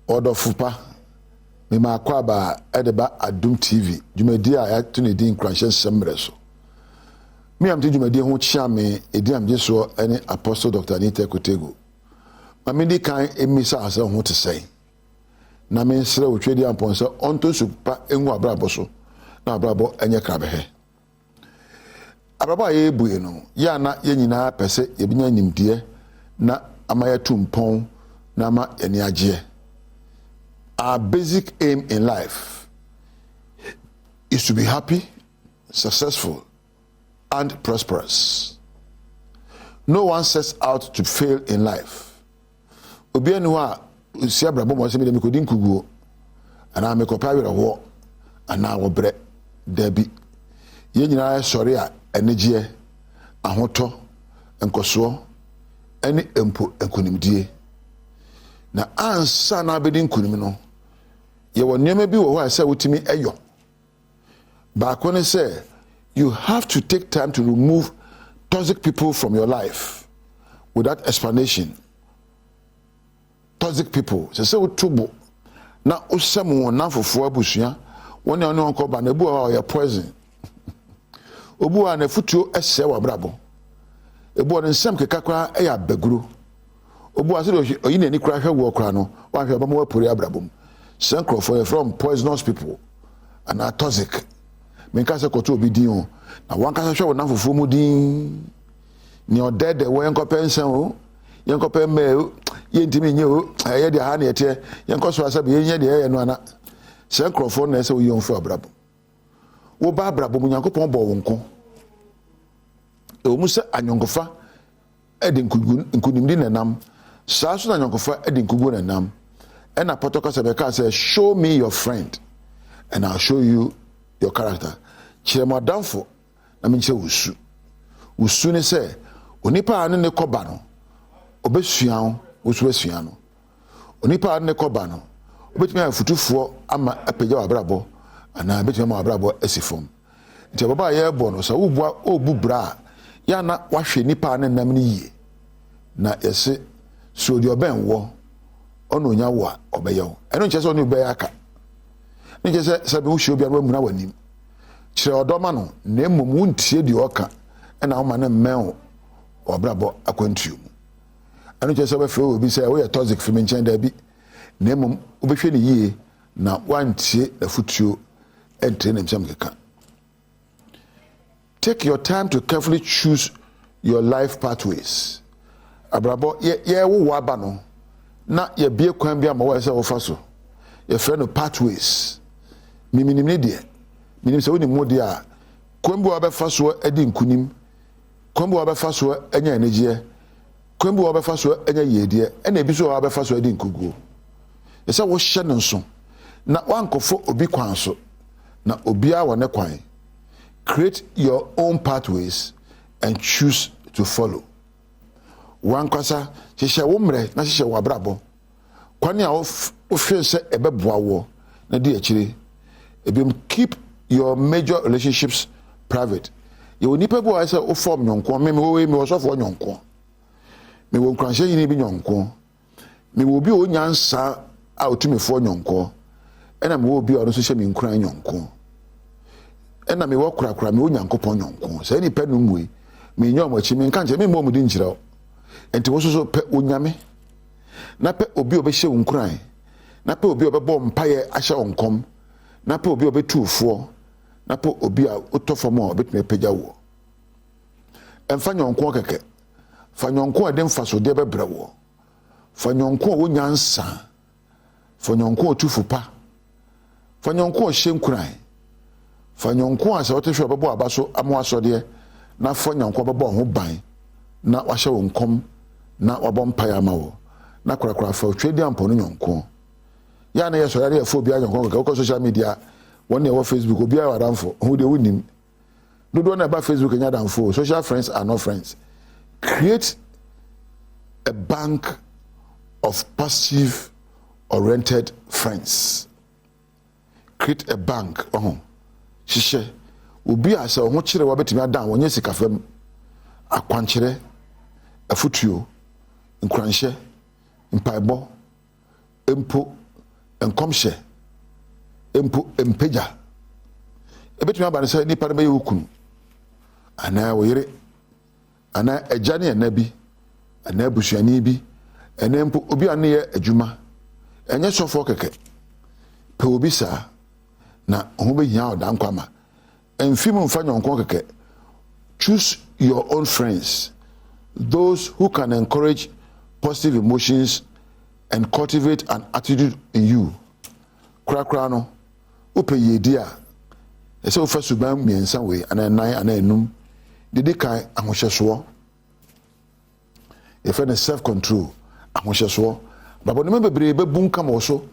Odofupa me makwa ba edeba Adom TV dwumadi a ya to ne din kranhye semre so me am te dwumadi ho chia me edi am jeso ene Apostle Dr. Anita Kotego mamedi kan emisa ase ho te sei na me nsere otwedi ampon se onto supa enwu abrabo so na abrabo enye krabehe abrabo aye buye no ya na ye nyina pese ye binya nimdie na amaya tumpon na ma eni agye. Our basic aim in life is to be happy, successful, and prosperous. No one sets out to fail in life. Obi anwa si abrabo mo se me dem kodin kuguo ana me kopa were ho ana wo bre dabi ye nyina sori a enegye ahoto enkoso ene empo enkonimdie na ansa na bedin kunim no ye wonyema bi wo ha say wotimi eyo ba kone say you have to take time to remove toxic people from your life without explanation. Toxic people say wotubo na osam na fofo abusua woni oni onko ba na bu a ye poison obu a na futuo ese wa brabo ebu on nsam kekakra e ya baguro obu ase do oyi na ni kra hwe wo kra no wa hwe ba mo apori abrabom sancro for from poisonous people and are toxic me ka se koto obi din o na wan ka hwe wo na fofo mu din ni o dead we enko pension o yenko pe me o yentimi nye o ye de ha na yete yenko so asabe yenye de ye no ana sancro for na se wo yon fo abrabom wo ba abrabom nyankopon bo wo nko e o mu se anyonkofa edi nkunimdi nenam saa so na nyankofa edi nkugu nenam ena potoka sebeka say show me your friend and I'll show you your character kire madamfo na me kire usu ne say onipa ane ne koba no obesua usu besua no onipa ane ne koba no obetumi afutufo ama apagya wabrabo ana betumi ama wabrabo asifom nti baba ye bo no sa ubua obu bra ya na wahwe nipa ane nam ne yie na yese so di oben wo ono nya wo obeyew eno nche so oni obeyaka nche se be wo hwe obi an wamuna wanim kire odoma no na emom wontie di oka na wo ma na mmen obrabo akwantuo eno nche se be fre obi se wo ye toxic fi menchen da bi na emom obehwe ne yie na wantie na futuo entre na msam keka. Take your time to carefully choose your life pathways. Abrabo ye wo aba no na ye bie kwan bia ma wo se wo fa so ye frɛ no pathways miminim ne de minim se woni modi a kwan bi wo ba fa so adi nkunim kwan bi wo ba fa so anya enegye kwan bi wo ba fa so anya yedie ena bi so wo ba fa so adi nkuguo ye se wo hye no nso na wankofo obi kwan so na obi a wo ne kwan. Create your own pathways and choose to follow. One kwasa hihye wo mre na hihye wo abrabo kwani a ofie se ebeboa wo na di akire ebim. Keep your major relationships private. You nipa bo ase o form nyonko me wo so fo nyonko me wo nkranhye yini bi nyonko me wo bi o nyansa a otumi fo nyonko ena me wo bi o no so hye me nkran nyonko ena me wo krakra me onyankopon nyonko se ni pe no mui me nyom achi me nka nche me mo mudi nchira enti wo so pe onyame na pe obi obehye nkran na pe obi obebo mpaye ahye onkom na pe obi obetuufo na pe obi a otofom a obetime pagya wo emfa nyonko keke fa nyonko ade mfaso de bebre wo fa nyonko wo nyansa fa nyonko otufupa fa nyonko ohye nkran fa nyonko asa wote bebo abaso amo asode na fa nyonko bebo ho ban na wahye wo nkom na wabom paya ma wo na krakra fa twedi ampo no nyonko ya na yeso ya fo bia nyonko ka social media won na wo Facebook obi a wadamfo hu de wonim dodo na ba Facebook nya damfo. Social friends are not friends. Create a bank of passive oriented friends. Create a bank hihye obi a se ho kire wa betimi adan wonye sikafam akwankyere afutuo nkranhye mpaibo empo enkomhye empo empeja ebetumi aba ne sɛ nipa no bɛyɛ okunu ana woyere ana agya ne anabi ana abusuani bi ɛna mpo obi a ne yɛ adwuma ɛnyɛ sɔfo kɛkɛ pe obi saa na ho bɛhia ɔda nkwama ɛmfi mu mfa nyɔnko kɛkɛ. Choose your own friends, those who can encourage positive emotions and cultivate an attitude in you. Krakra no upe yedia ese ofa suban miensa we ana nan ana enum didi kan ahohyeso e fe ne self control ahohyeso babo ne bebre bebu nka mo so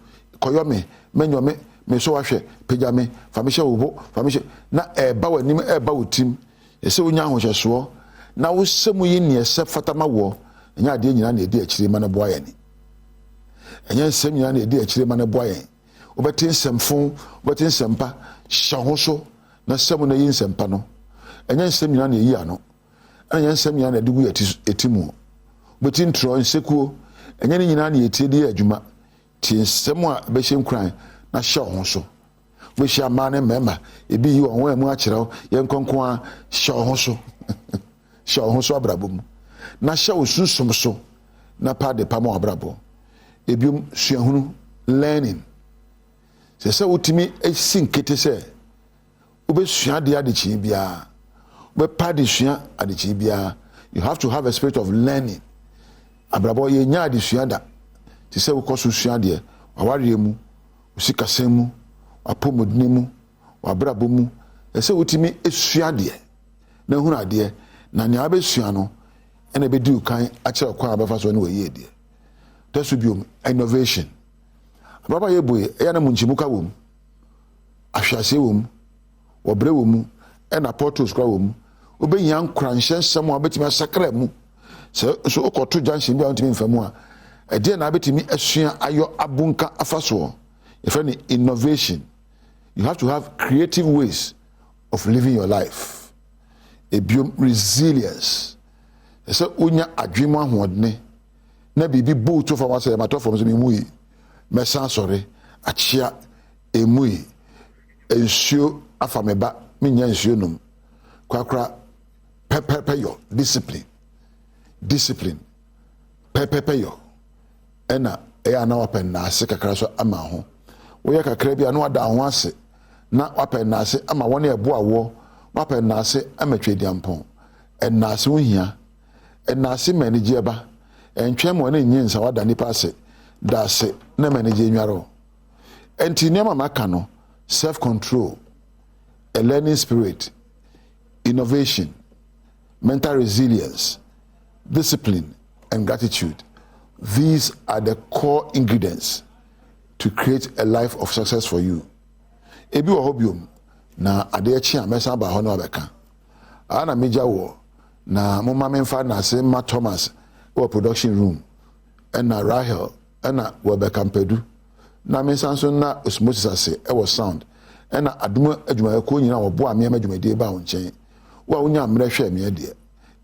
koyo me menyo me so wahwe pagya me fa me hye wo fa me hye na eba wanim eba wotim ese wonya ahohyeso na wo semu yi ne ese fatama wo nya ade nyina na edi akire ma na boa ye ni enya nsem nyina na edi akire ma na boa ye obetin semfon obetin sempa shahoso na semu na yin sempa no enya nsem nyina na yi ano enya nsem nyina na digu etimu obetin tro nsekuo enya ni nyina na yetie di adwuma ti nsem a be hye nkran na shahoso we share mane mema ebi yi won wa mu a kire ye nkonkon a shahoso shahoso abrabom na hye osunsum so na pa de pa mo abrabo ebium suahunu learning se utimi esinkete se obesua de adechi bia be pa de sua adechi bia you have to have a spirit of learning abrabo ye nya adesua da ti se ukoso sua de aware mu usikasem mu apomodni mu wabrabo mu se utimi esua de na hunu ade na nya abesua no ene be di ukan a kire kwa abafa so ne we ye de tesubium innovation baba ye boy e na munchimuka wom ahwase wom wobre wom e na portos kra wom obeyan nkranhye nsem a betimi asakra mu so okoto junction bi a ntimi mfamu a e de na betimi asua ayo abunka afaso e fa ni innovation. You have to have creative ways of living your life. A resilience. So unya adwima hodne na bibi bu to for wase mato from so mi mesa sorry achia emui ensuo afameba menya ensuo num kwakra pepepeyo discipline pepepeyo ena eya na wapen na ase kakra so ama ho wo ye kakra bia na wada ho ase na wapen na ase ama wona ebo awo wapen na ase amatwedi ampon ena ase wo hia ena ase manage eba entwem wona nyinsa wada nipa ase da se na manage nwaro enti nema maka no self control, a learning spirit, innovation, mental resilience, discipline and gratitude. These are the core ingredients to create a life of success for you. Ebi wo hobium na ade chi a mesa ba ho na obeka ana meja wo na mama memfa na se ma Thomas wo production room na Rahel na Webeka Mpedu na mensanso na osmosis ase e wo sound na aduma adwuma ko nyina wo bo ame adwumade ba wo nchen wo unya mre hwe me de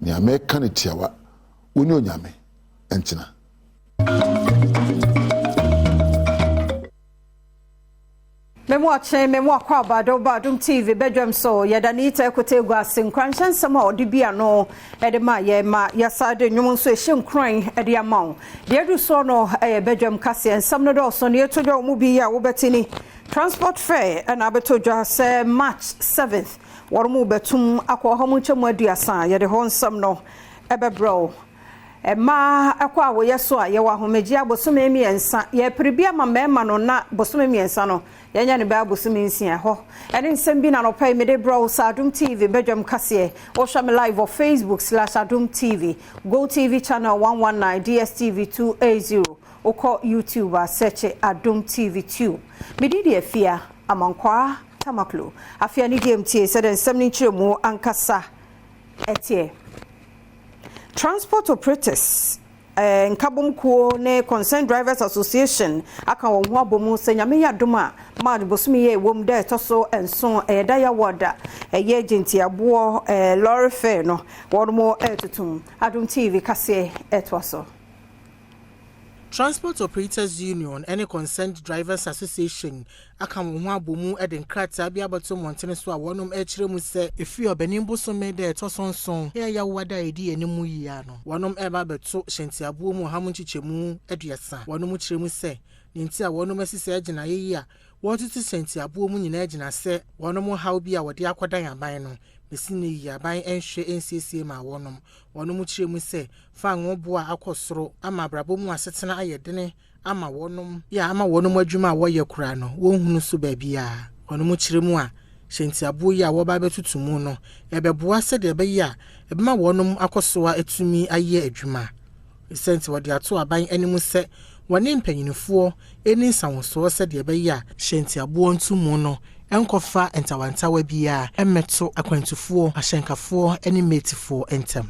ni ameka ne tiawa woni onyame entina Memo akwa Badwam TV Badwam so yedanita ekotegwa asinkranhye nsem a odibia no edema ye ma yasade nwom so ehyenkran ede amaw de edu so no Badwam kase nsem no do so ne etodwa mu bi ya wo betini transport fare na betodwa se March 7th wormu betum akwa ho mu nchemu aduasa ye de ho nsem no ebebro ma akwa wo yeso a ye wa homeji abosome miensa ye pribia ma mema no na bosome miensa no yenya ne ba bosome nsia ho ene nsem bi na no pay me de bro Adom TV Badwam kase o share me live on Facebook/Adom TV Go TV channel 119 DSTV 280 o call YouTube search Adom TV 2 medidi afia amankwa tamaklo afia ni DMT said nsem ni chiremu ankasa etie Transport operators nkabom ko ne Concerned Drivers Association aka wo ho abomu senyame ya doma ma bosumi ye wom da toso enso eda ya woda ye agent abo lorry fare no womo etutum Adom TV kase etwaso Transport Operators Union and Concerned Drivers Association akamwa bomu eden krata bia bato montene so a wonom echire mu se efi obenimbo so mede to sonson ya wada edi enimu yia no wonom eba beto hentiabo mu hamu chichemu aduasa wonom chire mu se nti a wonom asise agina yeyi a wotutu hentiabo mu nyina agina se wonom haw bia wode akodan aban no mesini yaban enhwe nsiesie ma wonom chire mu se fa nwobo a akosoro ama brabo mu asetena ayedene ama wonom adwuma woye kura no wonhunu so baabia wonom chire mu a hentiabo yi a woba betutumu no ebeboa se de beya ebema wonom akosoa etumi aye adwuma senti wode ato aban animu se wone mpanyinifo eni nsanwoso se de beya hentiabo ntumu no enkofa entawantawa bia emeto akwantufuo ahyenkafo eni metifo entem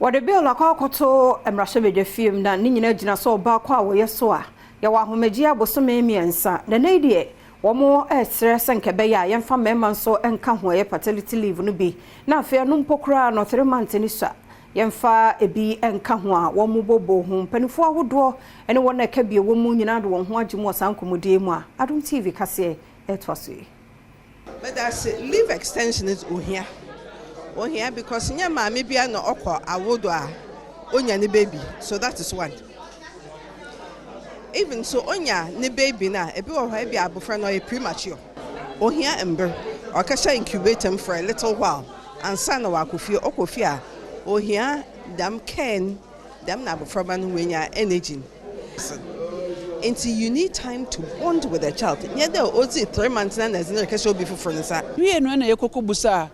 wade bill akokoto emrahye film na ni nyina gina so ba kwa wo yeso a ya wa homaji abosome miensa na neidie womo stress nkebe ya yemfa mema nso enka ho ye paternity leave no bi na afi no mpokura no 3 months ni so yemfa ebi enka ho a womo bobo ho mpanifo ahodo ene wona ka bi womo nyina do won ho agimo sankomodie mu a Adom TV kase etwaso but that's leave extension is ohia because nya maame bia no okọ awodo a onya ne baby, so that is one. Even so onya ne baby na ebi wo ha bia abofra no premature ohia ember okasha incubate him for a little while and son na wakofie okofie a ohia dam ken dam na abofra ba no wenya energy. Until you need time to bond with the child. Yeah, there also 3 months na na kasha obi for nsa we no na yekoko busa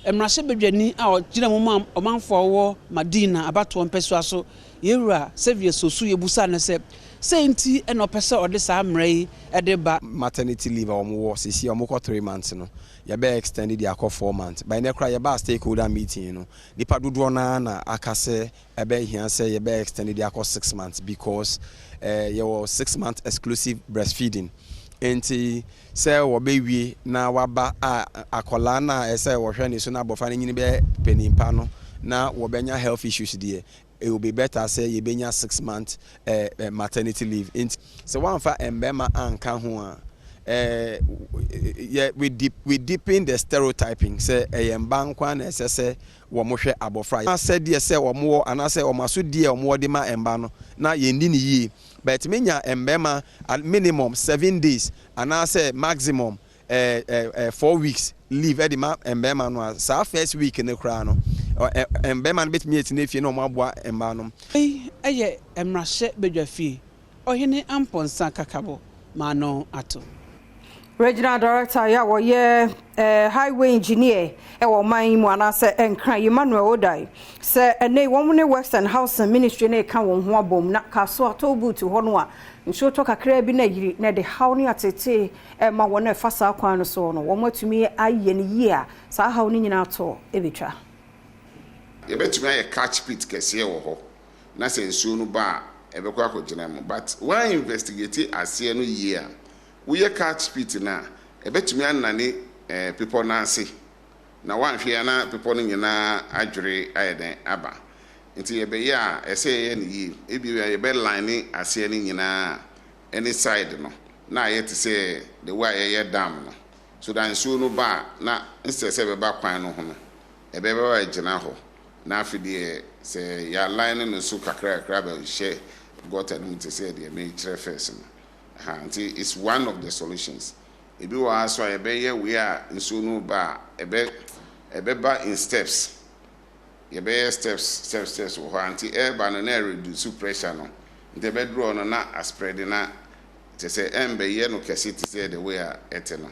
emrahye bedwani a ogina mo omanfo wo madina abato mpeso aso yewura sevie sosu yebusa na se senti eno pese ode sa mrai ede ba maternity leave omo sisi omo 3 months no ya be extended ya 4 months by na kra ya ba stakeholder meeting no nipa dodo na akase ebe hia se ya be extended ya 6 months because your 6 month exclusive breastfeeding enti se wo bewie na waba akola na ese wo hwe ni so na bofa nyini be penimpa no na wo benya health issues there. It will be better say you benya 6 month maternity leave enti so one fa embema anka ho yeah we deepen the stereotyping say emba nkwa na ese wo mo hwe abofra na say die say wo mo ana say wo maso die wo mo de ma emba no na yendi ni yi but menya embema at minimum 7 days and I say maximum 4 weeks leave at the embema no sa first week in the kra no embema no betimi etinefie no mo aboa emba no eye emrahye bedwafi ohene amponsa kakabo ma no ato Regional Director ya wo ye highway engineer e wo man mu anase enkran Emmanuel Odai se ene wo ne Western House Ministry ne ka wo ho abom na kaso atobutu ho no a nso to kakra bi na yiri na de haw ne atete ma wo na fasa kwan no so no wo matumi aye ne yi a sa haw ne nyina to ebetwa ye betumi aye catch pit kese wo ho na se nsuo no ba ebekwa akogina mu but why investigate ase no yi a we catch pit na ebetumi anane people na ase na wanhwe na people no nyina adwere ayeden aba nti yebe ya ese ye ne yi ebi yebe line ase ne nyina any side no na ye te say the way ye dam no so dan so no ba na instead say be ba kwan no ho no ebe be wa gina ho na afide say ya line no so kakra be share got and to say the me kire first no it's one of the solutions. If you are so we are in sunu ba ebe ba in steps. Steps anti air ban na reduce pressure no. The bedroom no na spread na to say embe ye no kesi to say the way etena.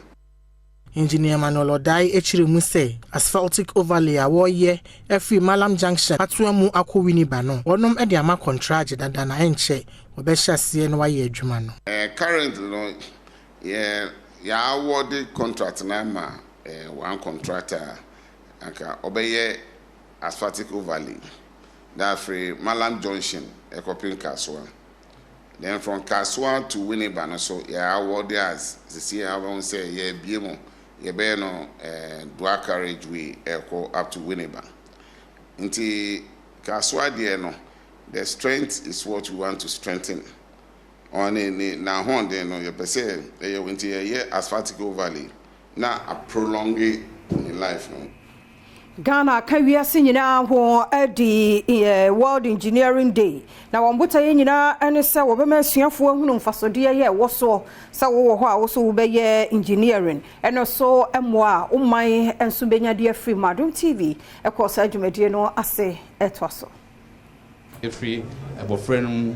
Engineer Manuel Odai echiri mu say asphaltic overlay a wo ye every Malam Junction atuamu akowini ba no wonom e de ama contract dada na enche obehyasie no waye adwuma no currently no ya award contract na ma one contractor aka obeye asphaltic overlay that free Malam Junction ekopin Kaswa then from Kaswa to Winneba no so ya award as see I won't say yeah biemo ye be no dual carriageway echo up to Winneba nti Kaswa de no the strength is what we want to strengthen. On na honde no you say you went here asphaltic valley. Now a prolonged in life no. Ghana ka wiase nyina ho adi World Engineering Day. Na wonbota ye nyina ene se wo be masuafo hunu mfasode ye wo so se wo ho a wo so wo be ye engineering. Eno so emoa umman enso benya de afri Adom TV ekosa adwumade no ase etwaso. Free abofrenum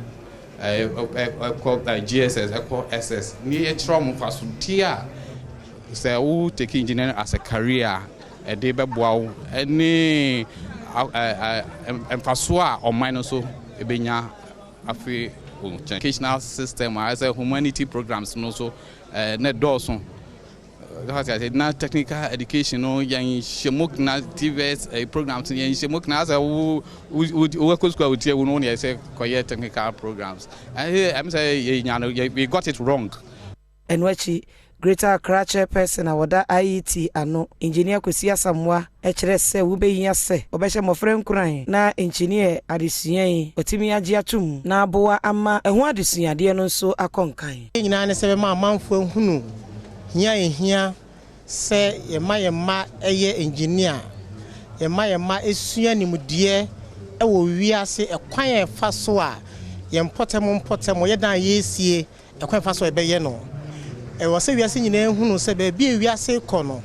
GSS SS ni e trom mfasode a se wo take engineering as a career a day beboa any emfaso a o mine so ebenya afi educational system as a humanity programs no so net doorso that I said na technical education no yan shemok na TVS programs yan shemok na as a wo school with you no na say koye technical programs I'm say we got it wrong. And wachi Greater Accra Chairperson awoda IET ano engineer Kwesi Asamoah ekire se wo behia se obehye mofre nkran na engineer adesuan otimi age atum na aboa ama eho adesuade no nso akonkan nyina ne se be ma amanfo hunu hia se yema eye engineer yema esua nimudie e wo wiase ekwan efa so a yempotemo yedan yesie ekwan efa so ebe ye no e wo se wiase nyina hunu se be bi wiase kono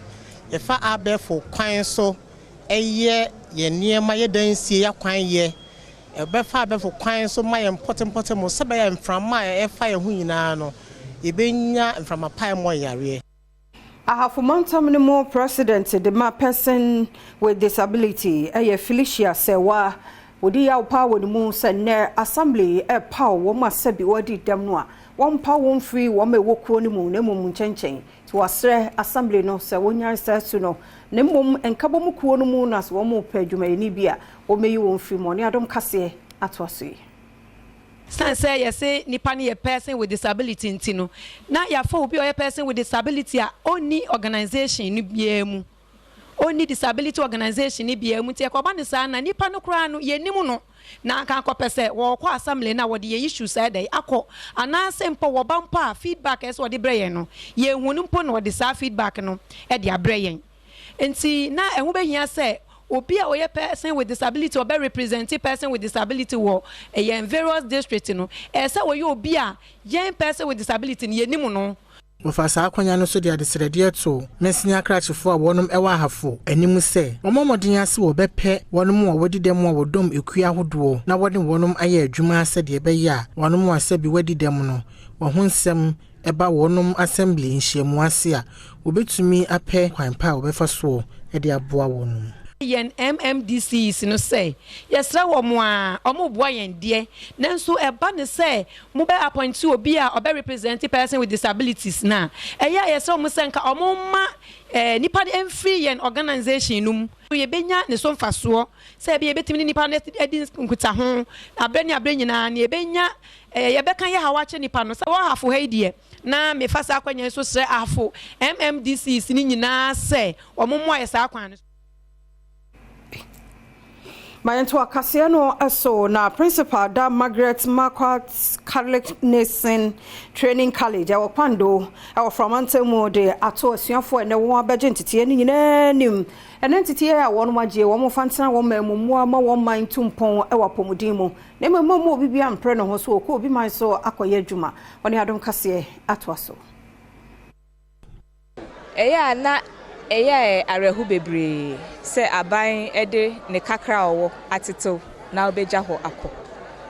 e fa abefo kwan so eye ye niema yedan sie ya kwan ye e be fa abefo kwan so ma yempotemo se be ya mframa e fa ye hu nyina no e benya mframa pai mo yare. Ahafumantam ni mo president the ma person with disability Felicia Sewa wodi ya power ni mu se ne assembly power wo ma se bi wodi dem no a won pa won free wo ma wokuo ni mu na mu nchenchen to asre assembly no se wonya se no ne mum enkabo mu kuo no mu na so wo mo pa adwuma ni bia wo meyi won free mo ne Adom kase atwaso yi. Say you say nipa ni a person with disability ntino na ya for obi a person with disability a only organization ni biemu only disability organization ni biemu ti ekoba ne sa na nipa no kra no ye nimu no na aka akopese wo kwa assembly na wo de issue say dey akọ ana sempo wo bampa feedback es wo de breye no ye hunu mpo no de sa feedback no e de abreye enti na ehun behia say obi a oye person with disability or be representing person with disability wo in various districts no say oye obi a yen person with disability ni enimu no Ofasa akwanya no so de adesrede to mesinya krachefo a wonom ewa ahafo animu se momodin ase wo bepe wonom a wodi dem a wodom ekua hodo na wodi wonom aye adwuma ase de be ya wonom ase bi wodi dem no wo ho nsem eba wonom assembly nhyiamu ase a obetumi apɛ kwanpa a obefa so e de aboa wonom. Yen MMDC no say yesra wo mo a omo boa yen de nanso eba ne say mo be appoint obi a obe represent person with disabilities na eya yesra mo say nka omo ma nipa free yen organization num ye benya ne so mfaso say be betimi nipa ne edi nkuta ho abre nyina ne benya ye beka ye hawache nipa no say wo hafo ha die na me fasa akwanya so sre afo MMDC ni nyina say omo mo ayesa akwan Mayanto akase no eso na principal da Margaret Marquardt Catholic Nation Training College awo pando awo from antemu de ato asuafo ene won abeje ntete ni nyina nim ene ntete a won magye won fantena won mamumu ama won man tumpon e wapomudin mu na mamumu obi bia mpre no ho so ko obi man so akoye adwuma oni Adom kase atwaso eya na eya arehu bebre se aban ede ne kakra owo atetew na obeja ho akọ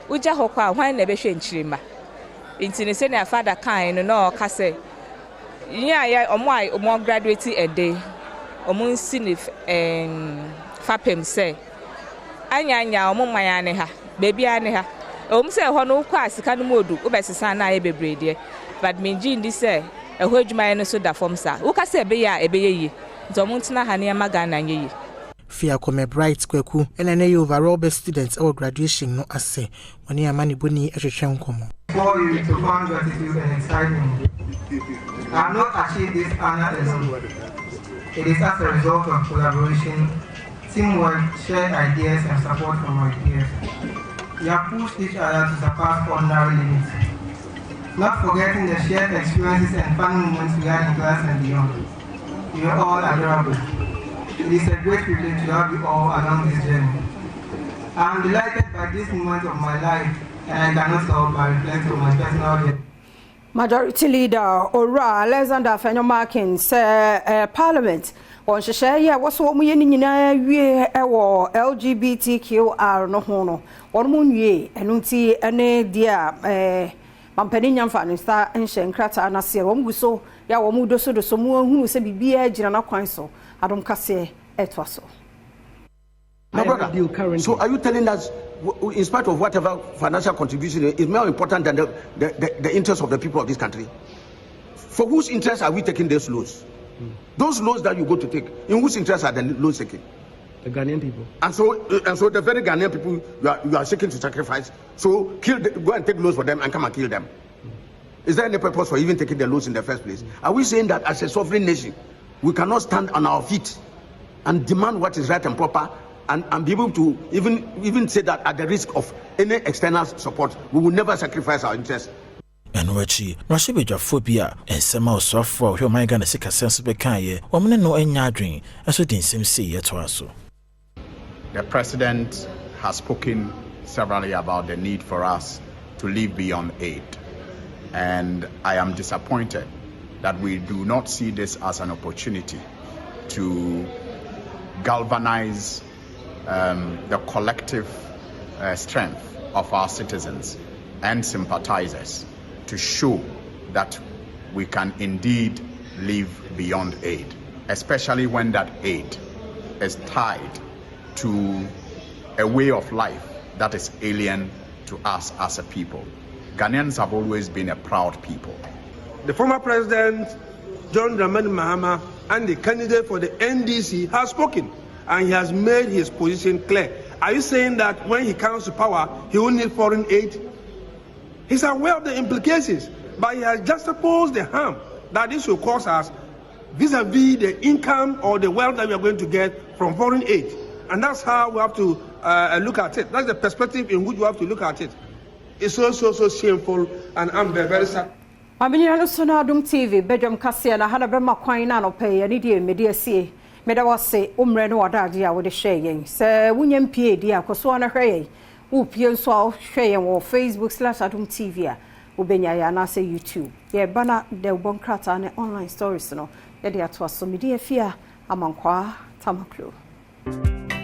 uja ho kwa hwan na behwe nchirima nti ne se na father kan no na ka se ya omo graduate ede omo nsi ne fapem se anya omo manya ne ha bebi ane ha omo se ho no kwa sika no modu obesesa na ye bebre de but menji ndi se eho adwuma no so da form sa wo ka se ebe ya ebe ye Zomuntina hania magana nyeyi. Fia Kome Bright Kweku ene overall best students our graduation no ase woni amani boni ehwehwe nkomo. For you to find gratitude and excitement. I have not achieved this honor alone. It is as a result of collaboration, teamwork, shared ideas and support from my peers. we have pushed each other to surpass ordinary limits, not forgetting the shared experiences and fun moments we had in class and beyond. You are all adorable. It is a great privilege to have you all along this journey. I am delighted by this moment of my life, and I cannot stop but reflect on my personal journey. Majority Leader Ora Alexander Fenyomakin say Parliament on share ya was what we nyina wie ewo LGBTQR no ho no won mu nwie enunti ene dia mampani nyamfa no sta nhye nkrata anase won guso ya won mu doso mu hunu se bibia gina na kwan so adom kase etwaso. No, brother. So are you telling us, in spite of whatever financial contribution, is more important than the interests of the people of this country? For whose interest are we taking those loans? Those loans that you go to take, in whose interest are the loans taking? The Ghanaian people. And so the very Ghanaian people you are seeking to sacrifice. So go and take loans for them and come and kill them. Is there any purpose for even taking the loans in the first place? Are we saying that as a sovereign nation, we cannot stand on our feet and demand what is right and proper? And be able to even say that at the risk of any external support, we will never sacrifice our interests. And wachi, Rashibeja phobia, and some of software, who might gonna seek a sense of a kind, or no any dream, as we didn't seem see yet also. The President has spoken severally about the need for us to live beyond aid. And I am disappointed that we do not see this as an opportunity to galvanize the collective strength of our citizens and sympathizers to show that we can indeed live beyond aid, especially when that aid is tied to a way of life that is alien to us as a people. Ghanaians have always been a proud people. The former president, John Dramani Mahama, and the candidate for the NDC has spoken. And he has made his position clear. Are you saying that when he comes to power, he will need foreign aid? He's aware of the implications, but he has juxtaposed the harm that this will cause us vis-a-vis the income or the wealth that we are going to get from foreign aid. And that's how we have to look at it. That's the perspective in which we have to look at it. It's so shameful, and I'm very sad. Mabinyo so na Adom TV, Badwam kase na hana bema kwan na no pay ani die media sie. Meda wase umre no wadaje a wode share yen se wunyam pie di akoso na hwe yen wo pie nso a hwe yen wo Facebook/Adom TV a wo benya ya na se YouTube ye bana de bonkrata ne online stories no ye de ato aso media fia amankwa tamaklo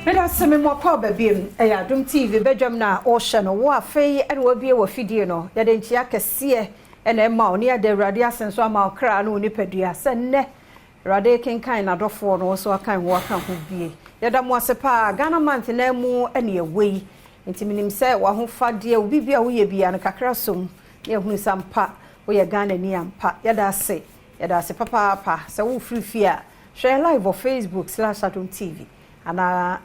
meda se me mo kwa babiem Adom TV Badwam na o hye no wo afei e wo bie wo fidie no ye de nchia kese e na ma oni ade awrade asenso ama okra no nipadua se ne Rade kenkan na dofo no so akan wo aka ho bie. Yeda mo asepa Ghana month na mu ene ewei. Nti minim se wa ho fade obi bia wo ye bia no kakra som. Ye hunu sampa wo ye Ghana ni ampa. Yeda ase papa se wo free a share live on Facebook/Adom TV ana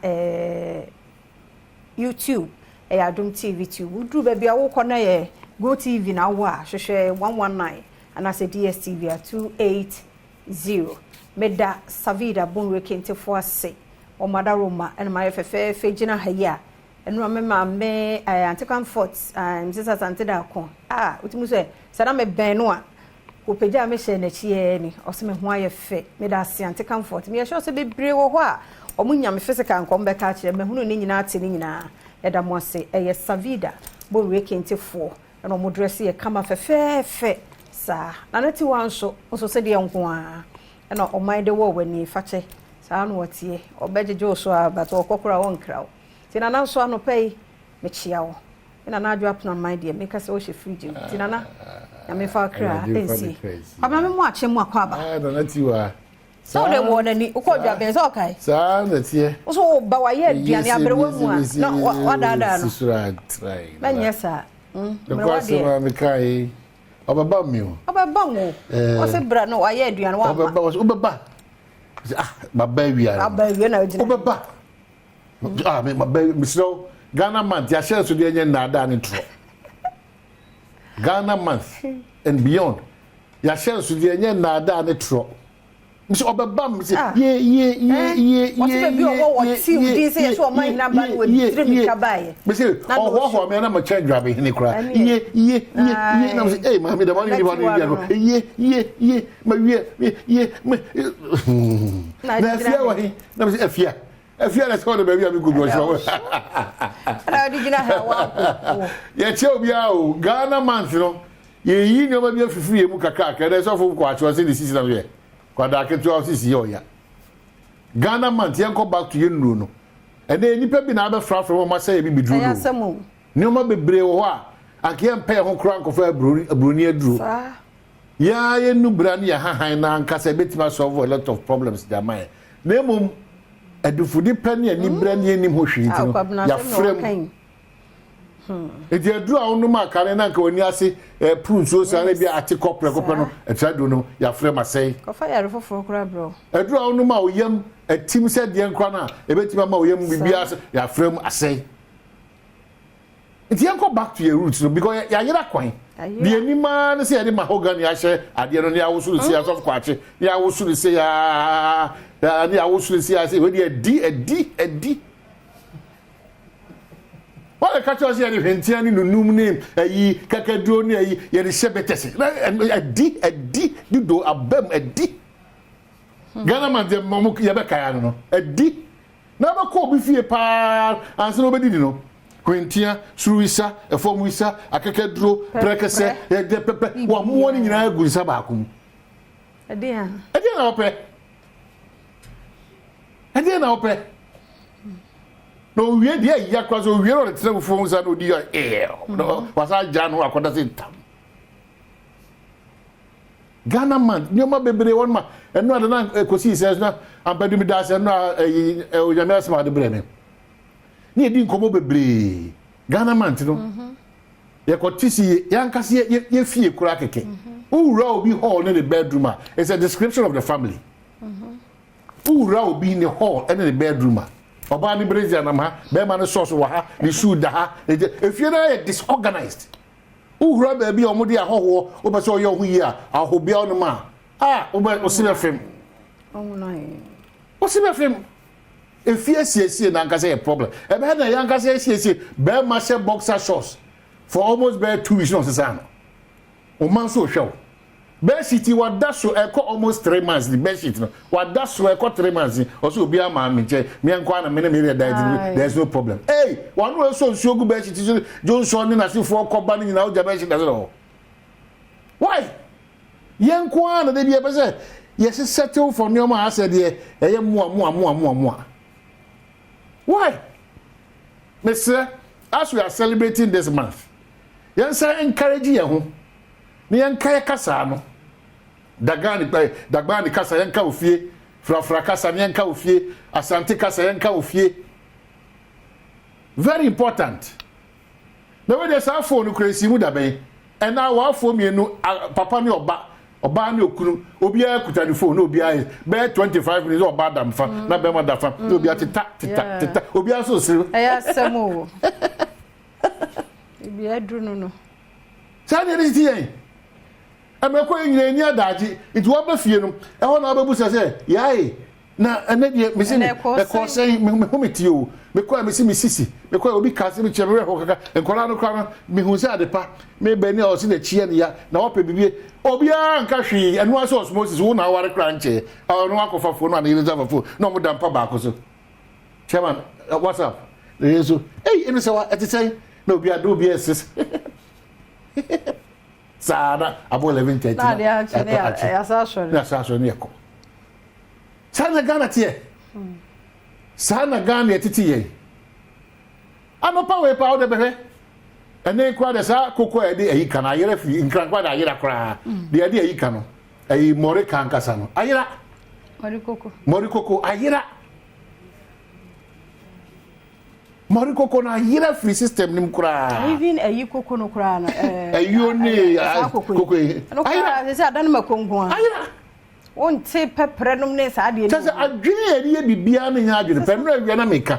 YouTube Adom TV too. Udru ba bia wo kona ye Go TV na wo a hwehwe 119 ana se DSTV 280 Meda Savida Bonwe Kente Foase o Madaroma and my FFF Fejina Haya and remember me Auntie Comfort Mrs. Antida Con utimuse Sadame Benoa who peja me she na chie ni o se me ho aye fe Meda Auntie Comfort me sure se be bre wo ho a o munya me physical nkom be ka kire me hunu ni nyina ate ni nyina eda mo se eye Savida Bonwe Kente Fo and o mo dress ye kama fe sa na nati wanso so se de nko a na o mind de wo wani fache sa no watie obejeje so abato okokora won krawo tinana so ano pay me chia wo ina na adwo apna mind de make se o she free tinana na me fa kra ensi aba me mo ache mo akwa aba na nati wa so de wo na ni ukodwa ben so kai sa na tie so ba wa ye aduane abrewa mu a na wadada no try menya sa the person me kai Obaba mi o. Obaba mo. O se bra no aye aduane wa. Obaba. Baba wi ara. Baba wi na ojina. Obaba. Me baba mi so Ghana month ya share so de enye na ada ne tro. Ghana month and beyond. Ya share so de enye na ada ne tro. Mr. Obabam say What's the be what see this is what my number with three kabai. Mr. Oh me na ma change driver hini kra. Na say hey mama the money you ma na afia wa hi na say afia let's go to baby am go show. Na di gina ha wa. Ya che obi a o Ghana man no yi nyoma bi afifiri mu kakra ka dey so for ko acho say the season na we kwada ketu osisi oya Ghana man tie go back to you no and then nipa bi na be fra from ma say bi bidru no nyoma bebre wo a anke mpe ho kra nkofo abroni aduru ya ye nu bra na ya hahan na ankasa betima solve a lot of problems their mind na mum adufudi pen ya ni bra na enim ho hwiti no ya frem Edi adru a onu ma kare na nka oni ase prunso sa na bia ate kopre no etrado no ya frem asai kofa ya refoforo kura bro adru a onu ma oyam atim se de nkwa na ebetima ma oyam bibia ya frem asai Iti yanko back to your roots no because ya yira kwan the anima na say ya mahogany ya hye ade no ne awusu si asof kwache ya awusu si ya ne awusu si ya say we edi Wala kacho si ya ni hentiani nunum ne ayi kakaduro ne ayi ya de shebetese edi do abem edi Ghana man dem mamu ya be kaya no edi na ba ko bi fie pa anse no bedi no Quintia, Suisa, a formuisa, a cacadro, precase, a de pepe, one morning in a good sabacum. A dear ope. No, we had the Yakwas or we are at several phones and would dear air. No, was I Jan who I could say tam. Ghana man, no more baby one man, and not an Cosi says now, I'm better with us and not a Yamasma de Brennan. Ni din komo bebre Ghana man no ye kwotisi yankase ye fie kura keke ura obi hall in the bedroom it's a description of the family ura obi in the hall and in the bedroom oba ni brezia na ma be ma no source wa ha ni shoe da ha if you are disorganized ura be bi omudi ahoho oba so ye ohu a ahobia no ma oba osibe fem osibe fem if you see na nkasa a problem e be na ya nkasa see be ma she boxer shorts for almost be 2 weeks no sesano o man so show be city what that so e almost 3 months the best shit no what that so e 3 months also obi ama me che me enko na me there's no problem hey one way so gu be shit Johnson na si for koba ni na o ja be shit no why yenko na de bi e be say yes settle for me ma ase de e ye mo Why? Mister, as we are celebrating this month, yansa encourage you. Ni yanka kasa no. Dagani kasa yanka ofie, fra kasa yanka ofie, asante kasa yanka ofie. Very important. The way they say phone crazy mu da ben. And now our phone me no papa ni oba ni okunu obi akuta ni phone obi aye be 25 minutes oba dam fa na be ma da fa obi atita obi aso siri eya semo obi adru no sa ni ti yen ameko nyina ni adaji it wo ba fie no e ho na ababu se yae na ene die me se e ko sen me ho meti o me ko me se me sisi me ko obi ka se me chemere ho kaka enkola no kra me hu se adepa me be ni o se na chie ne ya na wo pe bibie obi an ka hwi enu aso osmosis wo na ware kra nche no akofa fo no na ile zafa fo no mo dampa ba ko so chairman what's up there so hey enu se wa etisen na obi ado obi ss sada abo 11:30 na dia chene ya sa so ne ko sana Ghana tie sana Ghana etiti ye anopa we pa o de bebe ene kwa de sa koko e de ayi kana ayira fi nkran kwa da ayira kra de ade ayi kano ayi more kan kasa no ayira mori koko ayira mori koko na ayira free system nim kra even ayi koko no kra na ayo ne koko ayira se adan makonko ayira on te pepre nom ne sa de tase adwene ye bibia ne nya adwene pemre awia na meka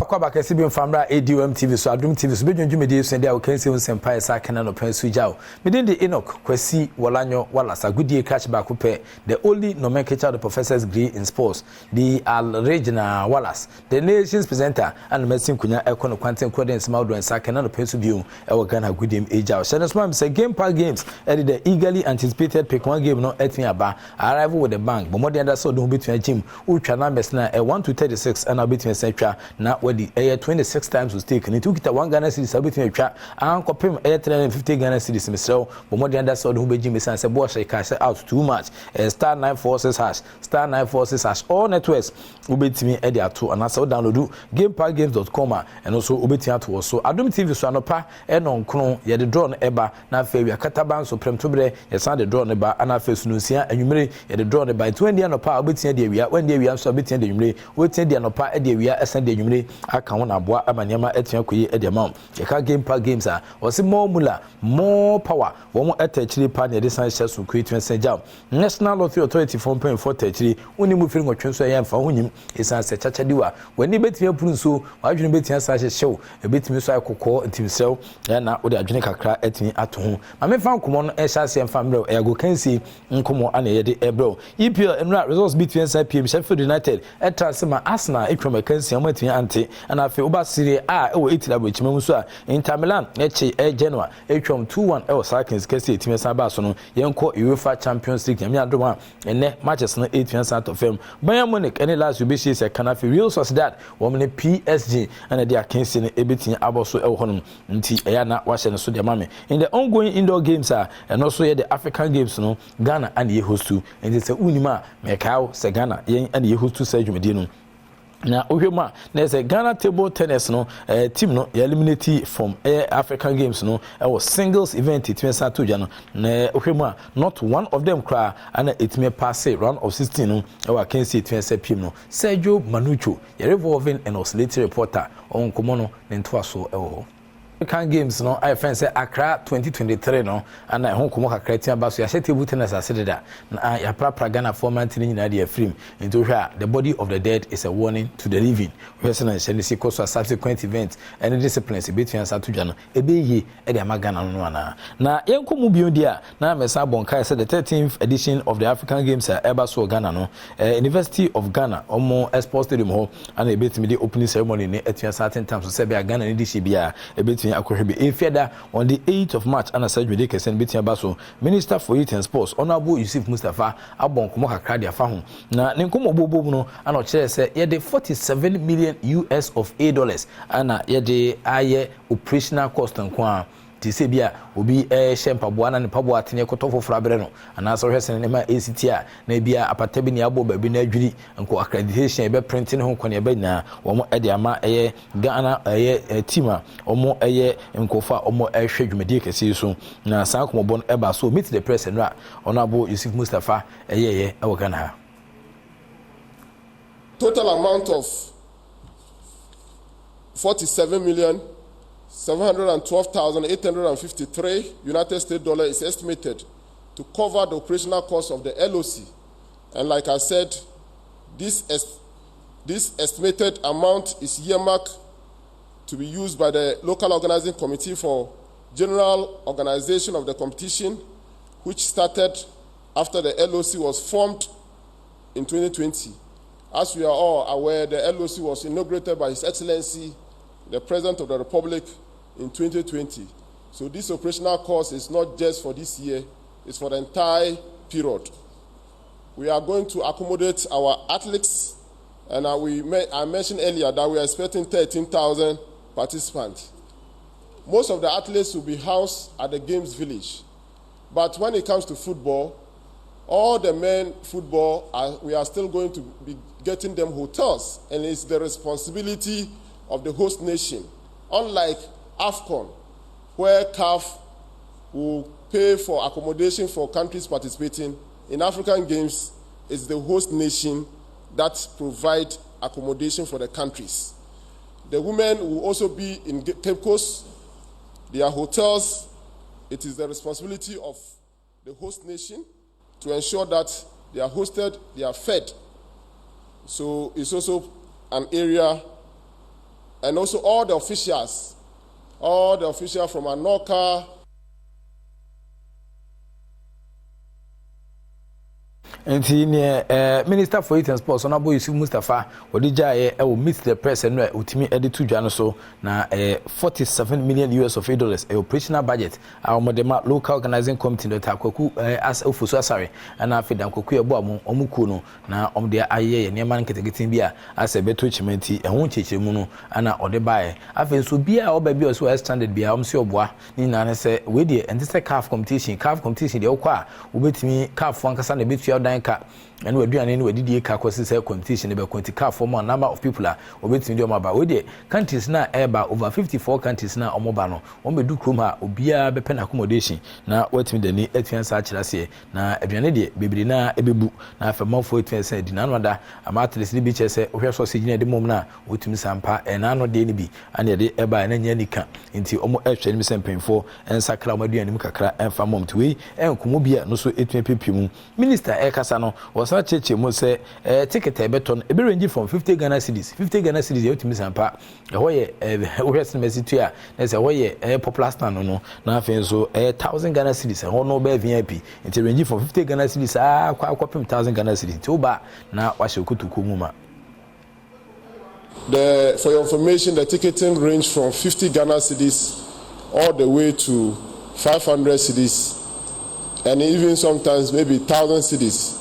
Akwaba kesi bi mfamra Adom TV so Adom TV so bedwunju me dey so dey awokansi onsempa esa kana no pansu jaw me dey the Enoch Kwasi Wolanyo Walasa goodie catch back pe the only nomenclature of the professor's degree in sports the Al-Regina Wallace the nation's presenter and medicine kunya econo quantum credence maudo esa kana no pansu biu e wo Ghana goodie ejaw shenes mam say game park games the eagerly anticipated pick one game no etmi aba arrival with the bank but more than that so don between gym utwa numbers na 1 to 36 and between central na the 26 times was taken. It took it 1 Ghana cedis between a trap and copim 350 Ghana cedis himself, but more than that, so who be Jimmy Sans a boss cash out too much. Star 946 hash, star 946 hash, all networks will be to me Edia 2 and I saw download gameparkgames.com and also Ubetia to us. So Adom TV so anopa and on Kron, ya the drawn eba, na fair Kataban so premtubre, ya sound the drawn eba, and I face Nusia and you may ya the drawn by 20 anopa, Ubetia de Via, when they are so beating the Umre, waiting the anopa at the Via, and the Umre. Aka wona aboa amanyama etia koyi edema yeka game park games a wose more mula more power wo mo etachiri pa na de san hye so create jam National Lottery Authority 4.4 oni mu firi ngotwenso ya mfa honyim esan se chachadiwa wani betia puru so wadwene betia sa hye hyew ebetimi so akokọ ntimsew ya na ode adwene kakra etimi ato ho ma me fa nkomo no ehya se mfa mre e go kansi nkomo ana ye de ebro EPL enra results between PM Sheffield United etransema Arsenal etwama kansi amatimi ante and I feel about Serie A o 8 la bechima mu so a Inter Milan Genoa etwom 2-1 e Sarkins kesi etime san ba so no yenko UEFA Champions League nyame adoma ene matches no 8 out of them Bayern Munich any last we be say kana fi Real Sociedad womne PSG and they akensi no ebetin aboso e ho no nti eya na wa hye no so de mame in the ongoing indoor games and also the African games no Ghana and ye host to and it's a unima mekao se Ghana yen and ye host to say dwumedi no na ohwema na say Ghana table tennis no team no eliminate from African games no was singles event it means to jano na ohwema not one of them cry and it may pass round of 16 no I can see it means PM no Sergio Manucho a revolving and oscillating reporter on komono nto aso ewo African games no I friend say Accra 2023 no and I hon komo kakra tia ba so ya table tennis asededa na ya pra Ghana format ni nyina de film into hwa the body of the dead is a warning to the living person and send cause a subsequent event and disciplines between us to jano ebe yi e de Ghana no ana na yenkomu bio dia na mesa bonkai say the 13th edition of the African Games eba so Ghana no University of Ghana omo sports stadium ho and e betimi the opening ceremony ni etua certain times so say be Ghana ni di bia e betimi akohebe efiada on the 8th of March and Sergio de Kesen betimi baso Minister for Youth and Sports Honorable Yusuf Mustafa abon komo kakra dia fa ho na ne nkomo bobo no ana o kire say ye de $47 million US ana ye de aye operational cost nkwa ti se bia obi shempaboa na ne paboa atene kotofo frabre no ana so hwese ne ma ACT a na bia apata bi ne abo ba bi na adwiri nko accreditation be printing ho kone be na wo mo de ama Ghana team a omo nkofa omo hwe dwumadi kese so na san komobon eba so meet the press and Honorable Yusuf Mustafa e wo Ghana. Total amount of $47,712,853 United States dollars is estimated to cover the operational cost of the LOC. And like I said, this estimated amount is earmarked to be used by the local organizing committee for general organization of the competition, which started after the LOC was formed in 2020. As we are all aware, the LOC was inaugurated by His Excellency, the President of the Republic, in 2020. So this operational cost is not just for this year, it's for the entire period. We are going to accommodate our athletes, and I mentioned earlier that we are expecting 13,000 participants. Most of the athletes will be housed at the Games Village. But when it comes to football, all the men football, we are still going to be getting them hotels, and it's the responsibility of the host nation. Unlike AFCON, where CAF will pay for accommodation for countries participating, in African Games, it's the host nation that provide accommodation for the countries. The women will also be in Cape Coast. Their hotels, it is the responsibility of the host nation to ensure that they are hosted, they are fed. So it's also an area and also all the officials from Anoka. Nti ne Minister for Youth and Sports Honorable Yusuf Mustafa odija will meet the press and utimi edi to dwa no so na $47 million a operational budget our modema local organizing committee no takwaku as ofuso asare na afida nkoku ebo omuku no na omde aye niam nketegetin bia as beto chimenti ehun chechiremu no ana ode bae afi so bia oba bia so standard bia omse oboa ni na ne se we de ente CAF competition de okwa obetimi CAF ankasa na betu ka and we do an anyway did ka kwese competition be quantify for more number of people are obetimi do maba we de countries na eba over 54 countries na omoba no on be do krom ha obia be pen accommodation na watimi de ni atuansa akirase na aduane de bebiri na ebebu na afemafo atuansa di na noda amatres ni bi chese ohwe so se gina de mom na otimi sampa na no de ni bi ane de eba na nya nika nti omo ehwe ni sempemfo ensakra maduane mu kakra emfa mom twi enkomo bia no so etuan pepimu minister ekasa no wasa cheche mo se ticket ebeton ebe range from 50 Ghana cedis ya otimi sampa hoye ohwese mesitu a na se hoye popular stand no na afen so 1000 Ghana cedis ho no be VIP it range from 50 Ghana cedis kwa 1000 Ghana cedis to ba na wahye okutuku mu ma. For your information, the ticketing range from 50 Ghana cedis all the way to 500 cedis and even sometimes maybe 1,000 cedis.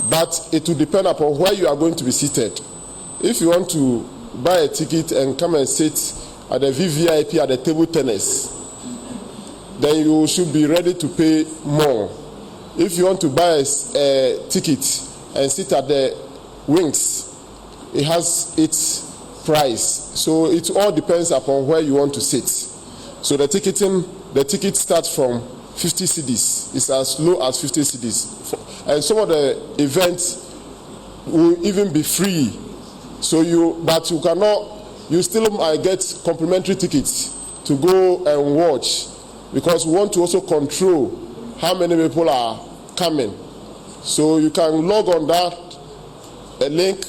But it will depend upon where you are going to be seated. If you want to buy a ticket and come and sit at the VVIP at the table tennis, then you should be ready to pay more. If you want to buy a ticket and sit at the wings, it has its price. So it all depends upon where you want to sit. So the ticket starts from 50 cedis. It's as low as 50 cedis. And some of the events will even be free. So you still might get complimentary tickets to go and watch, because we want to also control how many people are coming. So you can log on a link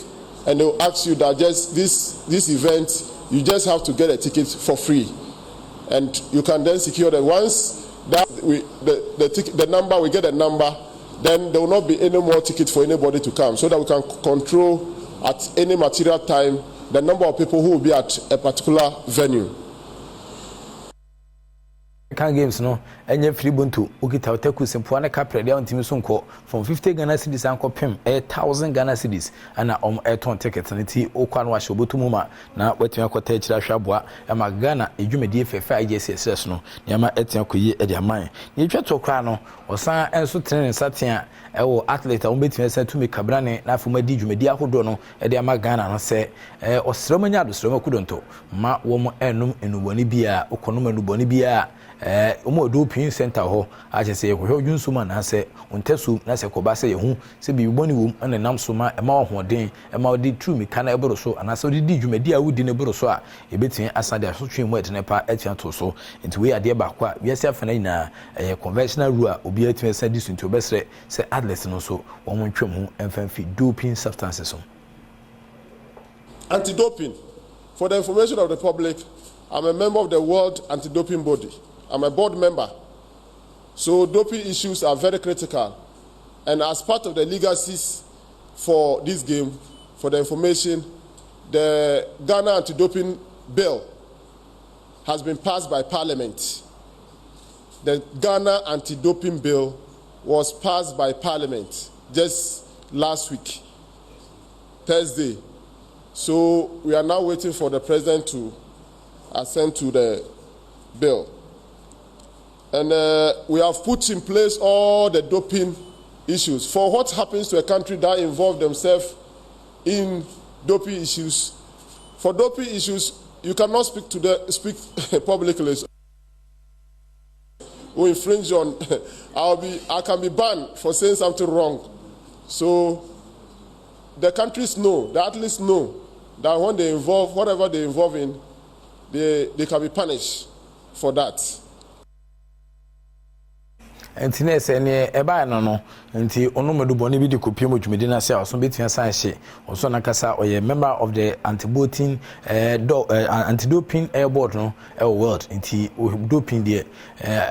and they'll ask you that just this event, you just have to get a ticket for free. And you can then secure that once that the number, we get a number, then there will not be any more tickets for anybody to come, so that we can control at any material time the number of people who will be at a particular venue. Games no enye free buntu ukita otaku sempo na kapre dia ontimi so nko from 50 Ghana cedis anko pem 1000 Ghana cedis ana eton ticket nti okwa no ahye obotumu ma na watumi akota akira hwaboa ma Ghana edwumedie fefa IGSS no nyama etia koyi edi aman ni twetso kra no osan enso training satia ewo athlete on betumi esa tumi kabrane na afuma di dwumedie ahodo no edi ama Ghana no se osromanya adosroma kudonto ma wo mo enum enuboni bia okonom enuboni bia omo doping center ho achese yekohwe odwunsuma na se ontesu na se koba se yehu se biboni wom na nam soma ema ohoden ema odi true kana eboro so anase odi di dwumadi a wudi ne boro so a ebetin asade asotwe mu etene pa etia to so enti we ade ba kwa wiase afana ina conventional rule a obi etin se disu enti obesre se athletes no so won twem hu emfanfi doping substances so. Anti-doping. For the information of the public, I'm a member of the World Anti-Doping Body. I'm a board member. So doping issues are very critical. And as part of the legacies for this game, for the information, the Ghana Anti-Doping Bill has been passed by Parliament. The Ghana Anti-Doping Bill was passed by Parliament just last week, Thursday. So we are now waiting for the President to assent to the bill. And we have put in place all the doping issues. For what happens to a country that involves themselves in doping issues, for doping issues, you cannot speak publicly. Who infringe on, I can be banned for saying something wrong. So the countries know, the athletes know that when they involve, whatever they involve in, they can be punished for that. enti na se ne e ba no enti onomedu boni bi de kopie mo dwumedi na se oso betua san hye oso na kasa oye member of the anti-doping board no world enti doping de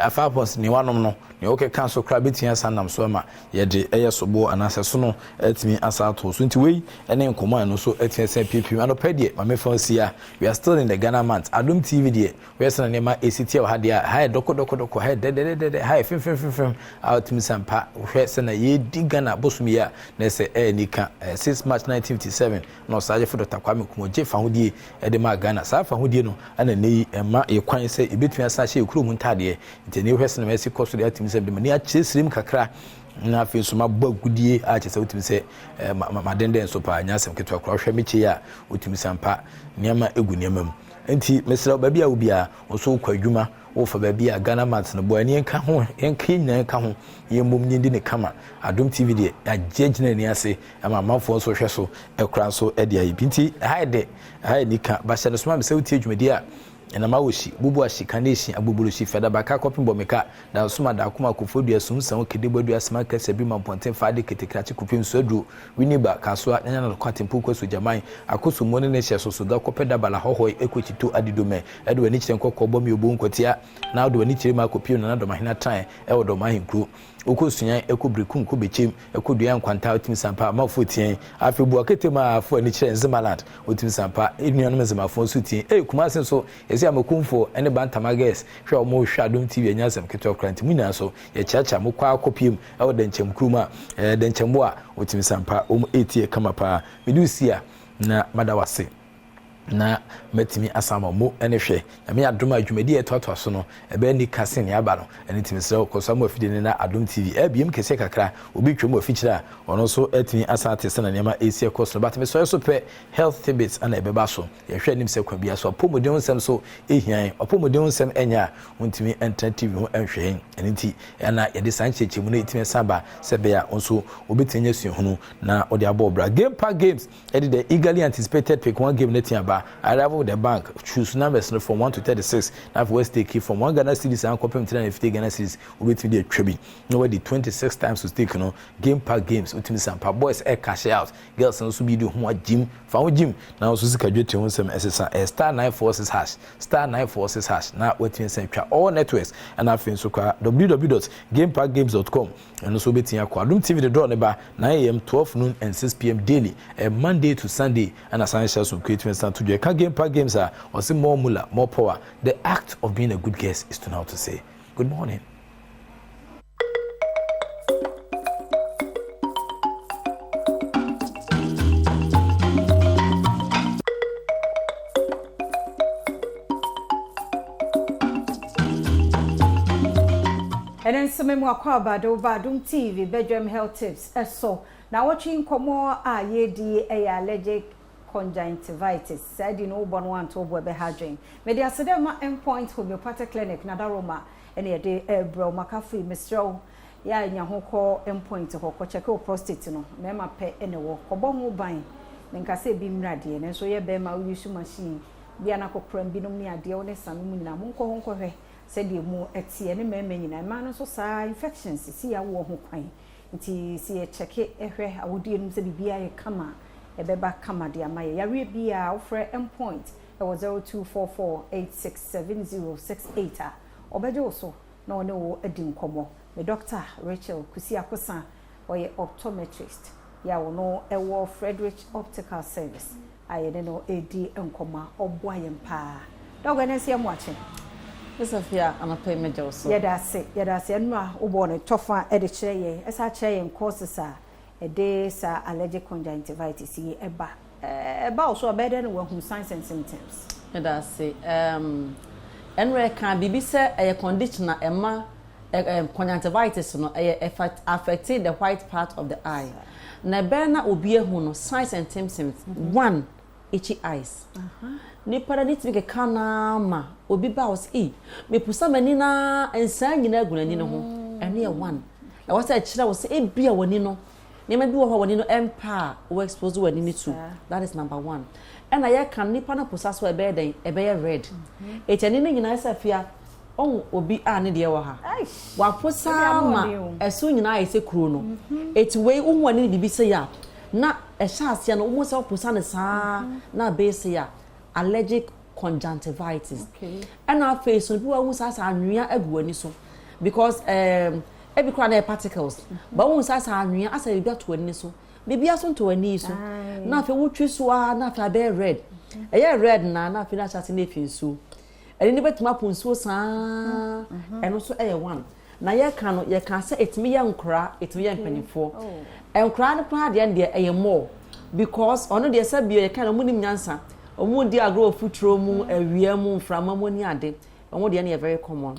afapons ni wanom no ne okay cancel kra betua san nam so ma ye de sobo anase so no atimi asato so nti wei ene nkomo no so atia se pipi anopedie ma me fancy a we are still in the Ghana month Adom TV de we say na ma ACT o hade ha doko ha de ha fim out misampa we say na ye di Ghana bosumi ya na se nika 6 March 1957 no saje for Dr. Kwame Kumoje fa hodie e de ma Ghana sa fa hodie no ana nei ma e kwan se e betua sa hye ekuru mu ntade nti ne we say na mesi koso de atimi se de mani a chesirim kakra na fi so ma bagudie a chese utimi se ma denden so pa nya asem ketwa kra hwe mechi ya utimi sampa niama egu niama mu enti mesra ba bia obia oso kwadwuma wo fa ba bia Ghana mat no bo ani enka ho enka nyina enka ho ye mom nyindi ne kama Adom TV de agegina ni ase ama manfo so hwe so ekra so e de ayi binti haide nika ba hye no so ma me se utie dwumadi a ena ma woshi bubu ashikaneshi abubulu shi feda baka kopin bomeka da suma da kuma kufodua sumsan kedebodua sma kase bi mamponten faade ketekrachi kupim sodu winiba kasoa nyanya na kwatempu kwaso jaman akoso mone ne hye soso da kopeda bala hohoi ekochito adidome edo ani kire nkokko bomi obu nkotia na do ani kire ma kopim na do mahina tan e wodo mahinkru okosuyan ekobrekum ko bechem ekodua nkwanta otimi sampa mafotien afebu aketema afo ani kire nzemaland otimi sampa enuanu mezemafo so tien kumasen so esi amakumfo ene bantamages hwe omo hwe Adom TV anyasem keto kranti munya so ye chacha mokwa akopiem e wo denchem kruma denchem a otimi sampa omo etie kama pa medusia na madawase na metimi asama mo ene hwe me Adom adwumadi etoto so no ebe ni kasen ya ba no ene timi se ko so mo afide ne na Adom TV ebiem kese kakra obi twem afikyira ono so etimi asate se na nema esi ekoso but me so pe health habits ana ebeba so ye hwe nim se kwa bia so apomodin nsem so ehian apomodin nsem enya ontimi enter TV ho enhwe ene ti na ye de sancheche mu na etimi saba se be ya onso obetenye suhunu na ode abobra game park games ede the eagerly anticipated pick one game netia arrival with the bank choose numbers from 1 to 36 now for stake from 1 Ghana cedis and compare 50 Ghana cedis we between the trebi no the 26 times to stake no game park games ultimate sampa boys cash out girls also be do ho gym found gym now also sika dwete ho sem ssr *946# now wetin say twa all networks and afin so kwa www.gameparkgames.com and also betin akwa Adom TV the draw neba 9 am 12 noon and 6 p.m. daily Monday to Sunday and essential so creative start to Game Park Games are or see more mula, more power. The act of being a good guest is to know how to say good morning. And then some more about Adom TV, Badwam health tips. So now watching Komo ye allergic conjunctivitis said in Oban one to Webe Hadrin. Media Sedema endpoint homeopathic clinic Nadaroma and a day bro Makafi Mistro ya in your hoko endpoint to hoko check prostate no mema pe anywhere Kobomu buying Ninkase beam radi and so ye bema use machine Biana Cocram binom near the honest and Muna Munko Honko said you more at sea any men in a man so sa infections see a war who quine. It is see a check it I would deal with the BI kama. Ebeba kama dia maye yare bia ofre endpoint e wo 0244867068 obejo so na one wo adin komo me Dr. Rachel Kusiakosa oye optometrist ya wo no e wo Frederick Optical Service ayene no edi enkoma oboa yempa dogo ne se amwache Sofia amape mejo so yeda se enwa obo ne tofa e de kire ye esa kire ye courses a ede sa allergic conjunctivitis ye eba also better than we signs and symptoms. Yeda se enwe kan bibi se a conditioner ema conjunctivitis no affecting the white part of the eye. Na be na obi ehu no signs and symptoms. One, itchy eyes. Ni para ni tibike kana ma obi ba was me pusa mani na ensan nyina agunani no ho ene ye one e wasa akira wo se ebia wani no ne ma bi wo wani no empa wo expose wani ni too. That is number 1. And I can nipa na pusa so ebe den ebe ye red etani ni nyina safia on obi a ne de wa ha wa posa ma eso nyina ayese kuro no etiwei unwa ne bibi se ya na ehya ase no umo se posa ne saa na base ya allergic conjunctivitis and our face so people who say anwia agu ani so because every crowd particles but who say anwia asa e got to ani so bibi aso to ani so na fe wotwi so na fe be red red na fe na chase na fi so eni betima ponso saa eno so one na ye kan no ye kan say etimi ye nkora etimi ye mpanifo nkora no kwa de eye more because ono de say bi ye kan no munim nyansa omu di agro futuro mu awia mu mframa mu ni ade omu de na very common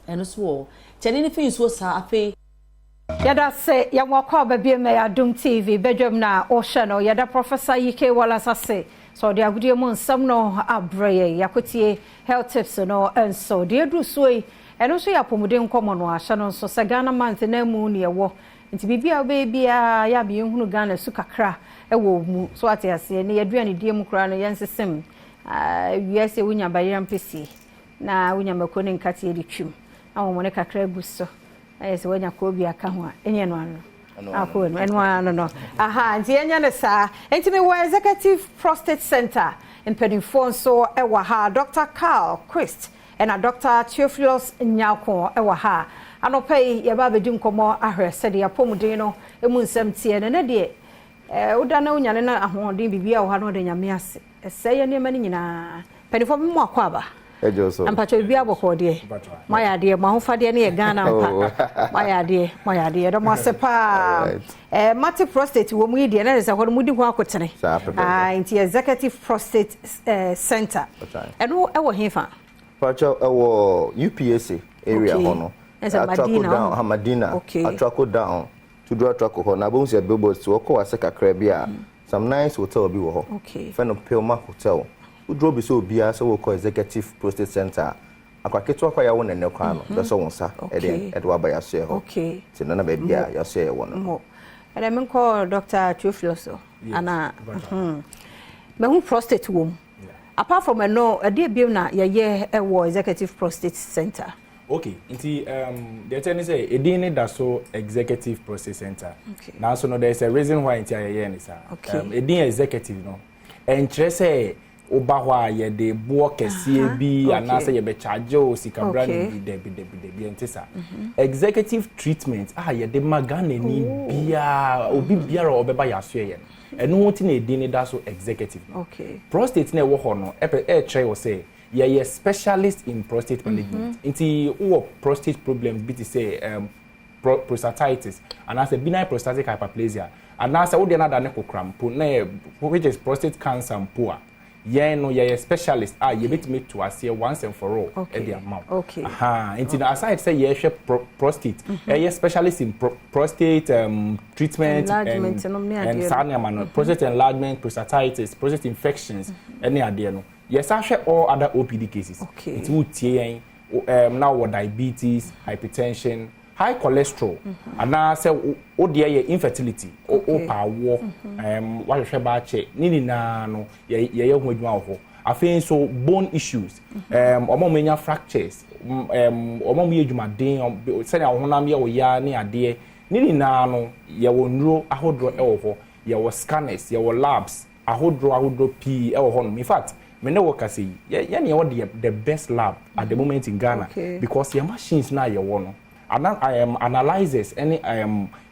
eno so cheni ni fi so saa afi yada se ya mwakwa babie me Adom TV Badwam na ohye no yada Professor Yike wala sase so de agudie mu nsam no abreye yakotie health tips no enso de edu so yi eno so ya pomuden komo no ahye no so se Ghana month na mu ne ewo nti bibia bebia ya bi hunu Ghana su kakra ewo mu so ate ase ne yaduane die mu kra no yensesem wiase wunya bayram pesi na wunya makone nkate edi twim awo ne kakra guso ayese wanya ko bi aka ho enye no ano akọ enu ano no aha nti enye ne saa enti me wo executive prostate center in Pedinfo so ewa ha Dr. Carl Christ and a Dr. Theophilus Nyako ewa ha anopai ye ba bedi nkomo ahwe sede ya pomuden no emu nsam tie ne de uda na unyane na ahoden bibia wo ha no de nyame ase eseye ne mani nyina Pedinfo mo akwaba ejoso ampacho bibia boko de maya de mahofade ne ye Ghana mpa maya de do mo sepa mate prostate wo mu de na se ho mu di ho akotene nti executive prostate center eno ewo hefa pacho ewo UPSA area hono Atrako Madina Atrako down to do Atrako ho na bo se billboards to ko ase kakra bia some nice hotel bi wo ho friend of Pelma hotel udro bi so bia so wo ko executive prostate center akwaketo akwa ya wo na nekwa no be so wonsa edwa ba ya share ho ti na ba bia ya share wo no and I call Dr. Theophilus ana me hu prostate wo apart from no a dey bi na ye ewo executive prostate center. Okay, nti the thing is edin da so executive prostate center. Now so no there's a reason why nti aye ni sa. Edin executive no. En say oba hwa ye de bo kese bi anase ye be charge o sika brand bi ntisa. Executive treatment ye de magane ni bia obi biara obeba ya so ye. Eno won ti na edin da so executive. Prostate na wo ho no try wo say yeah specialist in prostate management. Inti who prostate problems be to say prostatitis and as a benign prostatic hyperplasia and as a another necrocram which is prostate cancer and poor. Yeah no yeah specialist you bit me to us here once and for all at the amount. Inti aside say yeah prostate yeah specialist in prostate treatment and prostate enlargement, prostatitis, prostate infections any idea no. Yes, I share all other OPD cases. It would tie now what diabetes, hypertension, high cholesterol, and now say oh dear infertility, power, what you share about check, nini na no, ye ho. I think so bone issues, omomenya fractures, omomi edwumaden, say na honam ye oya ne ade, nini na no, ye wo nro ahodro ho, ye wo scanners, ye wo labs, ahodro p ho. In fact, me know what I say. Yeah, the best lab at the moment in Ghana because your machines now you want. And I am analyzes any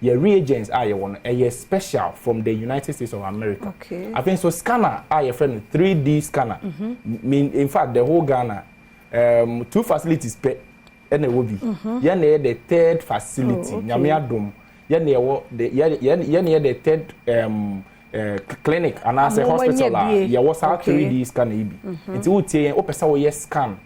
your reagents are you want a special from the United States of America. I think so scanner are your friend 3D scanner. In fact the whole Ghana 2 facilities per any will be. The third facility. Nyame adom. The third clinic and as a hospital ya was 3D scan it would say opesa we scan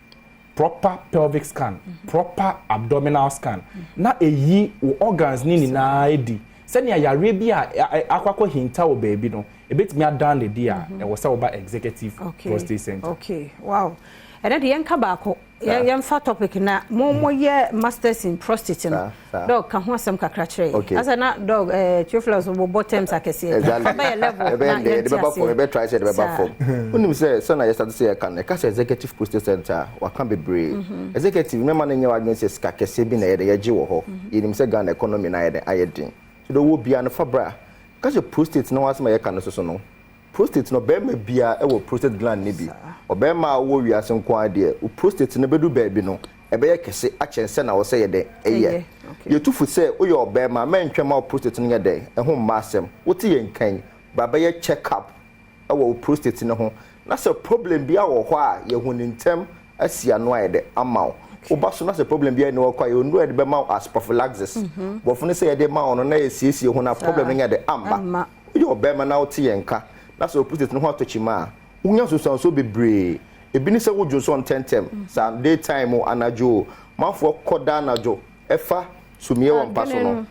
proper pelvic scan proper abdominal scan na eyi organs ni na edi senia ya rebia akwakọ hinta o baby no ebetimi adan the dia e was about executive prostate center. Wow. and the yanka baako yan fa topic na mo ye masters in prostate no dog kan ho asem kakra kire as na dog choflas wo bottoms akese by level na the baba try say the baba form unim say so na yesterday say kan e ka executive prostate center wa kan be brave executive me man nya wa gwen say ska kese bi na ye de ye gi wo ho yinim say Ghana economy na ye de ayedin so do wo bia no fabra ka say prostate na wa asem ye kan so no prostate no be ma bia e wo prostate gland ne bi obema wo wiase nko ade o prostate ne bedu baabi no ebe ye kese a chense na wo say ye de eye ye tufu say o ye obema mentwe ma prostate ne ye de e ho masem wo ti ye nkan baba ye check up e wo prostate ne ho na say problem bia wo ho a ye hu nintem asia no aye de amaw obaso na say problem bia ne wo kwa ye ondu e de be ma as prophylaxis bo funu say ye de ma ono na ye siesie ho na problem ne ye de amba o ye obema na wo ti ye nka na say prostate ne ho atochima unya so bebre ebini se wo joso on tentem sa daytime anajo mafo koda anajo efa sumie won paso no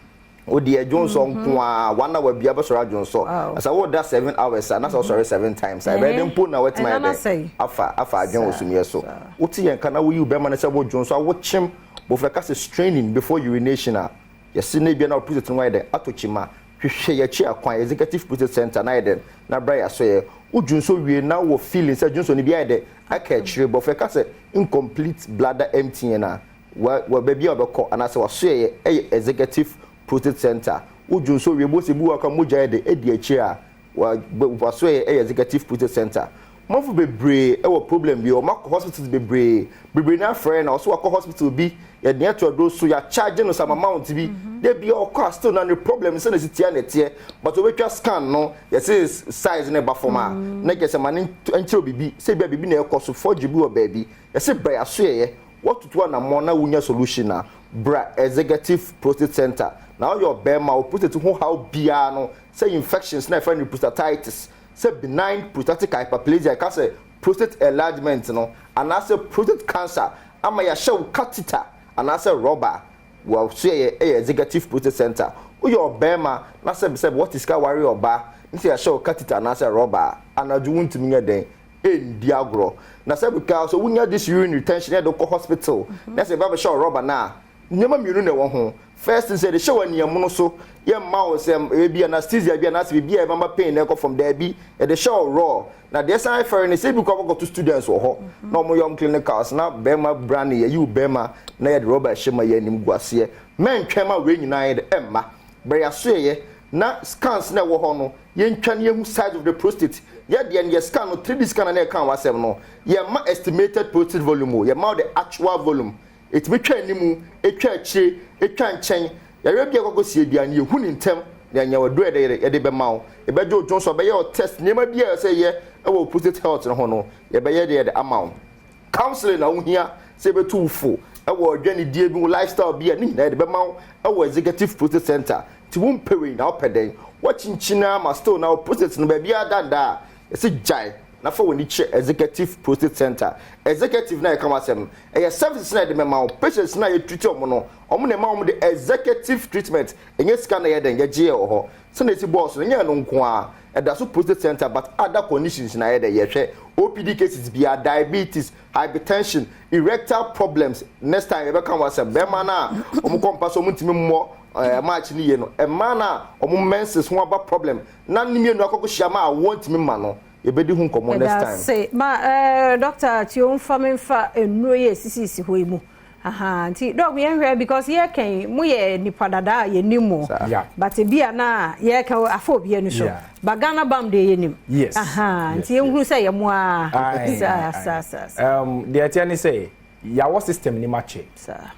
odi ejonso nko wana wa bia be sora jonso asa wo da 7 hours na so sorry 7 times I read mpo na wetima de afa ajon osumie so uti yen kana wo yi be man se wo jonso wo chim bo freka se straining before urination yesi na bia na prostate no de atochima hwehwe ye chi akwan executive prostate center na eden na bra ya so ye ujunso wie na wo feeling say junso ni bia de aka chire bo fe ka say incomplete bladder empty na wa baby obekọ anase wa so ye executive prostate center ujunso wie bo se bu aka moja de edi achi a wa so ye executive prostate center mofu bebre e wo problem bi o makọ hospital bebre na friend na so akọ hospital bi ye de to do so ya charge no some amount bi dey be o cost still na the problem say na sitia na tie but we twa scan no ye say size na ba form a na get some man enchiro bibi say bibi na ekoso 4GB o baby ye say bra ya so ye what to na mo na wunya solution na bra executive prostate center now your bema o prostate ho how bia no say infections na friend prostatitis say benign prostatic hyperplasia ka say prostate enlargement no and say prostate cancer ama ya show catheter and say rubber well say executive prostate center o your bema na say what is ka worry oba nti ya show catheter and say rubber and adu wuntimi nya den endi agro na say because so wunya this urine retention e do ko hospital na say baba show rubber na nyema mienu na wo ho first say the show aniam no so ye ma wo say e bi anesthesia bi na say bi e mama pain na go from there bi e the show raw na the sign for any say because go to students wo ho na mo yom clinicals na bema brand ye you bema na ye the rubber shema ye nim guase men twema we nyina ye de emma bre ya so ye na scans na wo ho no ye ntwa na ye hu size of the prostate ye de ye scan no 3D scan na e kan wasem no ye ma estimated prostate volume ye ma the actual volume it be twa nimu etwa achire etwa nchen ya bia kokosie bia ne hu ni ntem na nya wadu e de be mawo e be jo jonso be ye test nema bia say ye e wo prostate health no ho no ye be ye de amount counseling na wo hia say be too full e wo dwani die bi lifestyle bia ni na de be mawo e wo executive prostate center ti wo mpewe na opeden watchinchina ma still na prostate no be bia danda e se jai na for when che executive prostate center executive na e come asem e services na de mema patients na ye treat omo no omo na ma omo de executive treatment enye scan na ye den ye je ho so na esi boss no nya no nko a e da so prostate center but other conditions na ye de ye hwe OPD cases bia diabetes hypertension erectile problems next time e be come asem be ma na omo kompa so mutimi mo match ni ye no e ma na omo menses ho aba problem na nimi no akoko hia ma want me ma no ebedi hu komo next time say ma doctor ti on fa menfa enuro ye sisi ho imu aha nti dog ye hwe because ye kan mu ye nipa dada ye nimu but bia na ye kan afọ bia nu so bagana bam de ye nim aha nti ye hu say ye mu a the atiani say yawo system ni mache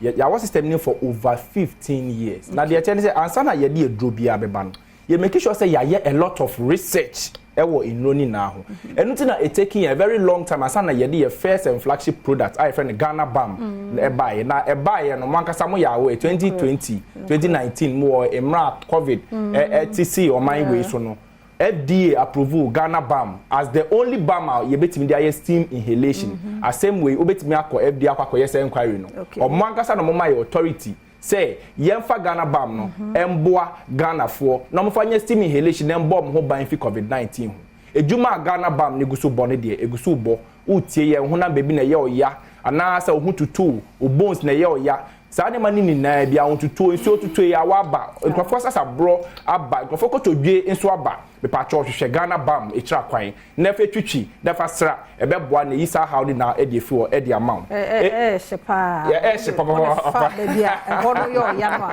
yawo system ni for over 15 years na the atiani say answer na ye de edro bia beba no ye make sure say ya a lot of research ewo inroni na ho enuti na it taking a very long time asana ye de first and flagship product I friend Ghana Bam e buy no mankasa mo yawo 2020 2019 mo emra covid etc o my way so no FDA approval Ghana Bam as the only Bam ye betimi dey steam inhalation as same way obetimi akọ FDA akọ yes inquiry no o mankasa no mo my authority say yemfa Ghana Bam no emboa Ghana for na mo fa nya steam inhalation na mbom ho ban fi COVID-19 ejuma Ghana Bam ne guso bone de eguso bo utie ye ho na baby na ye oya ana sa ho tutu o bones na ye oya saa ne mani ni na bia ho tutu nso tutu ya wa ba nkofo sasa bro aba nkofo kotodwe nso aba be pa cho hwehwe Ghana bam ekira kwan na fe twitwi da fa sra ebe boa na yisa how na e de fi o e de amount shepa shepa fa bia e hono yo ya no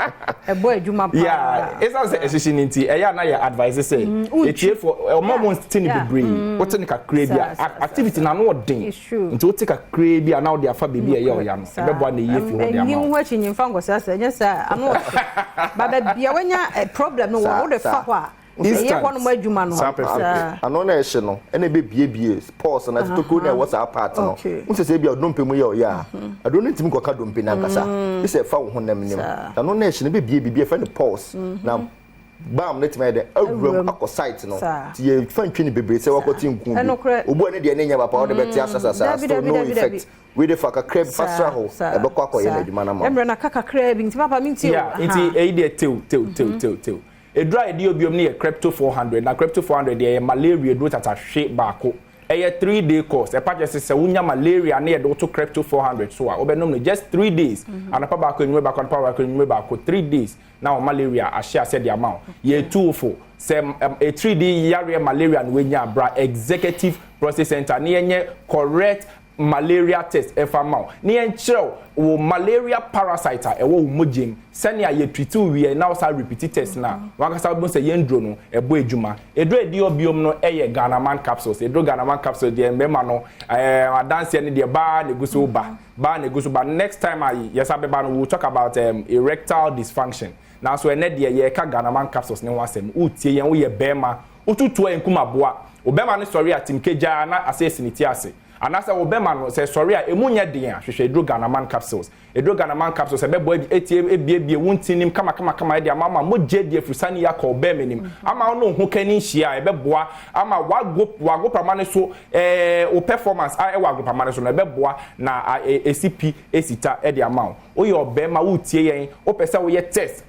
e bo adwuma pa esa se esisi nti e ya na ya advice say etie for omamo sti ni bebre what ni kakra bia activity na no odin nti o tika kakra bia na o de afa bebi e ya o ya no e be boa na ye fi o de amount nyi ho achi nyimfa ngosa sa nya sa ano ba bia wanya problem no wo de fa ho a ye kwano ma adwuma no ano na ehye no ene be bie sports na toko na what's our part no unse se bia odompemu ye o ya ado no ntimi koka dompe na nkasa ise fa wo honam nim ano na ehye no be bie fa no pause na bam net me de awuram akọ site no ti ye fan twini bebre se wakoti nku obu ene de enya papa o de beti asasa so no effect we dey for crab fast ho e be kwa koye na adwuma na ma emre na kaka crab nti papa mi nti nti e dey tew e dry dey obiom ne crypto 400 na crypto 400 dey malaria do tata hwe baako e 3-day course e patch se wunya malaria na ye do to crypto 400 so obenom no just 3 days anapa baako enwe baako anapa baako enwe baako 3 days now malaria a share said the amount ye 204 sem a 3D yare malaria no wenya bra executive process center na yenye correct malaria test efamao na yenchrew wo malaria parasite e wo mogin senia ye treat we na also repeat test na wakasa bo se yendro no e bo edwuma edro edi obiom no eye Ghana man capsules edro Ghana man capsules de mema no adanse ne de ba ne guso ba next time yes abeba no we'll talk about erectile dysfunction now so ene de ye ka Ghana man capsules ne wasem utie yen wo ye bema otutu enkuma boa obema ne sorry atim keja na asesi ni ti ase anasa obema no say sorry a emunya den a hwehwe edro Ghana man capsules ebebo ebie wuntinim kama e de ama moje de frusani ya ko be menim ama no ho kani hia ebeboa ama wago pramane so o performance e wago pramane so na ebeboa na ACP esita e de ama o ye obema wutie yen o pese wo ye test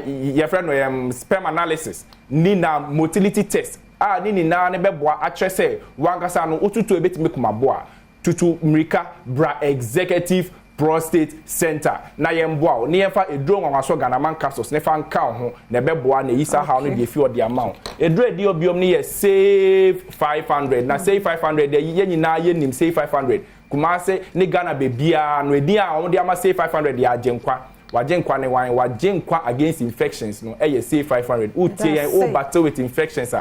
your friend no sperm analysis ni na motility test ni na ne beboa a trese wankasa no otutu ebetime kumaboa tutu mrika bra executive prostate center na yemboa ni yemfa edro nwanwaso Ghana man capsules ne fa nka ho na beboa na yisa how no dey fi the amount edro edi obiom ne ye save 500 na save 500 de ye nyina ye nim save 500 kumase ne Ghana bebia no edi a won de ama save 500 ya agenkwa wajenkwa ne wan wajenkwa against infections no eye save 500 utie o battle with infections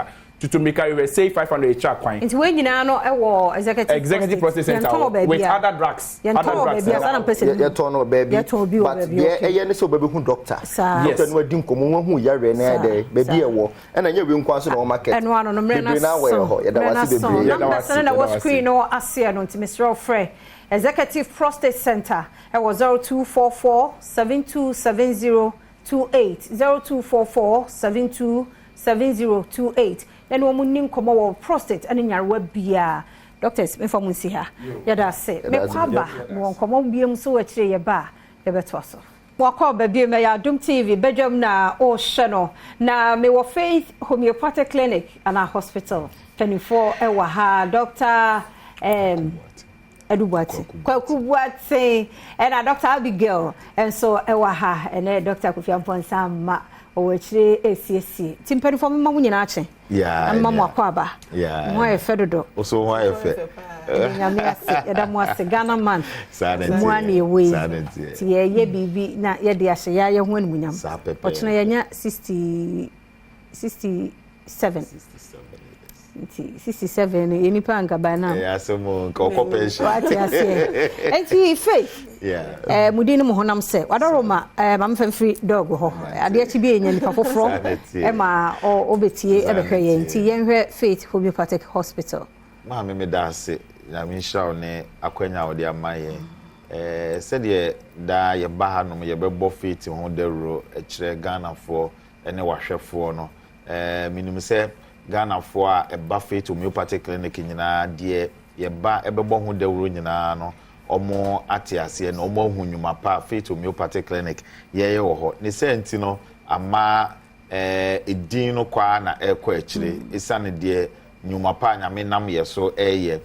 to make we say 500 each kwan nti we nyina no ewo executive process center with other drugs ya turn no baby but ye ne so baby hu doctor no adi nkomo hu yare na de baby ewo na ye we nkwa so no market eno ano no mre na so ya da wasi bebre ya da wasi na was screen no ase no nti Mr. Frey Executive Prostate Center it was 0244 727028 0244 727028 then wo munnim komo wo prostate ani nyarewa bia doctors me famu si ha ya da se me kwaba wo komo biem so wa kire ye ba ye beto so wakọ baby me ya Adom TV Badwam na o hye no na me wo Faith Homeopathic Clinic and a hospital 24 ewa ha Dr. Edubuati Kwakubuati and Dr. Abigail and so ewa ha and Dr. Kofi Amponsama o chire ACC timpani for me mamu nyina ache mamu akwaba mo e fedodo oso ho e fe nyame ase eda mo ase Ghana man mo ani ewe ti ye bibi na ye de ahye ya ye ho animunyam ochina ye nya 67 67 yeni panga bana asemo nko pension what you say enti Faith mudini mo honam se wadoroma mam free dog ho ade achi bi enya nipa foforo ma obetie ebehwe ye enti yenhwe Faith Homeopathic Hospital ma me da se na mi shaw ne akwanya ode amaye sede da ye ba ha no ye bebo Faith ho dawro ekire Ghana fo ene wahwefo no minimum se Ghana for a Faith Homeopathic Clinic nyina de ye ba ebebo ho dawro nyina no omo atiase no omo hu nyuma pa Faith Homeopathic Clinic ye wo ho ne senti no ama edin no kwa na ekọ akire isane de nyuma pa nyame nam ye so eye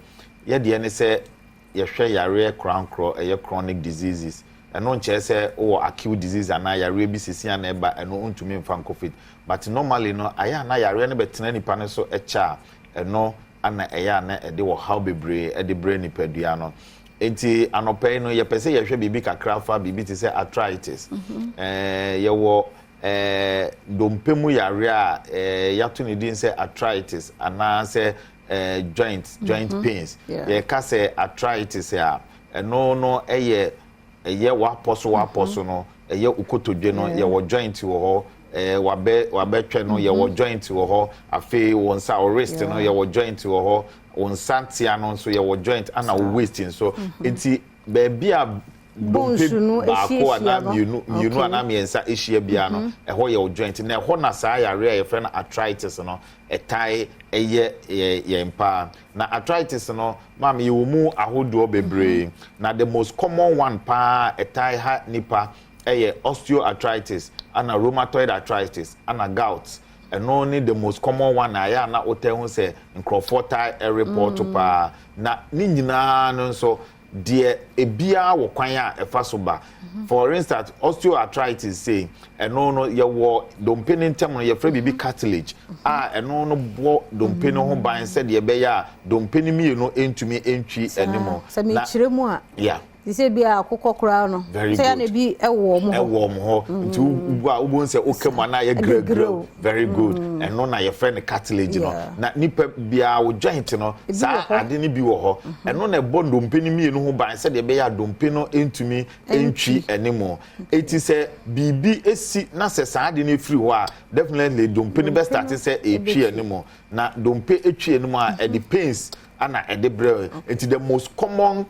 ye de ne say ye hwe yare krankro chronic diseases eno nche say o acute disease ana yare bi sisi ana eba eno untumi mfa covid but normally no aya na yare ne betena nipa ne so echa eno ana eya na ede wo how bebre ede brain nipadua no enti anopai no ye pese ye hwe bibi kakra fa bibi ti say arthritis ye wo dompemu yare a yato ne din say arthritis ana say joint pains ye ka say arthritis ya no eye waposo no eye ukotodwe no ye wo joint wo ho wabe twa no ye wo joint wo ho afi won sa wrist no ye wo joint wo ho won santia no so ye wo joint ana waist so enti baby a bonsunu eshie ana mienu ana miensa eshie bia no eho ye wo joint na eho na sa yare ye friend arthritis no etai ye mpa na arthritis no mam ye mu ahodo bebre na the most common one pa etai ha nipa osteoarthritis and rheumatoid arthritis and gout and only the most common one aya na otehu say nkrofota report pa na ni nyina no so de ebia wo kwan a efa so ba for instance osteoarthritis say no ye wo dompeni ntem no ye fra bibi cartilage no bo dompeni ho ban said ye be ya dompeni mi no entumi entwi animo na chiremu a yeah Dise bia akokokora no say na bi ewo mo ho nti ubo nse okema na ye grow very good and no na ye friend cartilage no na nipa bia wo joint no sa ade ni bi wo ho and no na bondo mpeni mi no ho ban se de be ya dompe no entumi entwi animo eti se bibi esi na se sa ade ni free ho a definitely dompe ni be start se etwi animo na dompe etwi animo a the pains ana ede bre eti the most common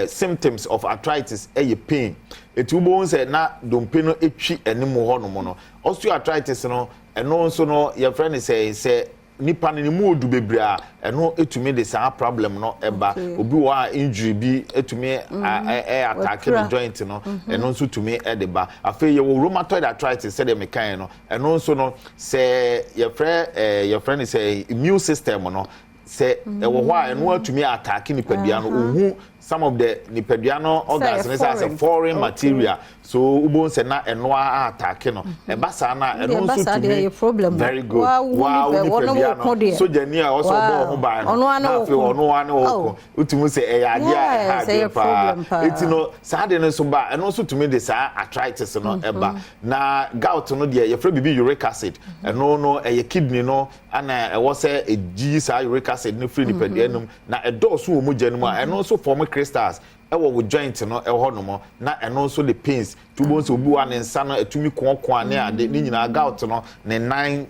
symptoms of arthritis pain etubo say na dompe no etwi enimo ho no mo no osteoarthritis no eno nso no your friend say nipa ni mu odu bebra eno etumi de sa problem no eba obi wa injury bi etumi attack the joint no eno nso tumi edeba afa ye rheumatoid arthritis say dem kan no eno nso no say your friend say immune system no say ewo ho a eno atumi attack nipadua no ohu some of the nipaduano organs as a foreign material so ubon se na eno attack no e basa na eno nso to very good wow nipaduano so jani a also bo ho ba no afi ono ane wo utumu se e ya dia pa etino sa de no so ba eno nso tumi de sa arthritis no eba na gout no de ye fra bibi uric acid eno no e kidney no ana e wo se e gi sa uric acid no free nipaduanum na e dose wo mu janum a eno nso form crystals ewo wo joint no eho no mo na eno nso the pains tubo nso obi wa ne nsa no etumi kon ane ade ni nyina gout no ne nine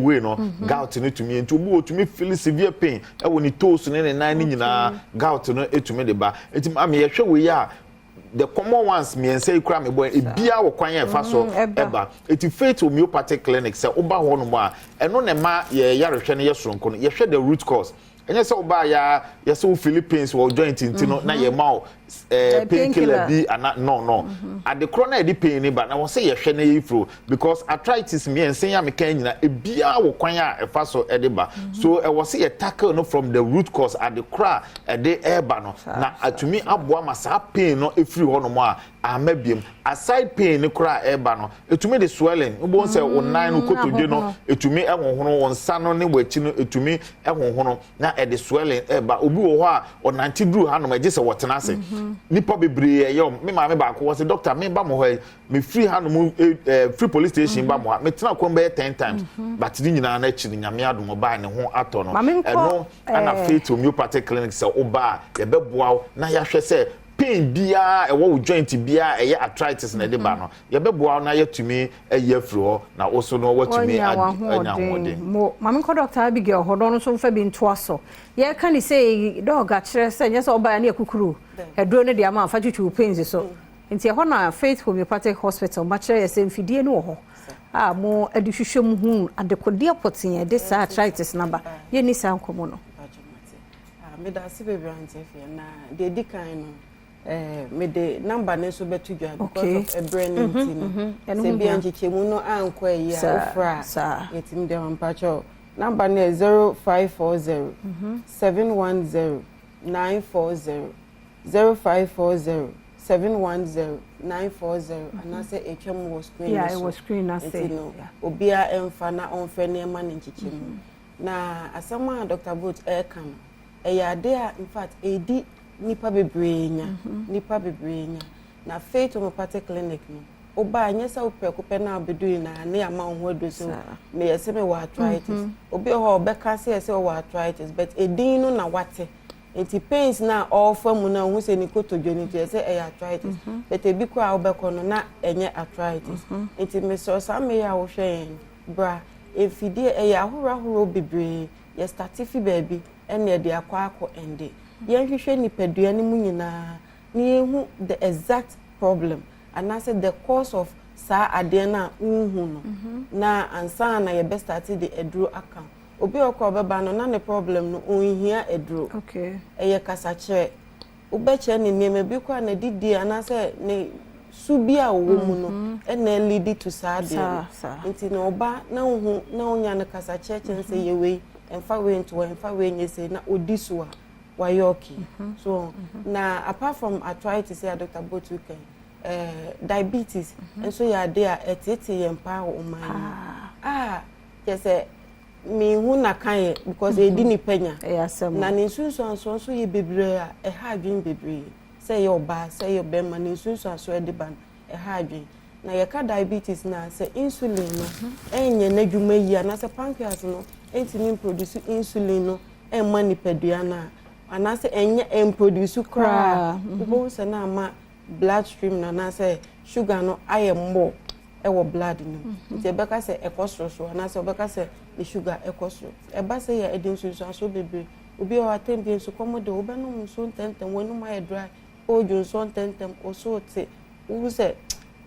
way no gout no tumi nti obi otumi feel severe pain ewo ni toes ne nine ni nyina gout no etumi de ba eti am ye hwe we ya the common ones me say kura me boy ebia wo kwan ya fa so eba eti faith homeopathic clinic say oba ho no mo a eno ne ma ye yarehwe ne ye soronko no ye hwe the root cause enye se oba ya so Philippines wo joint intino na ye ma painkiller bi ana no at the corner the pain ni ba na wo say ye hwe na ye fro because arthritis me ensen ya me kan nyina ebia wo kwan a efa so edeba so e wo say ye tackle no from the root cause at the cra de eba no na atumi aboa ma sa pain no efiri ho no mo a amabiem aside pain ni cra eba no etumi the swelling wo say wo nine no kotodwe no etumi ehonhono wo nsa no ne wachi no etumi ehonhono na the swelling eba obi wo ho a o 90 dru ha no magye se wotena se nipa bebre yom me ma me ba ko say doctor me ba mo ho me free ha no free police station ba mo ha me tena ko be 10 times but ni nyina na chi nyame adom ba ne ho ato no eno ana faith homeopathic clinic say oba ye beboa na ya hwe say pain bia ewo joint bia eye arthritis na de ba no ye beboa na yetumi eye free ho na oso no watumi anya hode mo mame ko doctor Abigail hodo no so fa bi nto aso ye kan ni say dog a kire say nya so oba na ekukuru edro ne de ama fa twitwu pains so nti ho na Faith Homeopathic Hospital ma kire ye say mfidie ne wo ho mo eduhwehwem hu adekode apotin de sa arthritis number ye ni sa nkomo no me da se bebre antefie na de dikan no me de number ne so betu dwa because of a brain team se bi anchiche mu no anko yi a ofra yetim de mpacho number ne 0540 710 940 0540 710 940 and I say HM was screen. Yeah, it was screen. I say. Obia emfana on fene man in chichimu. Na asama Dr. Booth Aircam. There, in fact, edi nipa bebrenya. Na Faith Homeopathic Clinic no. Oba nyesa oprekupe na obedu na ne ama ho do so. Me yese me wa arthritis. Obi ho obeka se yese wa arthritis, but edin no na wate. Enti pains na all from na hu se ni kotodwoni to say arthritis but e bi kwa obekọ no na enye arthritis enti me so sa me ya wo hwe bra efidie ya ahorahoro bebre ye start fi baby ene de akwa ende ye hwehwe nipadua ni mu nyina ni ehu the exact problem and I said the cause of sa ade na unhu no na ansa na ye be start the edro account obi okọ beba no na ne problem no onhia edro eye kasa kire ubeche ne neme bi kwa na didi anase ne subia wo mu no ene lead to sad nti no oba na hu na onya ne kasa kire say yewe emfa we nto emfa we nyese na odisua wa yoki so na apart from arthritis ya Dr. Botu diabetes and so ya there etete yempa o man yes me hu na kan because e di ni penya na ni sunsun so ye bebre a ha adwen bebre say your ba say your be man ni sunsun so e di ban e ha adwen na ye ka diabetes na say insulin no enye na dwuma yi na say pancreas no entimi produce insulin no e ma ni pedua na ana say enye produce kra bo say na ma bloodstream na say sugar no ayembo ewo blood no nti beka say ekosoro na say beka say the sugar ekosoro e ba say ya edin so bebre obi o atempie so komode obe no so tentem wonu ma dry ojo so tentem o so te wo say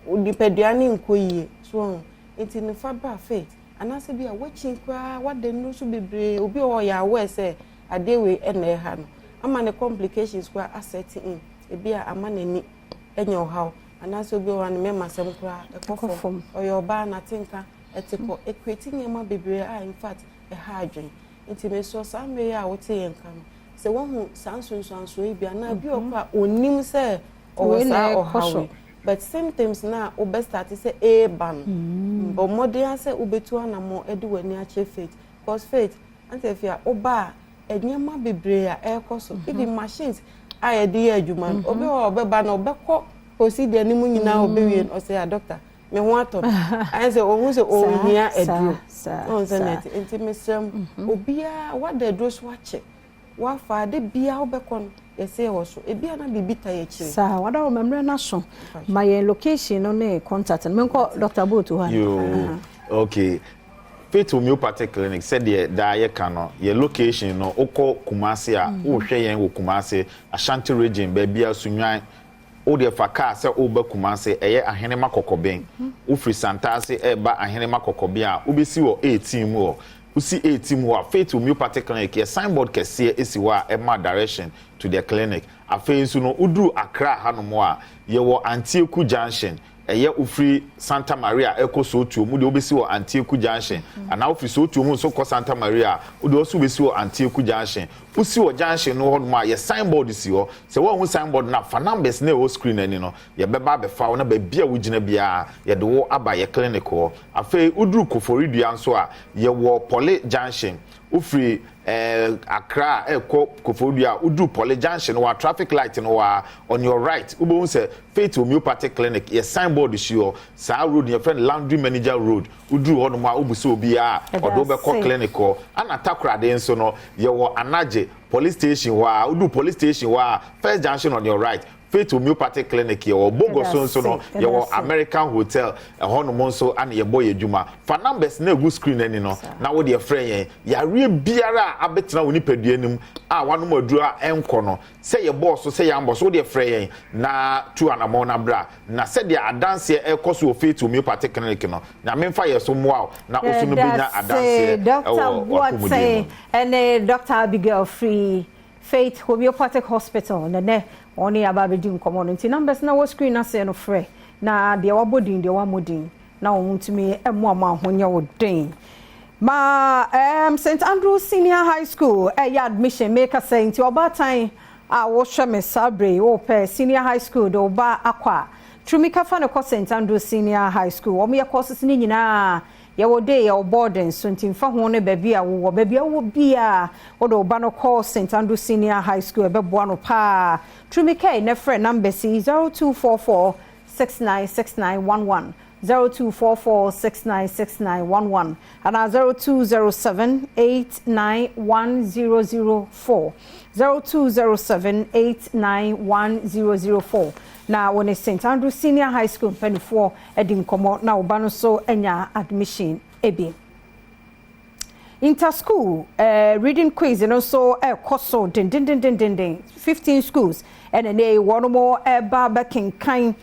odipedua ni nkoyie so nti ne fa ba faith ana say bia watching kwa wade no so bebre obi o ya we say adewe ene ha no ama ne complications kwa asset in e bia ama nani enyo how anaso bi wan me masem kura ekofom oyo ba na tinka etiko equating yema bebre in fact e ha adwen nti me so sam we ya wote yenka no se won sanso e bia na bi okwa onim se o sa o hawe but symptoms na o start say e ban but modern say obetu anamo edi wani ache faith cause faith antefia oba enyema bebre a ekoso even machines ayedi adwuma obi obeba na obekọ procedure ni mu nyina obewie o say doctor me ho ato I say o hu say o hia edro on zanet intimesem obia wada edro so ache wa fa de bia obekọ no ye say wo so e bia na bibita ye kire sa wada o memre na so my location no na contact me ko Dr. Botu ha okay Faith Homeopathic Clinic said da ye kano ye location no okọ Kumasi a wo hwe yen wo Kumasi Ashanti region ba bia sunwan o de fa car se o ba Kumasi eye ahene makokoben wo free santase e ba ahene makokoben a wo besi wo 18 mu o usi 18 mu a Faith Homeopathic Clinic ye signboard kese esi wa e ma direction to the clinic afei nso no uduru Accra hanomo a ye wo Antieku Junction eye ufri Santa Maria eko sotuo mu de obesi wo Antieku Junction ana ufri sotuo mu so ko Santa Maria o de oso besi wo Antieku Junction usi wo junction no hodmo a ye signboard si ho se wo hu signboard na fa numbers na o screen ani no ye beba be fa wo na ba bia wo gina bia ye de wo aba ye clinic ho afei uduru Koforidua nso a ye wo Poly Junction ufri Accra eko Koforidua uduru Poly Junction wa traffic light no wa on your right ubo say Faith Homeopathic Clinic ye signboard si ho sa road your friend Laundry Manager Road uduru ho no ma obuso obi a odo be ko clinic ho ana takra de nso no ye wo Anaje police station wa udu police station wa First Junction on your right Faith Homeopathic Clinic ye wo Bogoso nso no ye wo American Hotel ho no monso ana ye boy adwuma fa numbers na egu screen ani no na wo de friend yen ya re biara abetena woni padua nim a wano maduru a enko no se ye boss se ye ambo so de friend yen na tu anamo na bra na se de adanse ekoso o Faith Homeopathic Clinic no na memfa ye so moa na oso no binya adanse Dr. What say and Dr. Abigail Free Faith Homeopathic Hospital na oni ababeji nkomo no nti numbers na wo screen na se no frɛ na de wabodin de wamodin na wo ntumi emu ama ahonya wo den ma St Andrews Senior High School admission maker saying to about time wo hwe me sabre wo pe Senior High School do ba akwa Trumika fa no St Andrews Senior High School wo me courses ni nyina ye wo day ye boarding so ntimfa ho ne baabi a wo baabi a wo bia wo do ba no call St Andrews Senior High School be boa no pa Trumika ne friend number C 0244 696911 0244696911 and 0207891004 0207891004 now when St Andrews Senior High School penifo edin komo na oba no so enya admission ebi Inter-school reading quiz and also coso din 15 schools and a one more barber kind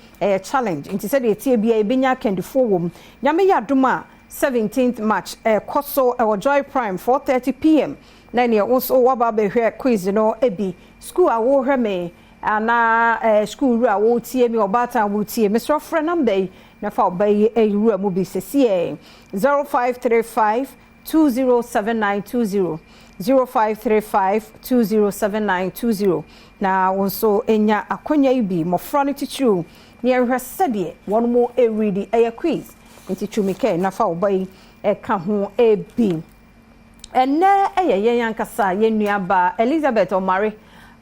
challenge into said the TBA binya kendi forum nyame yaduma 17th March coso Joy Prime 4:30 p.m. Nani also waba be quiz no ebi school awo hweme ana school ru awo tie mi obata wo tie Mr. Friend number na fa obay ru amu bi sesi 0535 207920 0535207920 na wonso enya akonya ibi mofra no tichiru ne ehwe sede won mo ready aya quiz ntichumike na fa obai ka ho ebi enne eye yankasa yenuaba Elizabeth Omare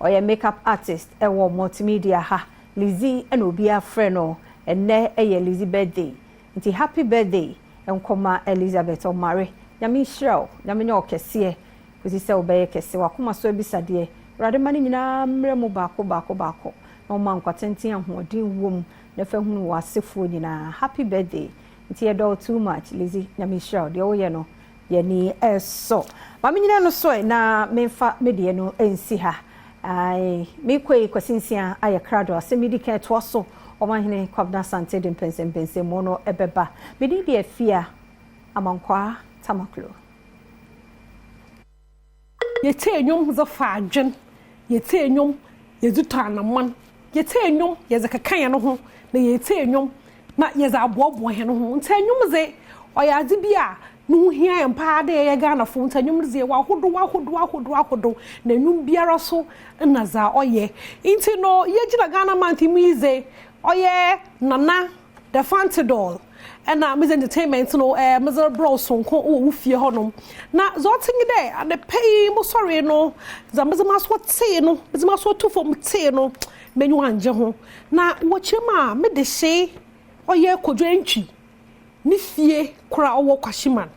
oye makeup artist ewo multimedia ha Lizzie and obi afre no enne eye Lizzie birthday nti happy birthday enkoma Elizabeth Omare nyame hiraw nyame ne okese kosi se obeye kese wakoma so ebisade rade mani nyina mremu baako no man kwatenten ahoden wom na fa hunu wasefo nyina happy birthday nti do too much Lizzie nyame hiraw de oye no ye ni eso mami nyina no so na memfa medie no ensi ha ai mekwei kwasinsia aye krado asemidi ka to so omahene kwabna sante de pense mono ebeba medi de afia amankwa tamaklo yete enyom zo faadwen yete enyom yezutanaman yete enyom yezekakan no ho na yete enyom na yeza abobo he no ho nta enyom ze oyaze bia no hia empa de ye Ghana fo nta enyom ze wa hodo na enyom biara so na za oye nti no yegina Ghana mantimi ze oye nana the fantidol and Miss Entertainment no Mr. Browson ko wo fie honom na zo tingi de ade pay mo sorry no za mezama so te no mezama so to fom te no menyu anje ho na wo chema me de hye oye kodwantwi ni fie kura owo kwashiman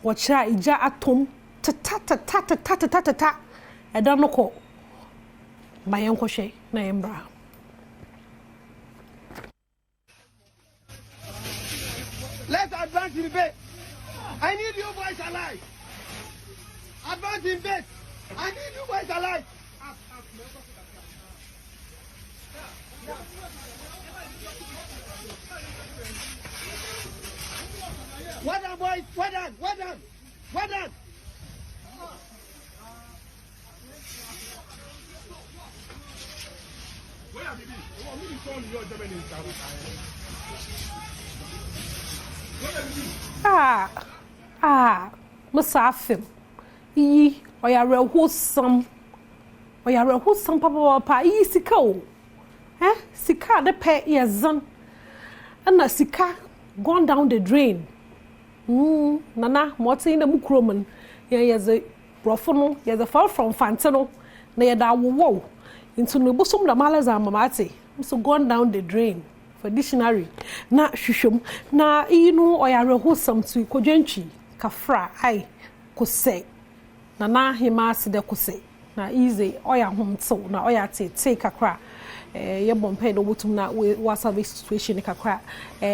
wo cha ija atom ta eda no ko bayan ko hye na embra. Let's advance in bed. I need you boys alive. Advance in bed. I need you boys alive. Well done, boys. Well done. Where are Musafim. Oya rehusam papa yi sika o. Sika de pe yazan. And sika gone down the drain. Nana, what's in the mukroman? Yes, a profono, yes, a far from Fantano, near that wall. Into Nubusum the Malaza Mamati, so gone down the drain. For dictionary na shushum na inu oya rehusam tu kodwantwi kafra ai kose na hima se de kose na easy oya homto na oya te kakra ye bompe do butum na wa service situation kakra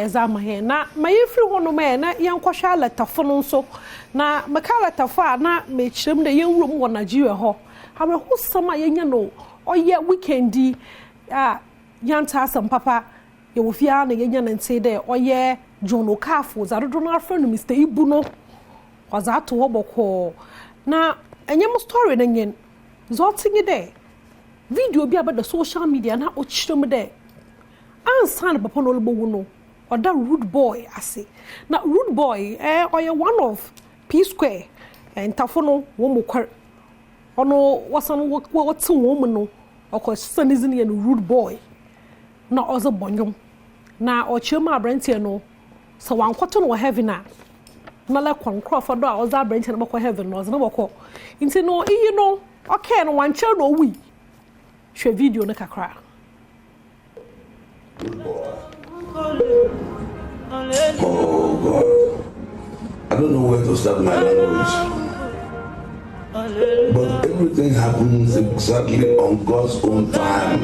za ma he na mayefri hono me na yankwohwa letafo no so na makala tafa na mechirem de yenwurum wo Nigeria ho rehusam ayenya no oye weekendi yanta asam papa ye wo fia na yenya nante de oye John Okafo za dodo na afro no Mr. Ibu no waza ato hoboko na enyem story na nyen zo tingi de video bi aba the social media na o chirem de ansan papa no lobo no or that rude boy I say. Now rude boy or you one of P Square and Tafono woman or no what's a woman no or cause son isn't a rude boy. Not other bonum. Now or chima brentia no so one cotton or heavy now. Na la kwan Crawford or other branch and about heaven was no call. Into no you know okay no one child no we. Share video na kakra. Oh God, I don't know where to start my language, but everything happens exactly on God's own time.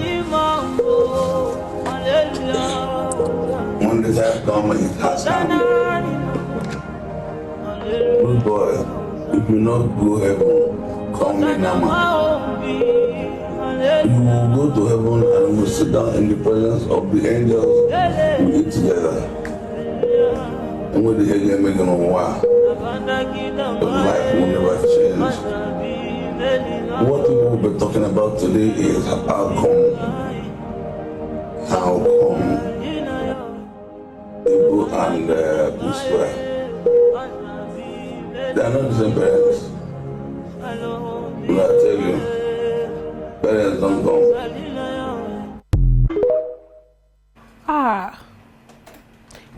When the time comes, it has come. Good boy, if you not go heaven, come me now. You will go to heaven and will sit down in the presence of the angels. We eat together. And when the hell make them wow, your life will never change. What people will be talking about today is how come people and P-Square, they are not the same parents. When I tell you, parents don't come.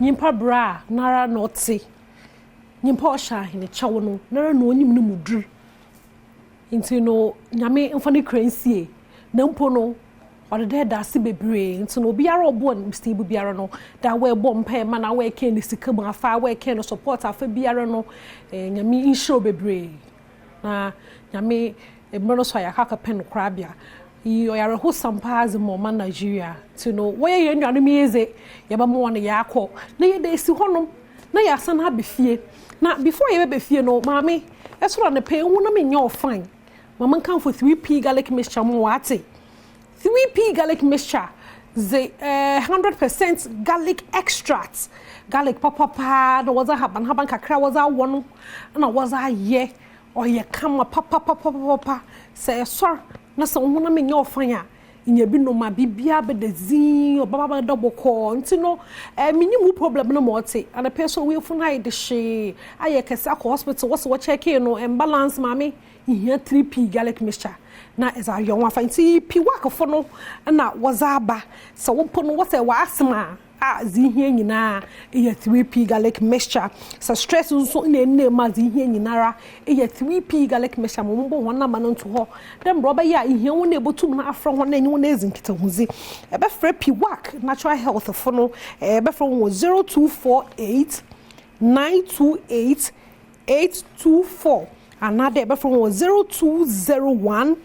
Nyimpa bra nara noti nyimpa osha hine chawo no nara no onyim no mudru nti no nyame mfani kransie na mpo no ode da se bebre nti no biara obo Mr. Ibu biara no da we bom pa ma na we ken ni sika mu afa we ken no support afa biara no nyame inshow bebre na nyame emro so ya kaka pen krabia you are who some pass more man Nigeria to know where you are music yaba mo na yakọ na ye dey si honom na ya san ha be fie na before you be fie no mami esoro na pay hu na me nya fine mama kan for 3p garlic mixture mo wate 3p garlic mixture the 100% garlic extract garlic papa no was a haban kakra was a one na was a ye or ye come papa say sir na so hu na me nya ofan nya bi no ma bibia be de zin obaba double call nti no minimum problem no mote and a person we fu na de she aye kesa ko hospital wo check in no imbalance mami here 3p garlic mixture na is a young one fancy p work for no na was aba so wo po no what say wa asma zi hie nyina e 3p garlic mixture so stress so na ma zi hie nyinara e 3p garlic mixture mo mbo wona ma no nto ho dem bro ba ya hie wona ebotum na afro ho na enyi wona ezinkita huzi e be free p work natural health for no e be from 0248 928 824 another be from 0201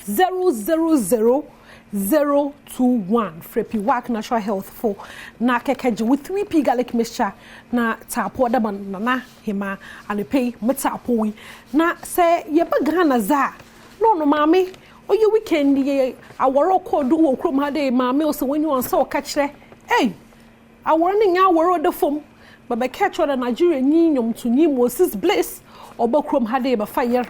000 021 Freppy Work Natural Health for na kekeje with 3p garlic mixture na tapo da man na hima and pay metapo na say ye ba Ghana za no mami oye weekend ye aworo kodu wo krom ha dey mami o so when you on so ka kire eh aworo ne nya aworo de fom ba be catch the Nigeria ni nyom to ni Moses Bliss oba krom ha dey ba fire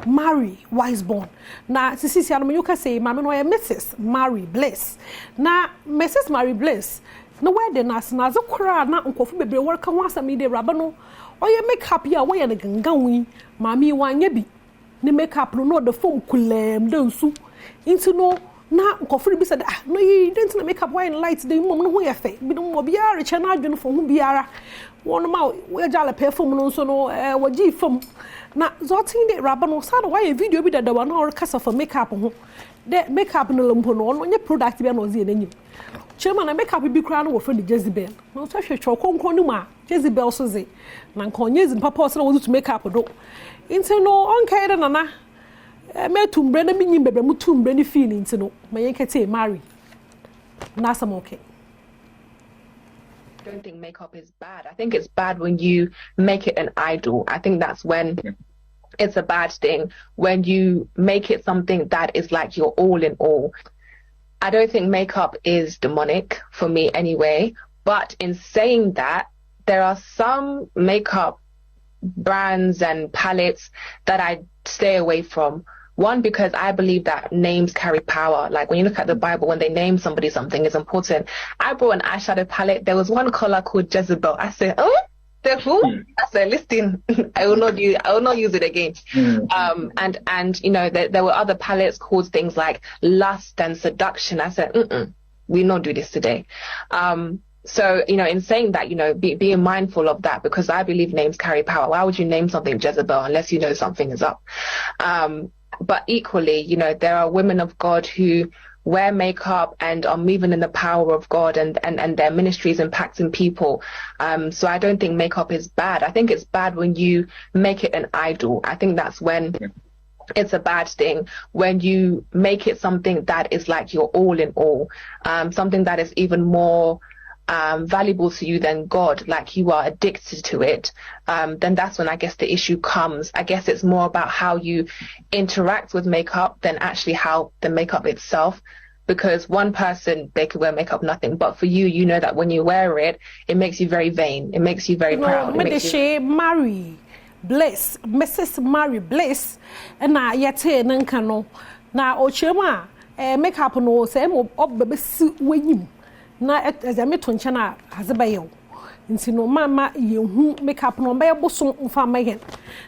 Mary Wiseborn na sisi ya no you can say mama no Mrs. Mary Bliss na Mrs. Mary Bliss no where the nas na zakura na nkofu bebre worka wansa me dey raba no oye makeup ya we na ganganwi mami wanya bi ne makeup no the foam kulem de nsu into no na nkofu bi said ah no you didn't na makeup wine light dey mom no ho ye fe bi no mo biara che na adwene fo ho biara won ma we jale perfume no so no waji fam na zotin de raba no sa why video bi dada wana or kasa for makeup ho de makeup no lompo no onye product bi na ozi enanyim chema na makeup bi kra no wo friend Jezebel no so hwehwe konkon no ma Jezebel so ze na nkonye zin papa so na wo to makeup do into no onkai de nana me tumbre na minyim bebe mu tumbre ni feel into no me yenkete marry na some okay. I don't think makeup is bad. I think it's bad when you make it an idol. I think that's when it's a bad thing, when you make it something that is like your all in all. I don't think makeup is demonic for me anyway, but in saying that, there are some makeup brands and palettes that I stay away from One, because I believe that names carry power. Like when you look at the Bible, when they name somebody something is important. I brought an eyeshadow palette. There was one color called Jezebel. I said, oh, the who? I said, listen, I will not use it again. And you know, there were other palettes called things like lust and seduction. I said, we not do this today. So, you know, in saying that, you know, being mindful of that, because I believe names carry power. Why would you name something Jezebel unless you know something is up? But equally, you know, there are women of God who wear makeup and are moving in the power of God, and their ministry is impacting people. So I don't think makeup is bad. I think it's bad when you make it an idol. I think that's when it's a bad thing, when you make it something that is like your all in all, something that is even more valuable to you than God, like you are addicted to it, then that's when I guess the issue comes. I guess it's more about how you interact with makeup than actually how the makeup itself, because one person, they could wear makeup nothing, but for you, you know that when you wear it, it makes you very vain, it makes you very proud. Mary Bliss, Mrs. Mary Bliss, and I yet no na ochema makeup no say mo obebesi wenyim na as a metonche na azebayo nti no mama yehu makeup no be bosom mfa mayen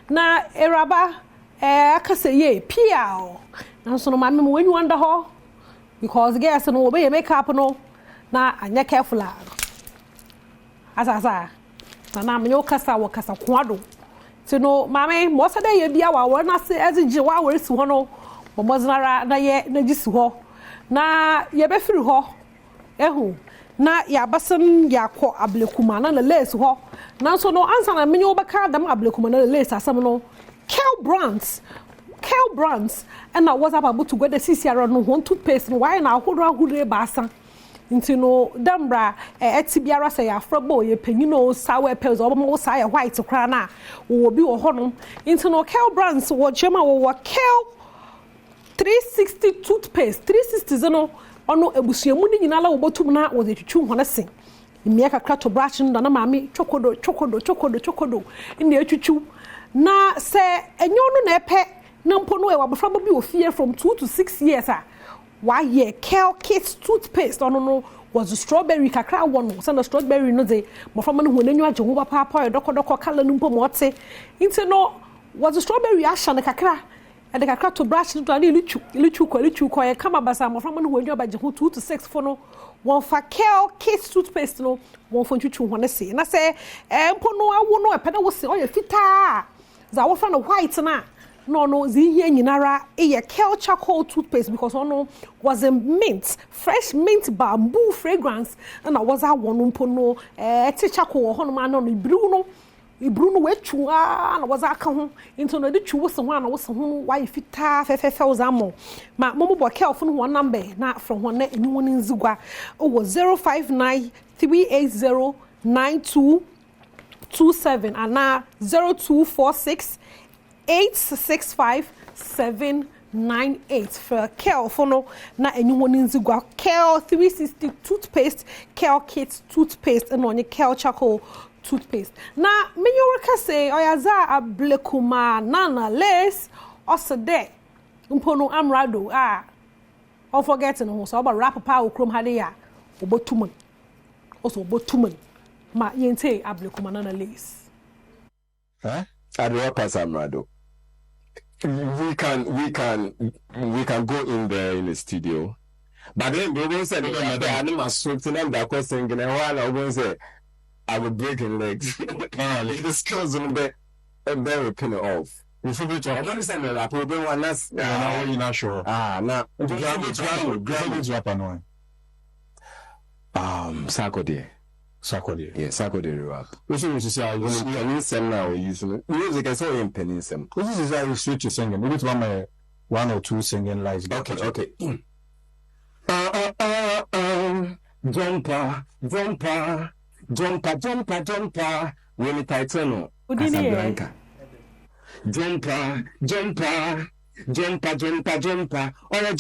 na eraba akase ye pia na so no mama mo wenyu under ho because guess no obey makeup no na anya careful asa na menyo kasa wo kasa kwado ti no mama mo sada ye bia wa na se ezige wa wori si ho no momoznara na ye na gisi ho na ye be firi ho ehu na ya basam ya ko ablekuma na lace ho na so no ansa na menyo baka dam ablekuma na lace asam no Kel Brands and na was about to go the CCR no one toothpaste no why na ahodo basa nti no dambra etibiara say afrabo ye panino sour pearls obo say white kra na wo bi wo ho no nti no Kel Brands wo chema wo Kel 360 toothpaste 360 zeno ono ebusuamu ni nyina la wo botum na wo twetwu ho na sen mmia kakra to brush no na maami chokodo ina etwetwu na se enyo no na epe na mpo no e wabofra bi ofie from 2 to 6 years why ye Kel Kids toothpaste no was strawberry kakra one so na strawberry no de mofra no ho nanyu age ho papa e doko kala no mpo mote inte no was strawberry asha na kakra and the kakra to brush to ani lichu ko e kama basa mofra no ho nanyu abaje ho 2 to 6 for no one for Kel Kids toothpaste no one for twetwu ho na se na se mpo no awo no e peda wo se o ye fita za wo fra no white na no ziye nyinara e Kel charcoal toothpaste because ono was a mint fresh mint bamboo fragrance and I was a one mpo no ti charcoal ho no ma no ibru no wetu na was aka ho into no de twu wo se ho na wo se ho why fita fe wo zamo ma momo bo Kel fo no one number na from ho na eni woni nzigwa o was 059 380 9227 and na 0246 865-798 for Kel fono na anyone nzigwa Kel 360 toothpaste Kel Kids toothpaste and onye Kel charcoal toothpaste na menyo reka say oyaza ablekuma nana lace osede mpono amrado on forget no so about rap pa okrom hade ya obotuman also obotuman ma yente ablekuma nana lace Adwa Samrado. We can go in there in the studio. But then we won't say the animal something and that question and while I won't say I will break your legs. The skills on the and then we pin it off. I don't understand that problem one last now you're not sure. Now grab rap and Sakode. Yeah, Sakode rap. Which is say I can sing now using music I saw in penny some. This is how you switch to singing. Maybe one or two singing lines. Okay. Jumper. When it title Casablanca. Jumper. On a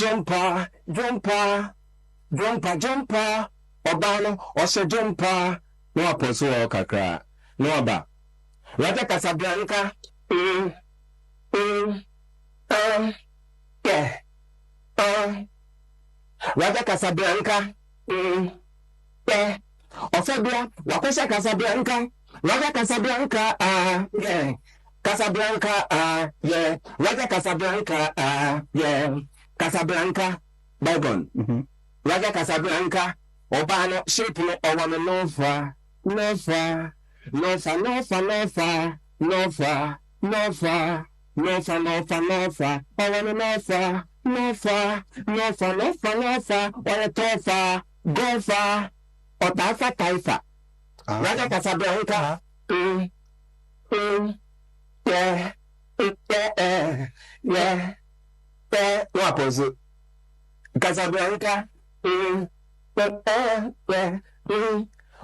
jumper. Obano ose jumpa no aposo kakra no aba Raja Casablanca Raja Casablanca. Ofebia, Wakosha Casablanca. Raja Casablanca. Yeah. Casablanca. Yeah. Raja Casablanca. Yeah. Casablanca. Bygone. Raja Casablanca. Obano shape no owane nofa. Nofa. Nofa. Nofa. Nofa. Nofa. Nofa. Nofa. Nofa. Nofa. Owane nofa. Nofa. Nofa. Nofa. Nofa. Owane tofa. Gofa. Otafa taifa. Raja Casablanca. Yeah. Yeah. What was it? Casablanca.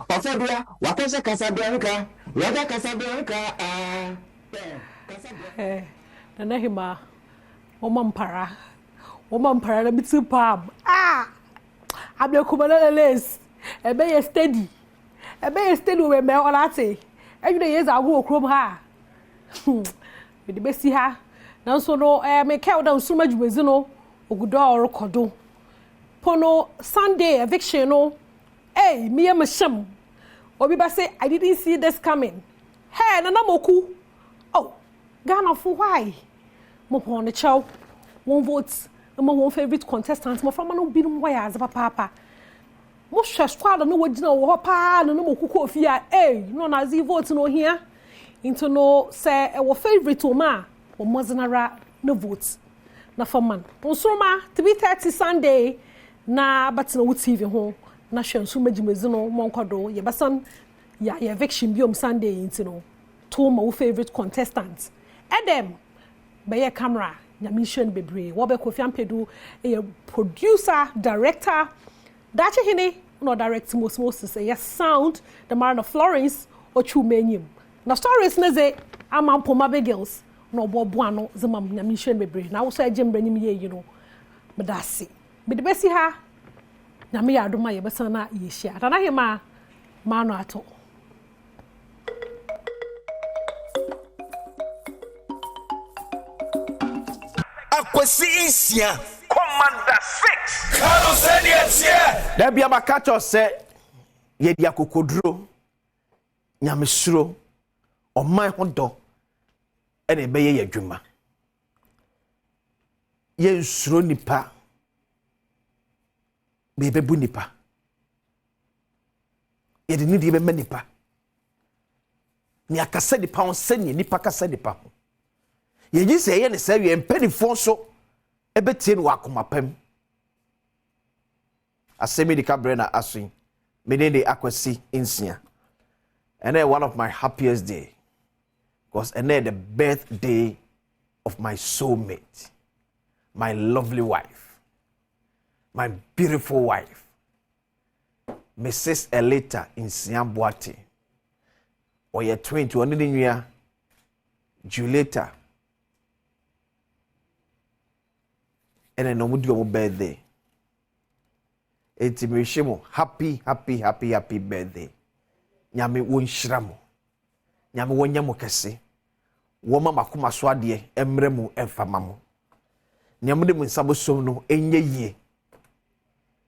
Ofebia, what was a Casablanca? Raja Casablanca. Nanahima, Omampara, the bitu pub. I'm your commander. A bay steady. A bay steady with me or latte. Every day is I walk home her. With the best her. Now so no, I may count down so much with no, or good or codo. Pono Sunday eviction, no. Hey, me and my sham. Obiba say I didn't see this coming. Hey, Nanamoku. Oh, Ghana for why? Mo on the chow. One vote. My one favorite contestant. My from no bin wires of papa. Mo squad no what no pa no mo kuku ofia. Hey, no na zi vote no here. Into no say our favorite oma. O mozinara no vote. Na for man. Onsoma 3:30 Sunday. Na but no TV home. Na hwe so magimezino monkodo ye basan ya eviction biom Sunday intino to my favorite contestant Adom be camera nyamishen bebre wo be Kofi Ampedu a producer director dache hine no direct most say sound the man of Florence ochu menyim na stories na ze amampo mabe girls no bobo ano zemam nyamishen bebre na wo so agembrenim ye you know medasi me de besi ha na me adoma ye besana yeshia tana hema mano ato akwesi insia commander 6 Carlos Edia da bia makacho se ye dia kokoduro nyamesuro oman hodo ene be ye adwuma ye nsuro nipa bebe bu nipa ye de nidi be manipa ni akasa nipa on se ni nipa kasa nipa ye gi se ye ne se ye mpanifo so ebetie no akomapam asemi di kabrena asin medende akwasi insia and one of my happiest day because and the birthday of my soulmate, my lovely wife, my beautiful wife, Mrs. Elita in Siambuati, or your 21 year Julieta, and then no birthday. It's a happy birthday. Nyame won shramo. Nyame won nyamo kese. Woma makoma so ade emremu emfamamu. Nyame de mun sabo som no enye yie.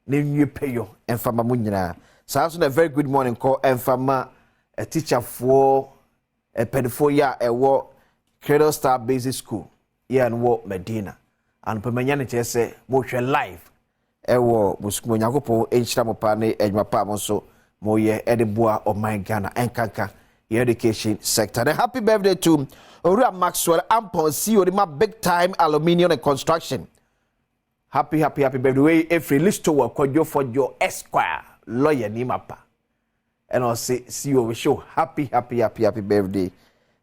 Na nwie peyo emfamamu nyina. So a very good morning call emfama a teacher for a pedifo ya ewo Cradle Star Basic School. Ya and wo Medina. And pemanya ne chese mo hwe live ewo muskumo nyakopo enchira mo pa ne edwuma pa mo so mo ye edeboa of my Ghana enkanka your education sector. And happy birthday to Ora Maxwell Ampon CEO de my big time aluminium and construction. Happy birthday every list to work for your Esquire lawyer ni mapa. And I'll say CEO we show happy birthday.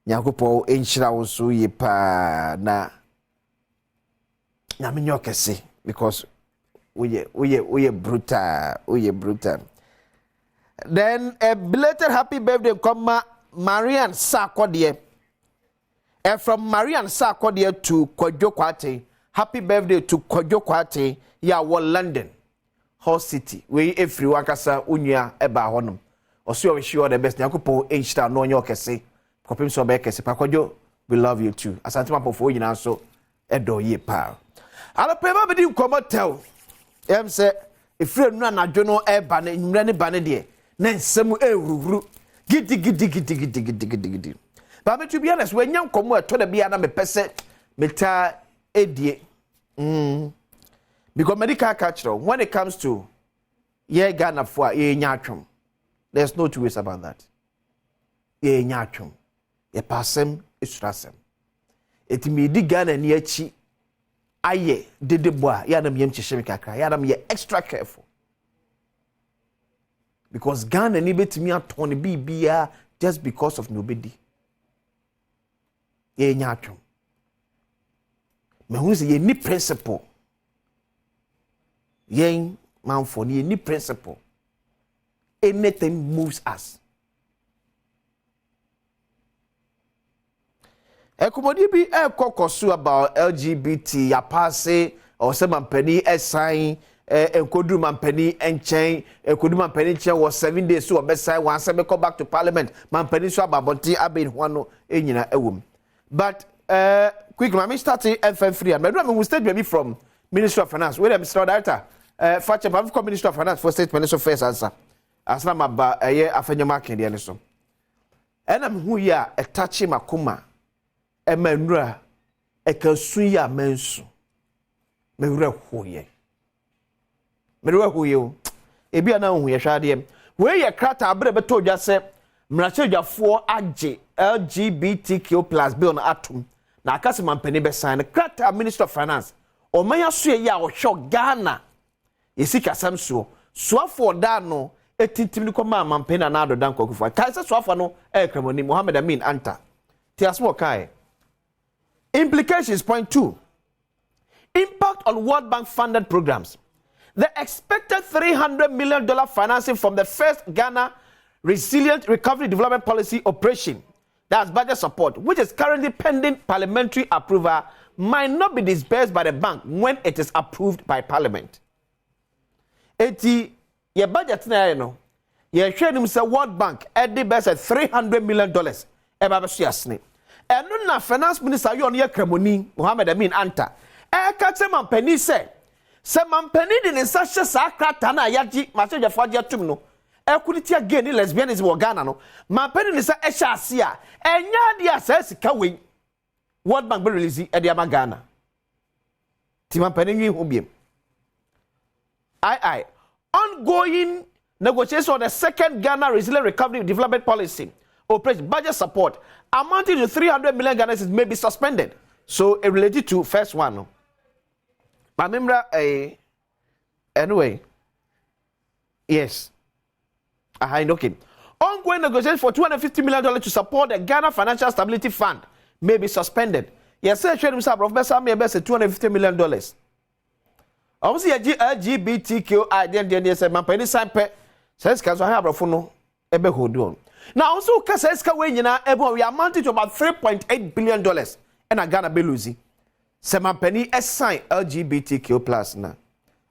Nyakopo enchira wo so ye pa na Naminyo kese because we brutal. Then a belated happy birthday come Marian Sarkodie. And from Marian Sarkodie to Kojo Kwate, happy birthday to Kojo Kwate, ya wa London, Hall City. We every wakasa unya eba honum. Also we sure the best nyakupo H-Star no nyo kese. Kopim so be kese pa Kojo, we love you too. Asante mapo fo yina so edo ye pa. ala pema be di komotel em se efre nu anadwo no e ba na nwure ne ba ne de na nsem ewururu gidi ba me to be honest when yan komo eto da bia na me pese meta edie because medical culture when it comes to Ghana for nyatwom there's no two ways about that nyatwom passem isurasem etimi di Ghana ni achi aye dedeboa ya na miyem chihye kakra ya na me extra careful because Ghana ni betimi atone bibia just because of nobody nyatwom me hu se ye ni principle yen man for ni principle anything moves us Ekomodi bi ekokosu about LGBT ya passe or se mampani esign enkodu mampani enchen enkodu mampani chen was 7 days so obesign wan se be come back to parliament mampani so ababonti aben ho no enyina ewom but quick mami starting FM3 and me do me state baby from Ministry of Finance where Mr. Director Fache Bav come Ministry of Finance for state minister first answer asna maba afanyama kende ne so enam hu ya etachi makoma emanura ekasu ya mensu mewura hoye o ebi ana hu ye hwade we ye krata abre beto dwa se mrachedwafo age LGBTQ+ bill na atom na akase mampani be sign krata Minister of Finance o manya so ye ya wo hwo Ghana yesika samso soafo da no etitim ni koma mampani na ado dan kokufa kai se soafo no kremoni Mohammed Amin Anta ti asmo kai implications. Point 2. Impact on World Bank funded programs. The expected $300 million financing from the first Ghana Resilient Recovery Development Policy operation, that's budget support, which is currently pending parliamentary approval, might not be disbursed by the bank when it is approved by Parliament. Eti, your budget na no, your share say World Bank at the best at $300 million. And na finance minister you on your kremoni Mohammed Amin Anta kate mampani se mampani de nsahye sa krata na yaji maseja faje atum no ekunitia gay ni lesbianism wo Ghana no mampani ni se ehya ase a enya dia sa sika we World Bank be release e dia ma Ghana ti mampani nwi ho biem ongoing negotiations on the second Ghana Resilient Recovery Development Policy operation budget support amounting to 300 million Ghana cedis may be suspended. So it related to first one. No? But remember, anyway, yes. Okay. Ongoing negotiations for $250 million to support the Ghana Financial Stability Fund may be suspended. Yes, sir. Professor, me best $250 million. Obviously, LGBTQI then say man penny sign pe says can so have no ebe hold on. Now also Kaseska we nyina ebo we amounted to about $3.8 billion and a Ghana beluzi. Sema penny assign LGBTQ+ na.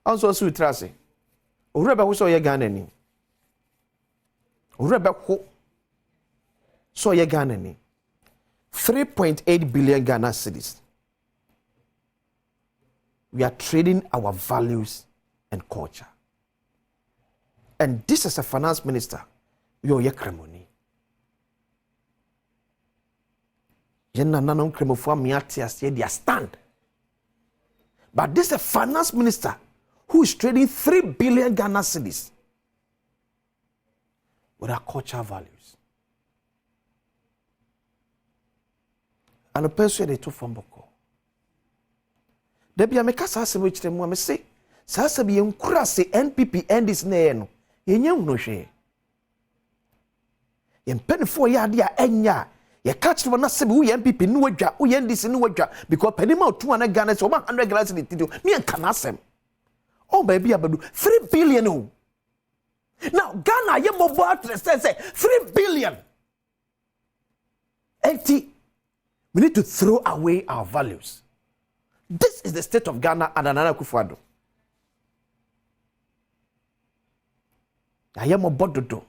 Also so trase. Urebe ho so ye Ghana ni. Urebe ho so ye Ghana ni. 3.8 billion Ghana cedis. We are trading our values and culture. And this is a finance minister. Yo ye kremoni. Yenna nanon kremofo miati ase dia stand. But this is a finance minister who is trading 3 billion Ghana cedis with our cultural values. And a person they took from Boko. Debi ameka sa se mochire mu am say sa se bi enkura se NPP endis na no yenya no hwe. Yempenfo ya de a enya ye catch no na se bi wo NPP no wadwa wo ndis no wadwa because penima otu na Ghana se 100 Ghana se tido me enka na asem. Oh baby abadu 3 billion oh. Now Ghana ye mobo address say 3 billion. 80 we need to throw away our values. This is the state of Ghana and Nana Akufo-Addo. I am a bododo.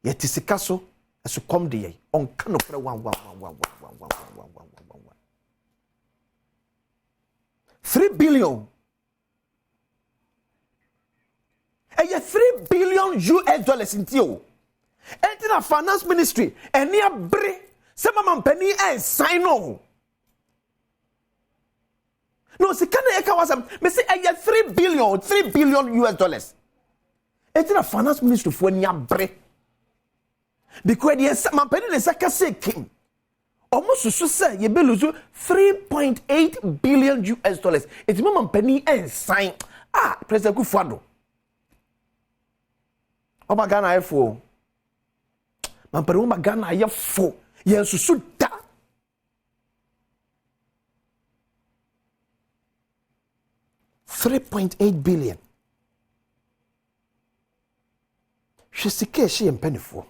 Yet is a castle as you come the on kind of 1 3 billion. And you 3 billion US dollars in you. And in the finance ministry, and near bre, some man penny and sign on. No, see, can I was me say I 3 billion US dollars. And in the finance ministry for near bre. Because the man penny is like a king. Almost so say you be lose 3.8 billion US dollars. It's man penny and sign. President Kufuor. Oba Ghana F4. Man pere Oba Ghana F4. Yen susu da. $3.8 billion. Hwesika she empenifo.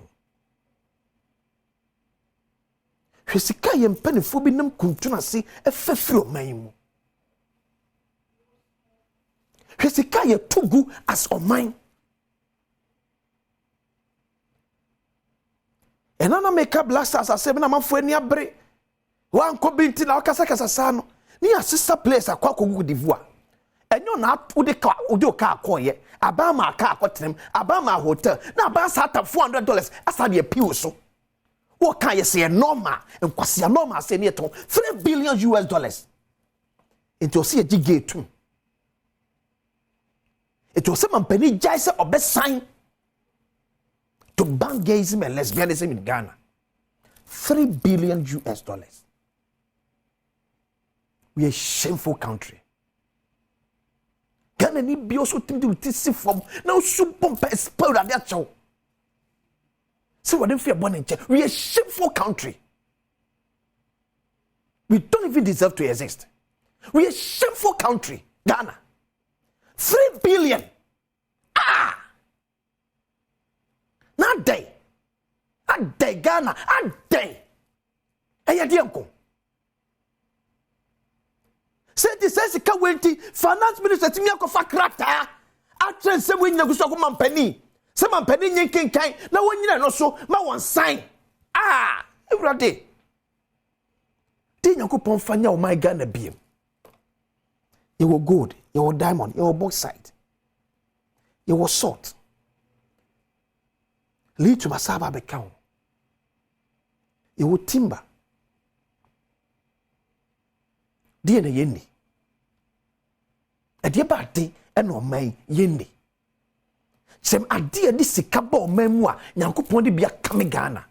Hwesika empenifo bi nam kuntuna se efefiri oman mu. Hwesika ye tugu as oman. Enana make blasters as seven man for any abre. One kobinti na wakasa sano. Ni a sister place akwa kogu divoire. Enyo na ude ka akoye. Abama ka akotrem, Abama hotel. Na aba sata $400 asa de piwo so. Wo kan ye say normal, enkwase normal say ne ton 3 billion US dollars. Enti o se gige tu. Enti o se man pani jai se obe sign to ban gayism and lesbianism in Ghana. 3 billion US dollars. We are a shameful country. Ghana ni bi also think to see from now super expel that show. See what them fear born in check. We are a shameful country. We don't even deserve to exist. We are a shameful country. Ghana. 3 billion. Not day. A day Ghana. A day. Ayadianko. Say this says finance minister to me akofa krata. Atre se we nyaguso ko mampani. Se mampani nyenken kan na wonyina no so ma won sign. Everybody. Ti nyakopon fanya o my Ghana biem. You were gold, you were diamond, you were bauxite. You were salt. Lead to Masaba Bekao. You were timber. Dear na yendi. A dear body and no may yendi. Sem idea this sikabo memoir, Yanko Pondi be a Kamigana.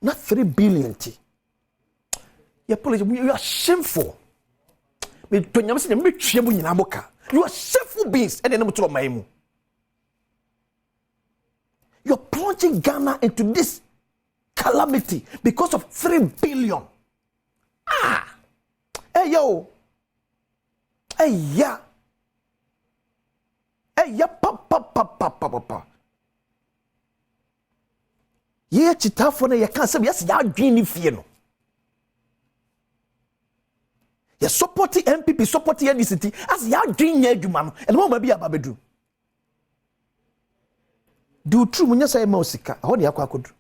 Not 3 billion. You are shameful. You are shameful beings and then to my. You're plunging Ghana into this calamity because of 3 billion. Hey yo. Hey ya. Hey ya pa. Ye chitafo na ye kan se yes ya adwini fie no. Ye support MPP support NDC as ya adwini adwuma no. E no ma bi ababedu. Do true mu nyesa ma osika ho de yakwa akodu.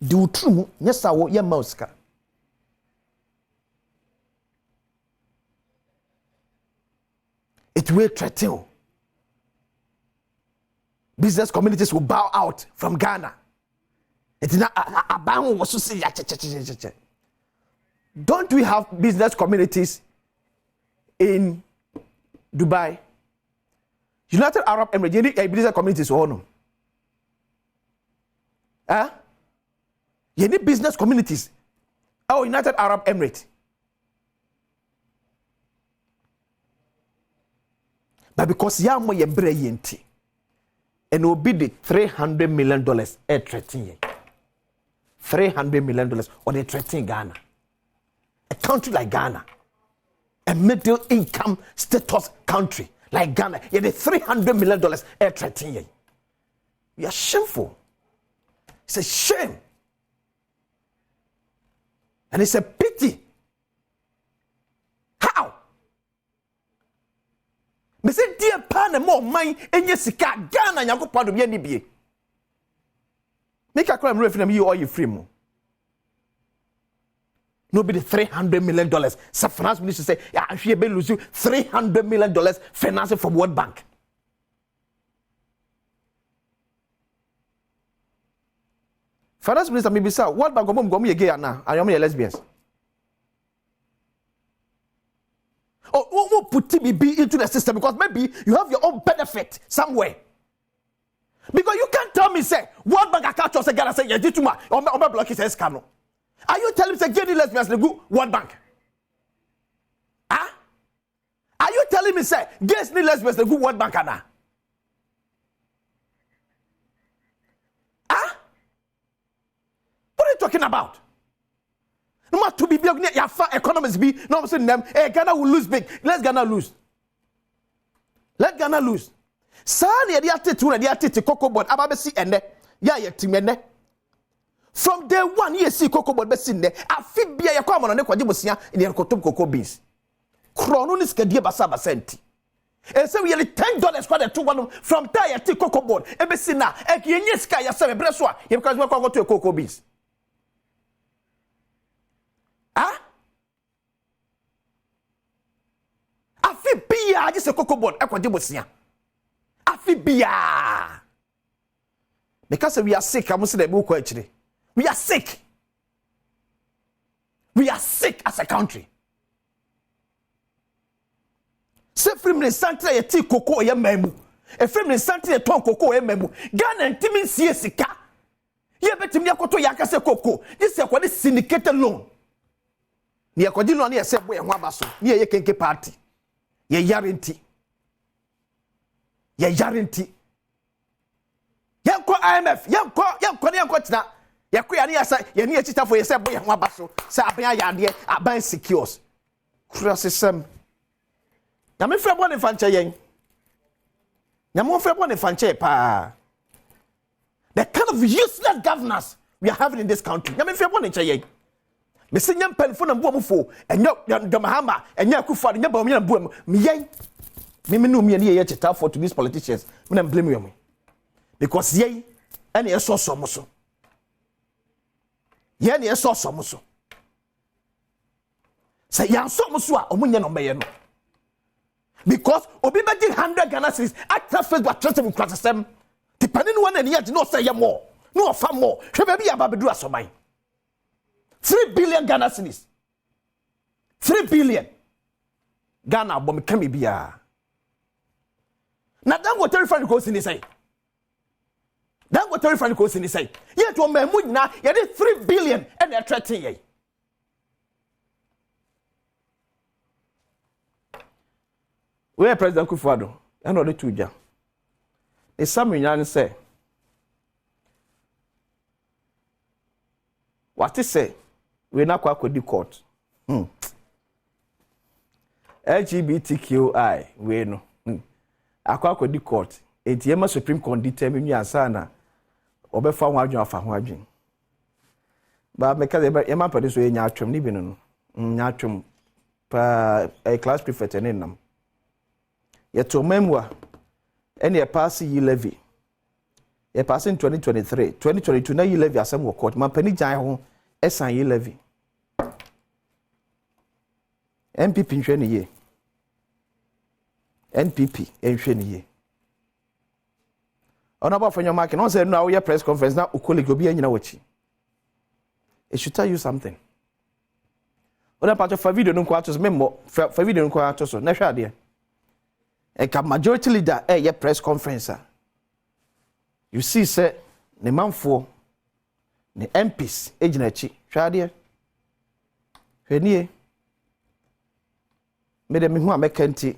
Do true mu nyesa wo ye ma osika. It will threaten. Business communities will bow out from Ghana. It's not a Don't we have business communities in Dubai? United Arab Emirates, business communities or no? You need business communities. Oh, United Arab Emirates. But because yamo ye bre yenti, and will be the $300 million a threatening. $300 million or they threatening Ghana. A country like Ghana, a middle income status country like Ghana, yeah, the $300 million a threatening. You are shameful. It's a shame. And it's a pity. How? Me say dear pan more mine enye sika Ghana Yakopon do bi bie. Make a crime referendum you all you free mo. Nobody $300 million. So finance minister say, yeah, I should be losing $300 million financing from World Bank. Finance minister maybe say, World Bank go me again now. I am lesbians. Or put TBB into the system because maybe you have your own benefit somewhere. Because you can't tell me say World Bank account or say Ghana say yeah dituma or block his scam. Are you telling me say gay lesbians the good World Bank? Ah? Are you telling me say gays ni lesbians the good World Bank ana? Ah? What are you talking about? No matter to be big, your economists be no saying them. Hey, Ghana will lose big. Let Ghana lose. Let Ghana lose. Sani the attitude and the attitude cocoa board. Ababesi ende. Ya timene. From day one, you see cocoa board besin there. I feel be a common on the Kwajibusia in the cocoa beans. Chrononis kedia basaba senti. And so we are $10 for the 2 from tire tea cocoa board. Ebesina, Ekienyeska, ya seven breswa, because we're going to go to cocoa beans. Ah? I feel beer, just a cocoa board, Equadibusia. I feel beer. Because we are sick, I must say the book actually. We are sick. We are sick as a country. Se frimle santre ye ti koko ye memu. E frimle santre ye ton koko ye memu. Ghana ntimi sie sika. Ye betimi akoto yakase koko. This is a syndicated loan. Ni akodi loan ye se boy ho abaso. Ni ye kenke party. Ye yarinti. Ye yarinti. Yanko IMF, yanko tina. Yakko ya ni asa, ye ni echita for ye se boy ho abaso. Se aban ya de, aban secures. Crosism. Nyame frɛ bɔ ne fankyɛ yɛn. Nyame frɛ bɔ ne fankyɛ pa. The kind of useless governance we are having in this country. Nyame frɛ bɔ ne kyɛ yɛn. Me se nyam pen fo na mbo mfo. Enyo Gamahama, enyo Akufo, enyo ba omia mbo me yɛn. Me no me ne yɛ cheta for to these politicians. Me na blame you. Because yɛn ene yɛ so so. Yɛn yɛ so so. Say yan so so a omunye no bɛyɛ no. Because obi be 100 Ghana cedis at Facebook trust him class system depending one and yet no say more no offer more hwe be ya ba bedu asoman 3 billion Ghana cedis 3 billion Ghana bom ka me bia na dan go terrify ko sini say dan go terrify ko sini say yet o mamu nyina ye dey 3 billion and they threaten ye. Where President Kufuor and all the tuja. It's some young say. What is say? We not quite the court. LGBTQI we no. Akwa the court. Etiema Supreme Court determine me ansana. Obefa ho adwen afa ho adwen. Ba meka de ema pade so enya atwem ni bi no. Nya atwem pa a class prefect enenam. Yeto memwa ene pass yi levy ye pass in 2023 2022 na yi levy asem wo court man pani jan ho esan yi levy NPP nhwe ne ye NPP nhwe ne ye ona ba fanyo mark no say no we press conference na ukolege obi anyina wachi it should tell you something ona pa to video no kwa to so memmo fa video no kwa to so na hwe ade a majority leader your press conference. You see, sir, the man for the MPs, Ejinachi, Shadia. Henie. Made me who are McKenty.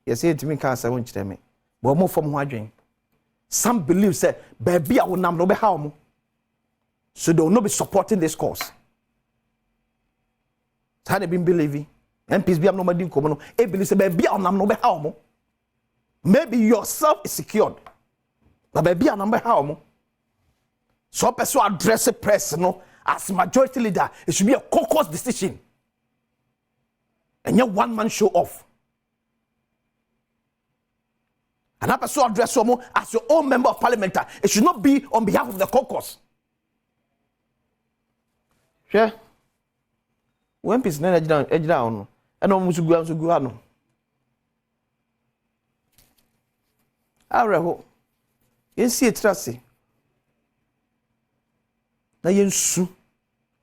You say to me, can't I want to tell me. But more from wondering. Some believe, say, baby, I will not know how. So they will not be supporting this cause. Had they been believing, MPs be nobody come on. A believe, say, baby, I will not know how. Maybe yourself is secured. But baby, a number how? So person address a press, no, as majority leader, it should be a caucus decision. And your one man show off. And that person address someone as your own member of parliament. It should not be on behalf of the caucus. Yeah. When peace na edge down and almost go so go no. Areho. Yensi etrase. Na yensu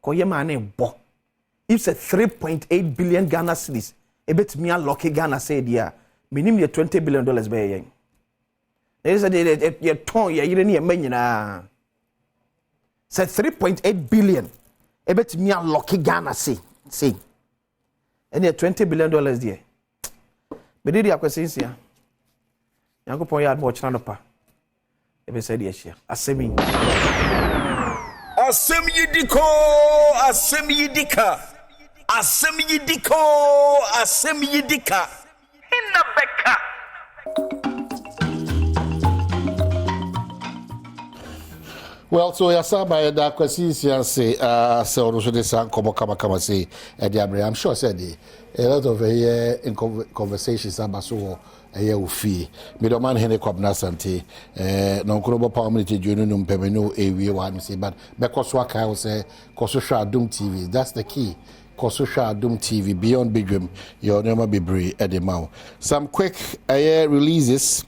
koye ma na ebo. If say 3.8 billion Ghana cedis, e betimi unlock Ghana say dia. Minimum $20 billion be yen. There is a ton ya yire ni e manyina. Say 3.8 billion. E betimi unlock Ghana say. And $20 billion there. But did you question here? Yango pon ya mo chana pa. E be say dey share. Asemi yidiko, asemi yidika. Hinna beka. Well, so yasaba da kwesi say say also this kama say I'm sure said a lot of in conversations about so ufi middleman hene kwabna sante no nkrobo power minute joinu no mpemenu ewie wa me say but because waka I say koso hwa Adom TV, that's the key. Koso hwa Adom TV beyond Badwam your name be brave edema. Some quick releases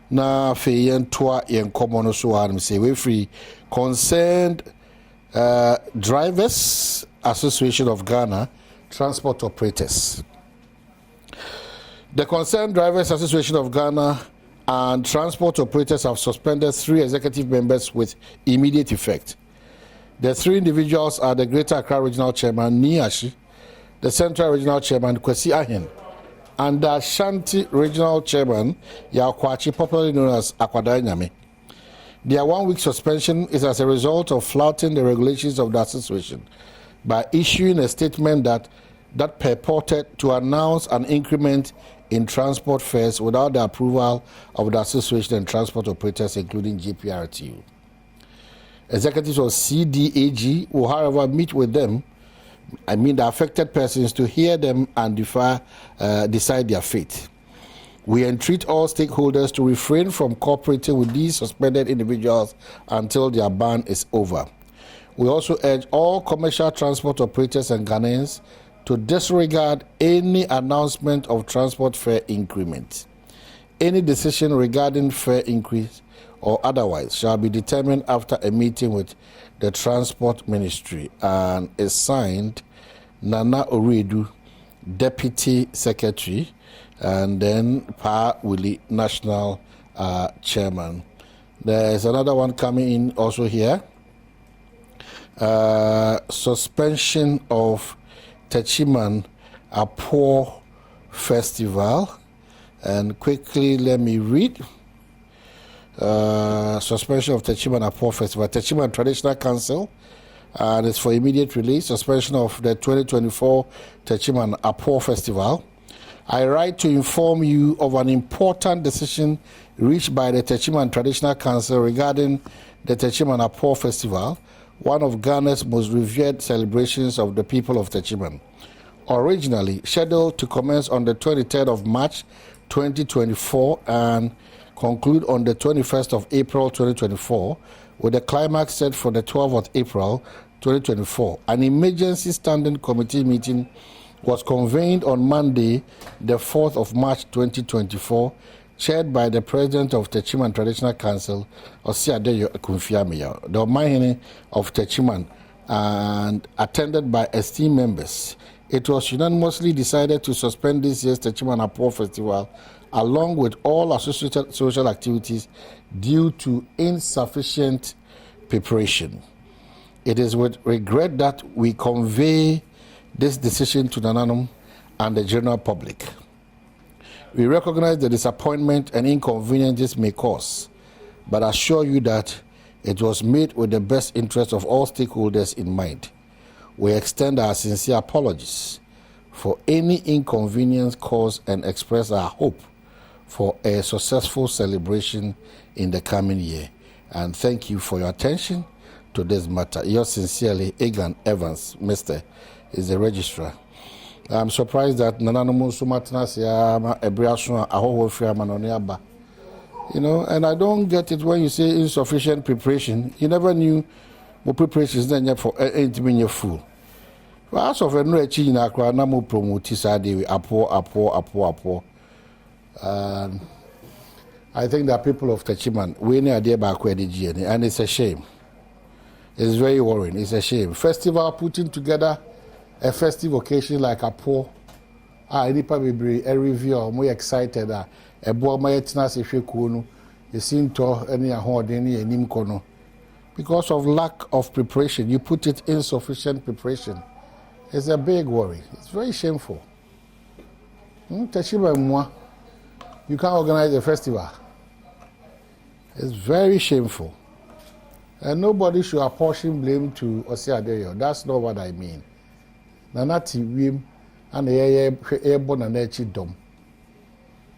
na fe yen toa yen komo no so am say we free concerned Drivers Association of Ghana Transport Operators. The Concerned Drivers Association of Ghana and Transport Operators have suspended 3 executive members with immediate effect. The 3 individuals are the Greater Accra Regional Chairman Niashi, the Central Regional Chairman Kwesi Ahen, and the Ashanti Regional Chairman Yaokwachi, popularly known as Akwadai Nyame. Their 1-week suspension is as a result of flouting the regulations of the association by issuing a statement that purported to announce an increment in transport fares without the approval of the association and transport operators, including GPRTU. Executives of CDAG will, however, meet with them, the affected persons, to hear them and decide their fate. We entreat all stakeholders to refrain from cooperating with these suspended individuals until their ban is over. We also urge all commercial transport operators and Ghanaians to disregard any announcement of transport fare increment. Any decision regarding fare increase or otherwise shall be determined after a meeting with the Transport Ministry, and is signed Nana Oredu, Deputy Secretary, and then Pa Willie, National Chairman. There's another one coming in also here. Suspension of Techiman Apo Festival. And quickly, let me read. Suspension of Techiman Apo Festival. Techiman Traditional Council, and it's for immediate release. Suspension of the 2024 Techiman Apo Festival. I write to inform you of an important decision reached by the Techiman Traditional Council regarding the Techiman Apo Festival, one of Ghana's most revered celebrations of the people of Techiman. Originally scheduled to commence on the 23rd of March 2024 and conclude on the 21st of April 2024, with a climax set for the 12th of April 2024. An emergency standing committee meeting was convened on Monday, the 4th of March 2024, chaired by the President of Techiman Traditional Council, Osiadeyo Akunfiamiya, the Omahene of Techiman, and attended by esteemed members. It was unanimously decided to suspend this year's Techiman Apo Festival, along with all associated social activities, due to insufficient preparation. It is with regret that we convey this decision to Nananum and the general public. We recognize the disappointment and inconvenience this may cause, but assure you that it was made with the best interest of all stakeholders in mind. We extend our sincere apologies for any inconvenience caused and express our hope for a successful celebration in the coming year. And thank you for your attention to this matter. Yours sincerely, Egan Evans, Mr. is the registrar. I'm surprised that Nananomu Sumatnas Ebriasun Aho Manoniaba. You know, and I don't get it when you say insufficient preparation. You never knew what preparation is done for anything in your food. Well, as of a no achieving a na mo promote Saturday apo. I think that people of Techiman, we need a day back where the and it's a shame. It's very worrying. It's a shame. Festival putting together a festive occasion like Apo. Any probably a review or more excited. A boy my etnas if you could. You seem to any hold any kono. Because of lack of preparation, you put it insufficient preparation. It's a big worry. It's very shameful. Techiman moi. You can't organize a festival. It's very shameful. And nobody should apportion blame to Osiadeyo. That's not what I mean. Nanati Wim and airborne and dom.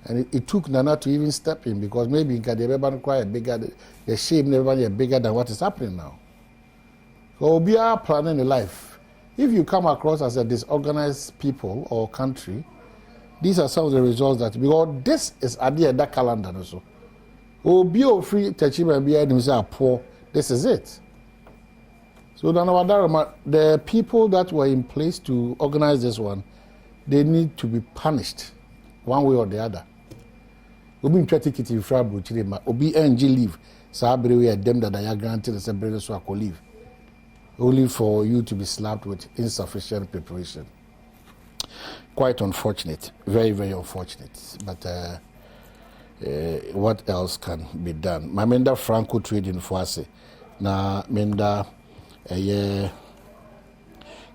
And it took Nana to even step in because maybe Kadebeba quite bigger, the shame never bigger than what is happening now. So we are planning a life. If you come across as a disorganized people or country, these are some of the results that, because this is at the end of that calendar also. Be free Techiman be and poor. This is it. So the people that were in place to organize this one, they need to be punished one way or the other. Obi ticket in Frabro Chilima, Obi NG leave. Sabri them that I are granted as a brother so I leave. Only for you to be slapped with insufficient preparation. Quite unfortunate, very, very unfortunate. But what else can be done? Mamenda Franco trading for us. Na menda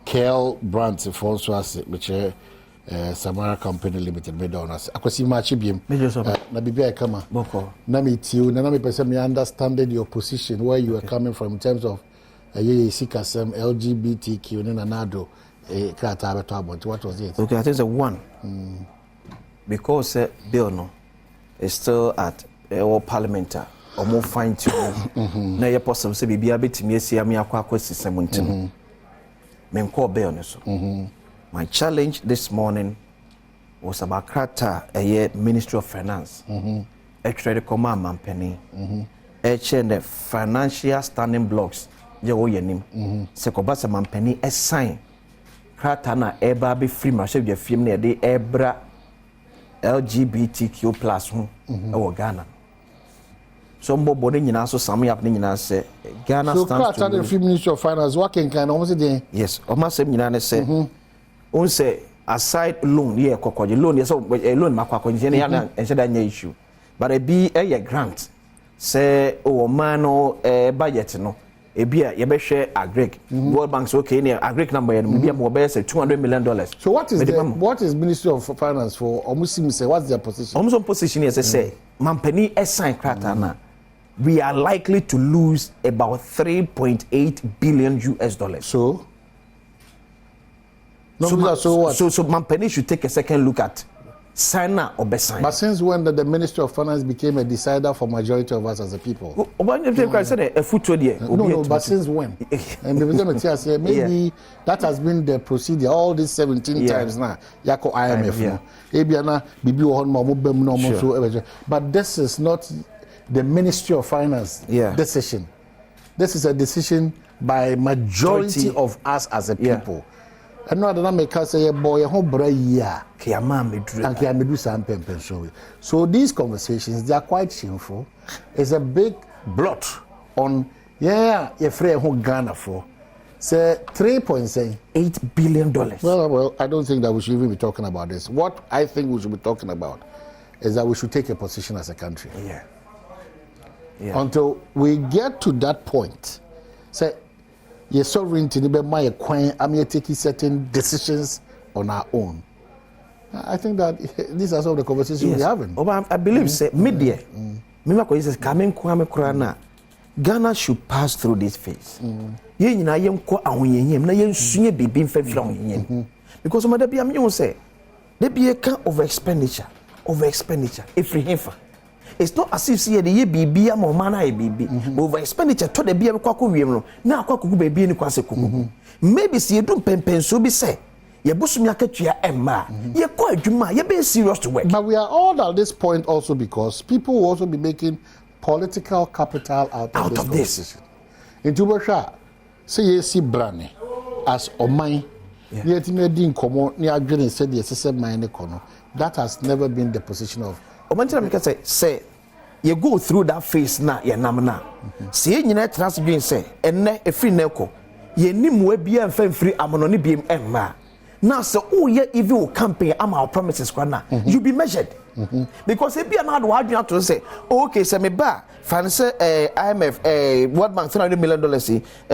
Kel Brands for us, which Samara Company Limited made on us. Akwasi machi biem. Na bibia kama. Boko. Na me tiu, na me person me understanding your position where you are coming from in terms of sikasem LGBTQ na nado. What was it? Okay, I think it's a one. Because bill no is still at our parliament or more fine tuning. Now you're possible to be a bit me see me akwa kwesi 17. Me call bill no so. My challenge this morning was about Krata, a Ministry of Finance. A trade command man penny. A chain the financial standing blocks. Je wo yenim. Se ko ba se man penny a sign. Krata na eba be free ma chef de film na de ebra LGBTQ+ ho e Ghana. So mbo de nyina so sam yap ne nyina se Ghana so stands Krata the Free Ministry of Finance working kind almost dey. Yes, o ma sem nyina ne se on say aside loan here kokoje loan yes a loan makwakonje ne ya na ense da nya issue but e bi e grant say o man no budget no ebia ye be share agric World Bank's okay near agric number maybe more be say $200 million. So what is Ministry of Finance for Omusim say what's their position? Omusim position is say mampani sign Krata na we are likely to lose about $3.8 billion. So so mampani should take a second look at signer or best sign. But since when did the Ministry of Finance became a decider for majority of us as a people? No, but since when? And maybe that has been the procedure all these 17 times now. Yako IMF. But this is not the Ministry of Finance decision. This is a decision by majority of us as a people. And no other make us say boy home bra so these conversations they are quite shameful. It's a big blot on your friend who Ghana for say $3.8 billion. Well, I don't think that we should even be talking about this. What I think we should be talking about is that we should take a position as a country. Until we get to that point, say your sovereignty, I'm taking certain decisions on our own. I think that these are some of the conversations we're having. I believe, say, media, Ghana should pass through this phase. Because there be a kind of expenditure, if we have. It's not as if see the ye BB am mana e BB. Over expenditure to the BM kwaku wiem na kwaku baby ni kwase kuku. Maybe see you do pen so be say. Ye busumi akatua emma. Ye kwa adwuma ye be serious to work. But we are all at this point also because people will also be making political capital out of this. In Tubosha, say ye see brane as Omai Yet made in common near Green said the SSM mine econo. That has never been the position of Omantina say you go through that phase na ya namna. See you net transgreen say and a free neko. Ye nim we be and free amononi beam emma. Now so oh ye evil campaign am our promises kwana. You be measured. Because if you are not what you have to say, okay, say me ba finance IMF World Bank $300 million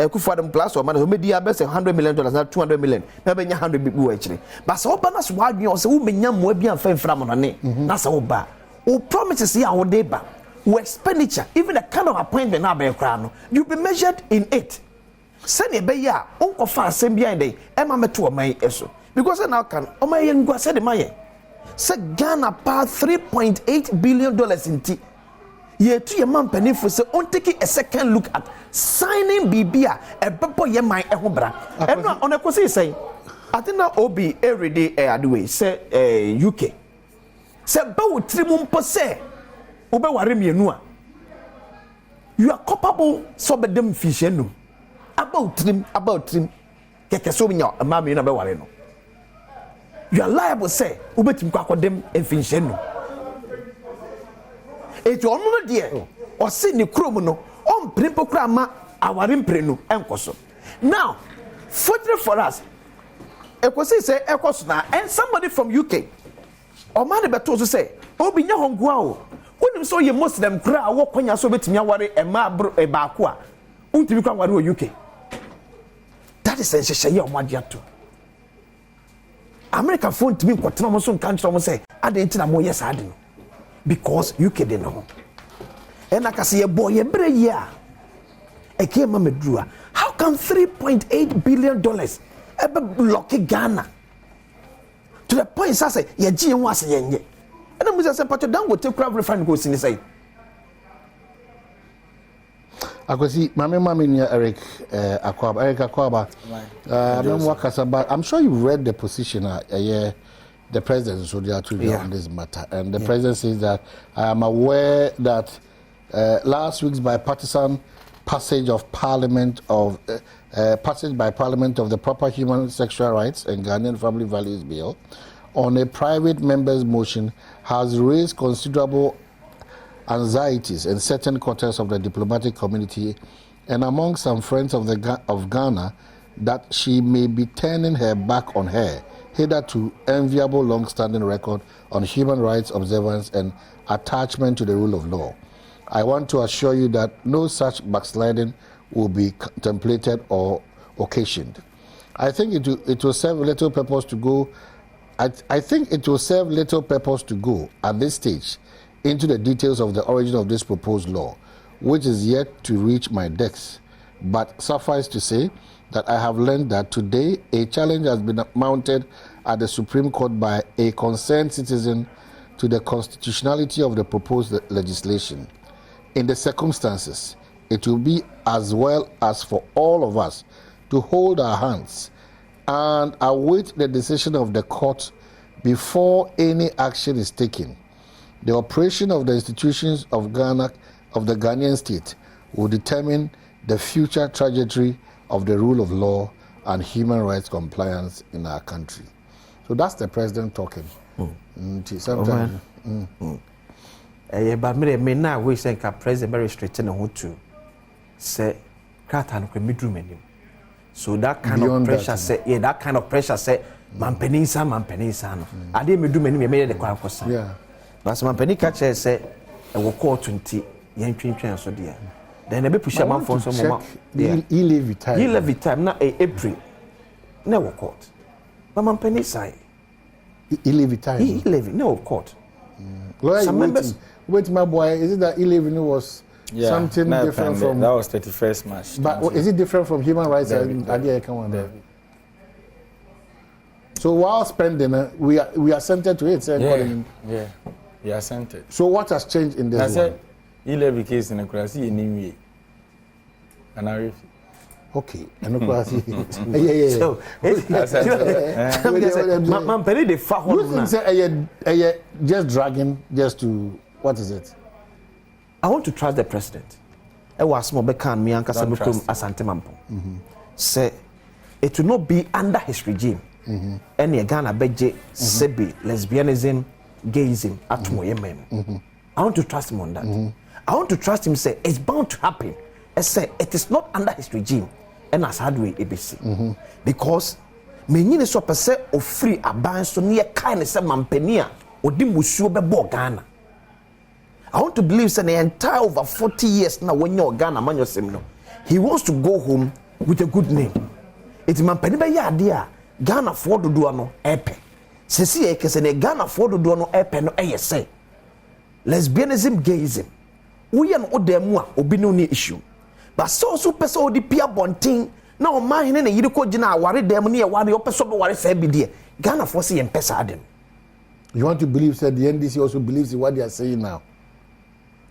Kufadum plus or man who media best $100 million not $200 million maybe 100 people actually but so panas what you say we nyam we be and fan from money na so ba o promises here our day ba o expenditure even the kind of appointment na be kra you be measured in it send e be ya onko fa asem bia dey e ma meto o man eso because now can o man yen go say the man say Ghana pa $3.8 billion in tea. Ye to your man penny for say on taking a second look at signing BBA a bebo ye my ehobra. And on a course say I think that Obi every day adway say UK. Say bow trimum per se Obe waremi enua. You are culpable so be them fish enum. About trim keke so nya amami na be ware no. You are liable say ubetim kwa dem enfinhye no eto ono no de o se ni krom no on prempo kra ma aware mpre no enkoso now fortunate for us ekosi say ekoso na and somebody from UK o man be to so say obinya hongoa o wonim so ye muslim kra wo kwanya so betimi aware e ma bro e ba ko a untimi kwa aware o UK that is essential o magiato American phone to me kwatena mo so country mo say ade na mo yes ade no because UK dey no and akase ye boy ye bre ye a e ke ma medrua how can $3.8 billion ebe block Ghana to the point say ye gi en wase ye nye and mo say pato dan go take crab refine go sin say Akwasi mame near Eric Akwaba. I'm sure you've read the position the president so they are on this matter, and the president says that I am aware that last week's bipartisan passage by Parliament of the Proper Human Sexual Rights and Ghanaian Family Values Bill on a private member's motion has raised considerable anxieties in certain quarters of the diplomatic community and among some friends of Ghana that she may be turning her back on her hitherto enviable long-standing record on human rights observance and attachment to the rule of law. I want to assure you that no such backsliding will be contemplated or occasioned. I think it will serve little purpose to go. I think it will serve little purpose to go at this stage into the details of the origin of this proposed law, which is yet to reach my decks. But suffice to say that I have learned that today a challenge has been mounted at the Supreme Court by a concerned citizen to the constitutionality of the proposed legislation. In the circumstances, it will be as well as for all of us to hold our hands and await the decision of the court before any action is taken. The operation of the institutions of Ghana, of the Ghanaian state, will determine the future trajectory of the rule of law and human rights compliance in our country. So that's the president talking. Sometimes. But me now we say that president very straight in the to say krata no midru menu. So that kind of pressure say that kind of pressure say man penisa no. Ade midru menu me the kwa kosa. Yeah. But man penika che say e wo court 20 yen twintwen so there. Then e be push am for some mama. He leave time. He leave time na April. Na wo court. But man penisa he leave time. He leave no court. Well, some members wait my boy, is it that 11 was something different from that was 31st March? But is it different from human rights and idea come on? So while spending we are centered to it, we are centered. So what has changed in this? I said 11 case in the class anyway. And I okay, and So man penny the fa you say just dragging just to what is it? I want to trust the president. I was more bekan me ankasa bekum asante mampo. Say it will not be under his regime. Any Ghana beje sebi lesbianism, gayism at men. I want to trust him on that. I want to trust him. Say it's bound to happen. I say it is not under his regime, and as hard way ABC because many so percent of free abans so near kindness and mampenia or dimusu be Ghana. I want to believe say the entire over 40 years now when you're Ghana man yourself, he wants to go home with a good name. It's mampeni be ya dia Ghana for do no epe. Sesi e kese ne Ghana for do no epe no say. Lesbianism, gayism. We are no demu a obi no issue. But so person odi pia bontin na o man ne yiri ko gina aware dem ne ya ware o person be ware say bi de. Ghana for say em pesa adem. You want to believe that the NDC also believes in what they are saying now?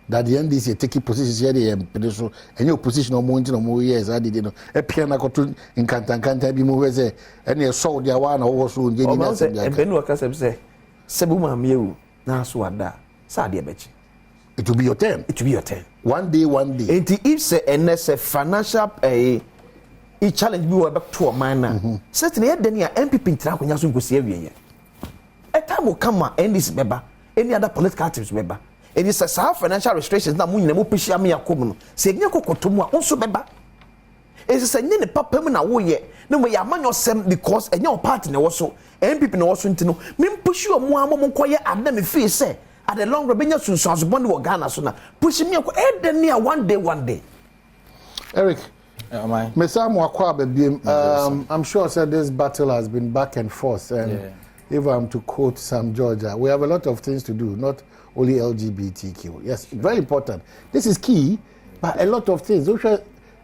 That the NDC are taking positions here, they are and your position on more years. I did know a piano in Cantan be more as any assault their one or so. And Ben Wakasem say, Sebuma Mew, Naswada, Sadia Betch. It will be your turn. It will be your turn. One day. And if say, and there's a financial a challenge you back to a minor. Certainly, then your MPP in Track when you go see every year. A time will come and this member, any other political activities member. It is a financial restrictions that Munimo Pishamia Common. Say, Nyako also beba. It is a nene papa na woye. No way, a man yourself because a young partner also, and people also to know. Min push you a more quiet and then me feel say, at the long rebellion soon, so I was born to Ghana sooner. Pushing me then near one day. Eric, I'm sure said this battle has been back and forth. And if I'm to quote Sam Georgia, we have a lot of things to do, not only LGBTQ. Yes, very important. This is key, but a lot of things.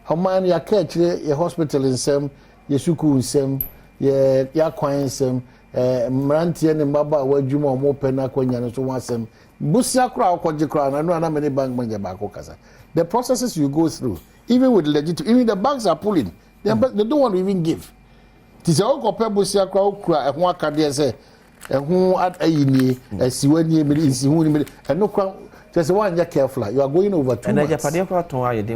Haman ya catch your hospital in some, your suku in some, your coin some, Mranti and Maba, where you more pena so one some. Busia crowd, Kojikran, and no many bank money back. The processes you go through, even with even the banks are pulling, they don't want to even give. Tis all compare Busia crowd, and one can say. And who at a yini, a siwani, and no crown. Just one, you're careful. You are going over 2 months.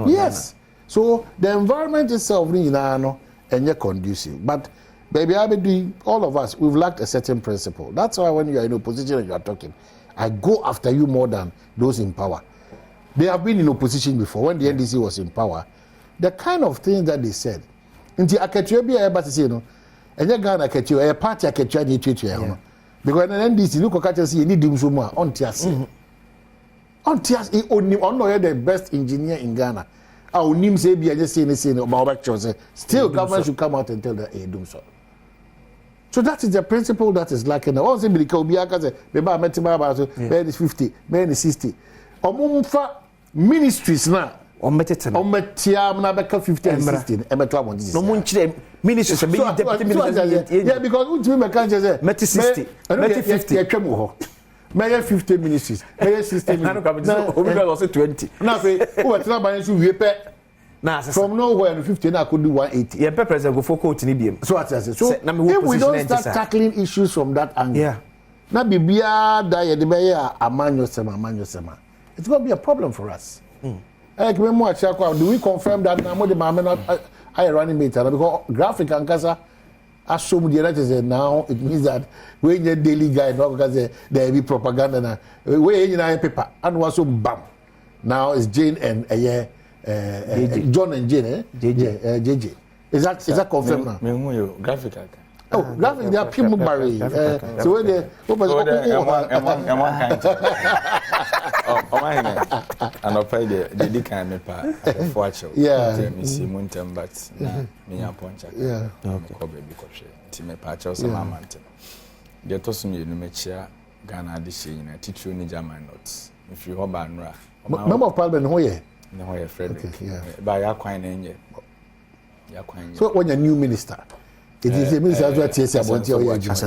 Yes. So the environment itself, and you're conducive. But, baby, I be doing all of us. We've lacked a certain principle. That's why when you are in opposition and you are talking, I go after you more than those in power. They have been in opposition before when the NDC was in power. The kind of things that they said. Until I catch you, and you're going to catch you, a party I catch you, because an NDC look at us, you need him so much on Tias. On Tias, he only the best engineer in Ghana. Our name say be just saying about actually. Still, government should come out and tell that he do so. So that is the principle that is lacking. Also, because Biaka say, "Maybe I met him about man is 50, man is 60." Omumfa ministries now. Ometia na beka 50 and 60. No munchire ministries be deputy ministers. Yeah, because we me can say Meti 60, Meti 50. Atwam ho. May 50 ministries, may 60 ministries. No, we go say 20. Now say, who tell ban so we pay. Na from nowhere no 50 na could do 180. Yeah, president go for quote ni biem. So what I say. So if we don't start tackling issues from that angle. Yeah. Na bibia da ye de be ya amanyo sema. It's going to be a problem for us. Do we confirm that now the mama not I running meter because graphic and casa assume the United said now it means that when your daily guide because there be propaganda now we in paper and was so bam now it's Jane and John and Jane JJ is that confirmed now? Graphic. Oh, graphic they are people married. So when they and I the dick and me pa watch. Yeah, me see mountain but me a poncha. Yeah, okay. Baby koche. Ti me pa cha so mountain. They toss me no me chia Ghana this year na teacher ni German notes. If you hoba nra. Member of Parliament ho ye. No ho ye Frederick. Ba ya kwan na enye. Ya kwan. So when a new minister it is a minister that TSC about your yes.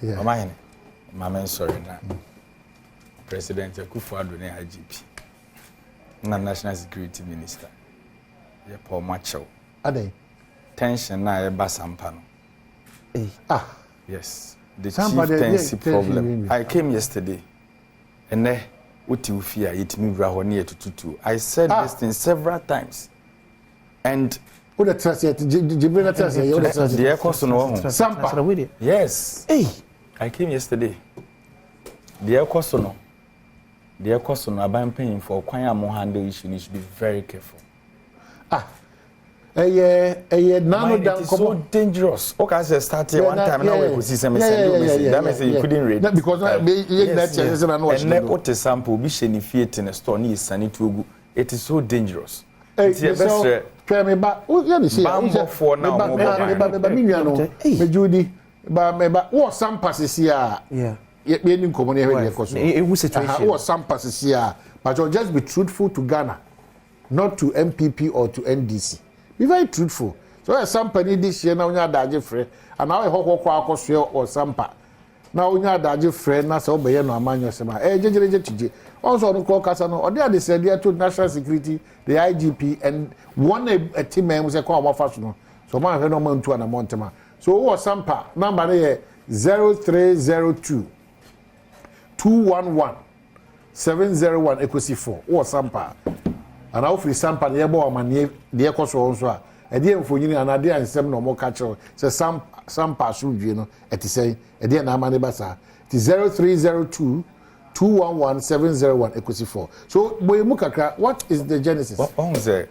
Yeah. Mama Mama sorry na. President Akufo-Addo na IGP. Na National Security Minister. Ye Paul Macho. Ade. Tension na e basampa no. Yes. The chieftaincy problem. I came yesterday. And there uti ufia yitimi bra ho na yetututu. I said this thing several times. And Who the trust yet? Jibril trust yet? You the trust? The air cost no. Sampa. Yes. Hey, I came yesterday. The air cost no. The air cost no. I'm paying for quite more handle issue. You should be very careful. Now it is so dangerous. Okay, I start here one time now. We could see some message. That means you couldn't read because and what a sample be shiny fiat in a store needs sanity to. It is so dangerous. It's your best. Tell me back. Oh, yeah, see. I'm for now. Judy, but what some passes here? Yeah. Yet we didn't come here. It was situation. What some passes here, but you'll just be truthful to Ghana, not to MPP or to NDC. Be very truthful. So as somebody this year now you are danger free, and now I hope or sampa. Now you are danger free. Now so be no man yourself. JJ. Also on call Casano, or they are said they to national security, the IGP, and one a team man was a call fashion. So man no man to an amount. So what sampa number there 0302 211 701 equity 4. What sampa? And now free sampa the ebo man the cost also. A dear for you and a dear and some no more catcher. So some pass you know at the say a dear Namani Basa. It is 0302 211 701 equity 4. So Boyemukakra, what is the genesis? What was it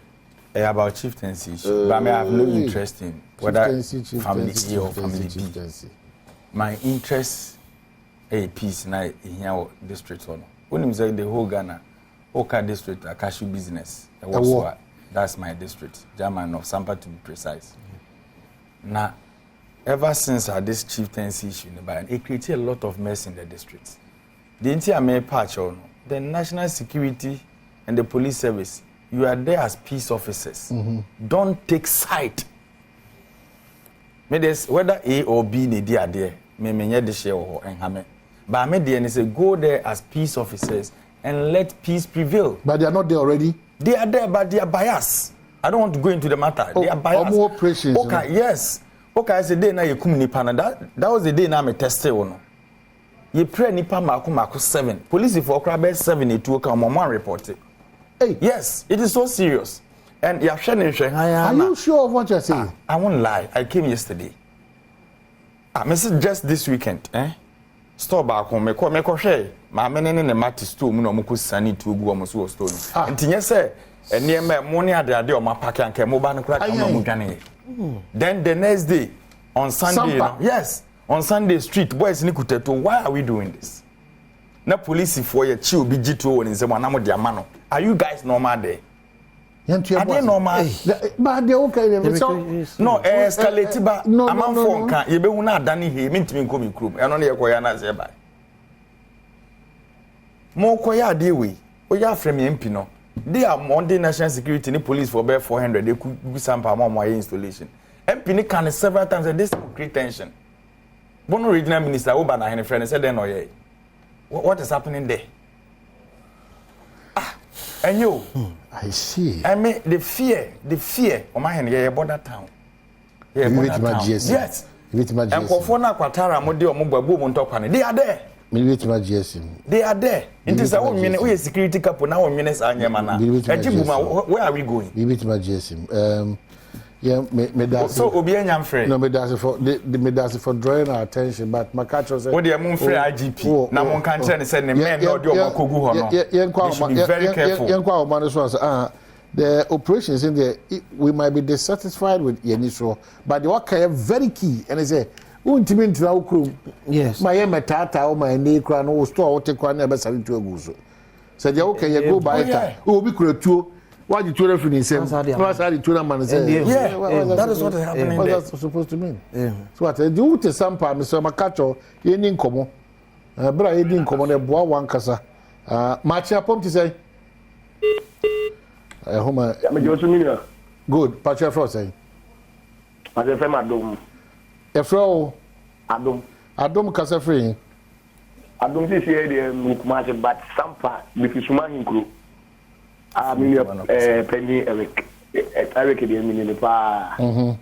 about chieftaincy? But I have no interest in whether family A or family B. My interest a peace na here district or no. When you say the whole Ghana, Oka district, a cashew business. That's my district, German of Sampa to be precise. Now, ever since this chieftaincy issue, it created a lot of mess in the district. The entire main patch on the national security and the police service, you are there as peace officers. Don't take side. Whether A or B, they are there. Me the share or and but I made the say go there as peace officers and let peace prevail. But they are not there already. They are there, but they are biased. I don't want to go into the matter. They are biased. More operations. Okay, yes. Okay, I said day na you come nipa na that was the day na me tested one. You pray nipa mako 7. Police for crab 7 to come on report it. Hey, yes, it is so serious. And you are sharing Are you sure of what you're saying? I won't lie. I came yesterday. Message just this weekend, Store back home, me share. My men in the matis too, no muku sani to go almost was stolen. And Tinya say, and near me money at the idea of my pack and came mobile crack on Then the next day, on Sunday, yes, on Sunday street, boys Nikuteto, why are we doing this? Na police for your chill BG2 and in Zemanamo Diamano. Are you guys normal there? Are they normal? But they're okay. No, escalate, but a man for can you be not done here, meant to be coming group, and only a Koyana Zeba. More Koya dewe, Oya from Impino. They are Monday National Security and police for about 400. They could be some more installation. MP can several times and this create tension. Bono Regional Minister Obana and a friend said, "No, yeah. What is happening there?" And you, I see. I mean, the fear of my hand, yeah, border town. Yeah, border town. Yes. And for na kwatara mo de o mo gbagbo mo ntokwane. They are there. They are there. It is our minute. We security couple now. Minutes anyama na. Where are we going? Yeah, so obi enyam free. No, me that's for drawing our attention, but my catch was. What the moon free IGP? Na mon kan say say men no do o kogu ho no. Be very careful. The operations in there, we might be dissatisfied with Yeniso, but the work is very key. And I say, "Untimate now, crew." Yes. My metata or my necra no store take one never selling to a goose. Said, "Okay, you go by it. Who be crew too." Why did you refer to him? That is what is happening. What that's supposed to mean. So what I do to some part, Mr. Makacho, you didn't come. But I didn't come on a boa one casa. Match up to say. Good. Patcha Frost saying. As a friend, Adom. A fro Adom Casa free. Adom this year, the Mukmash, but some part, because human crew. I mean, Penny Eric, the meaning the bar. And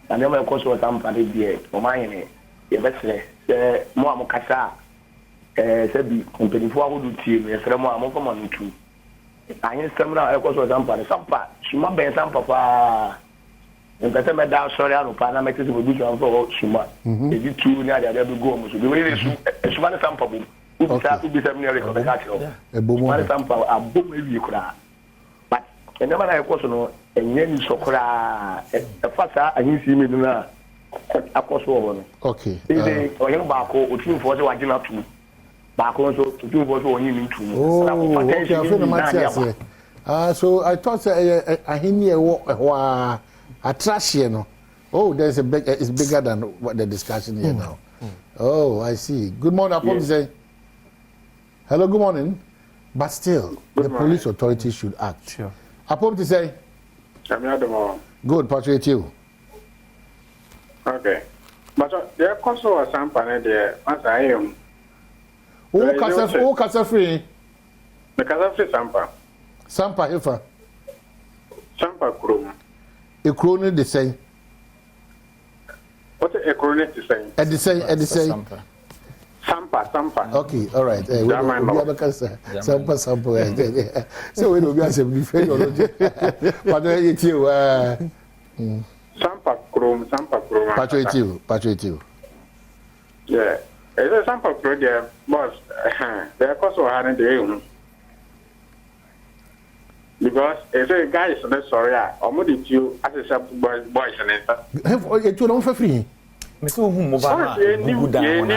then my course was some party beer, or mine, a vessel, more Mocassa, said company for who do team, a ceremony among common two. I hear some now, of course, was some part, she might be some papa. mpɛsɛ mɛda asɔre anɔpa na mɛte sɛ bɛbu so amfa suma ɛdi tu ne ade ade bɛgu ɔmo so bi wɔyɛ suma ne sampa bom wobisa me ne ɛrekɔ bɛka kyerɛ wo suma ne sampa abom awie koraa but ɛnɛma na ɛkɔ so no ɛnyɛ ni sɔ koraa ɛfa saa ahensi mi no a akɔ so wɔ hɔ no ɛsɛ ɔyɛ baako otumfoɔ sɛ wagye no atom baako nso otumfoɔ sɛ ɔnye ne ntom so I thought ahenni ɛwɔ attraction no. Oh, there's it's bigger than what the discussion here now. Oh, I see. Good morning, Apom say. Hello, good morning. But still, the police authorities should act. Sure. Apom to say. Good, patriot you. Okay. But there also a sample there as I am. Who casa free? The casa free sample. Sample ifa. Sample chrome. A crony the same. What a chronic to say? At the same. Sampa. Okay, all right. We have a cancer. Sampa. So we don't get some different. But it's you. Sampa chrome. Patriot you. Yeah. It's a sample chrome there, boss. There are also having the because if a guy is not sorry, I'm going to you as a boys and it. Have you don't for free? Mr. Mubaba,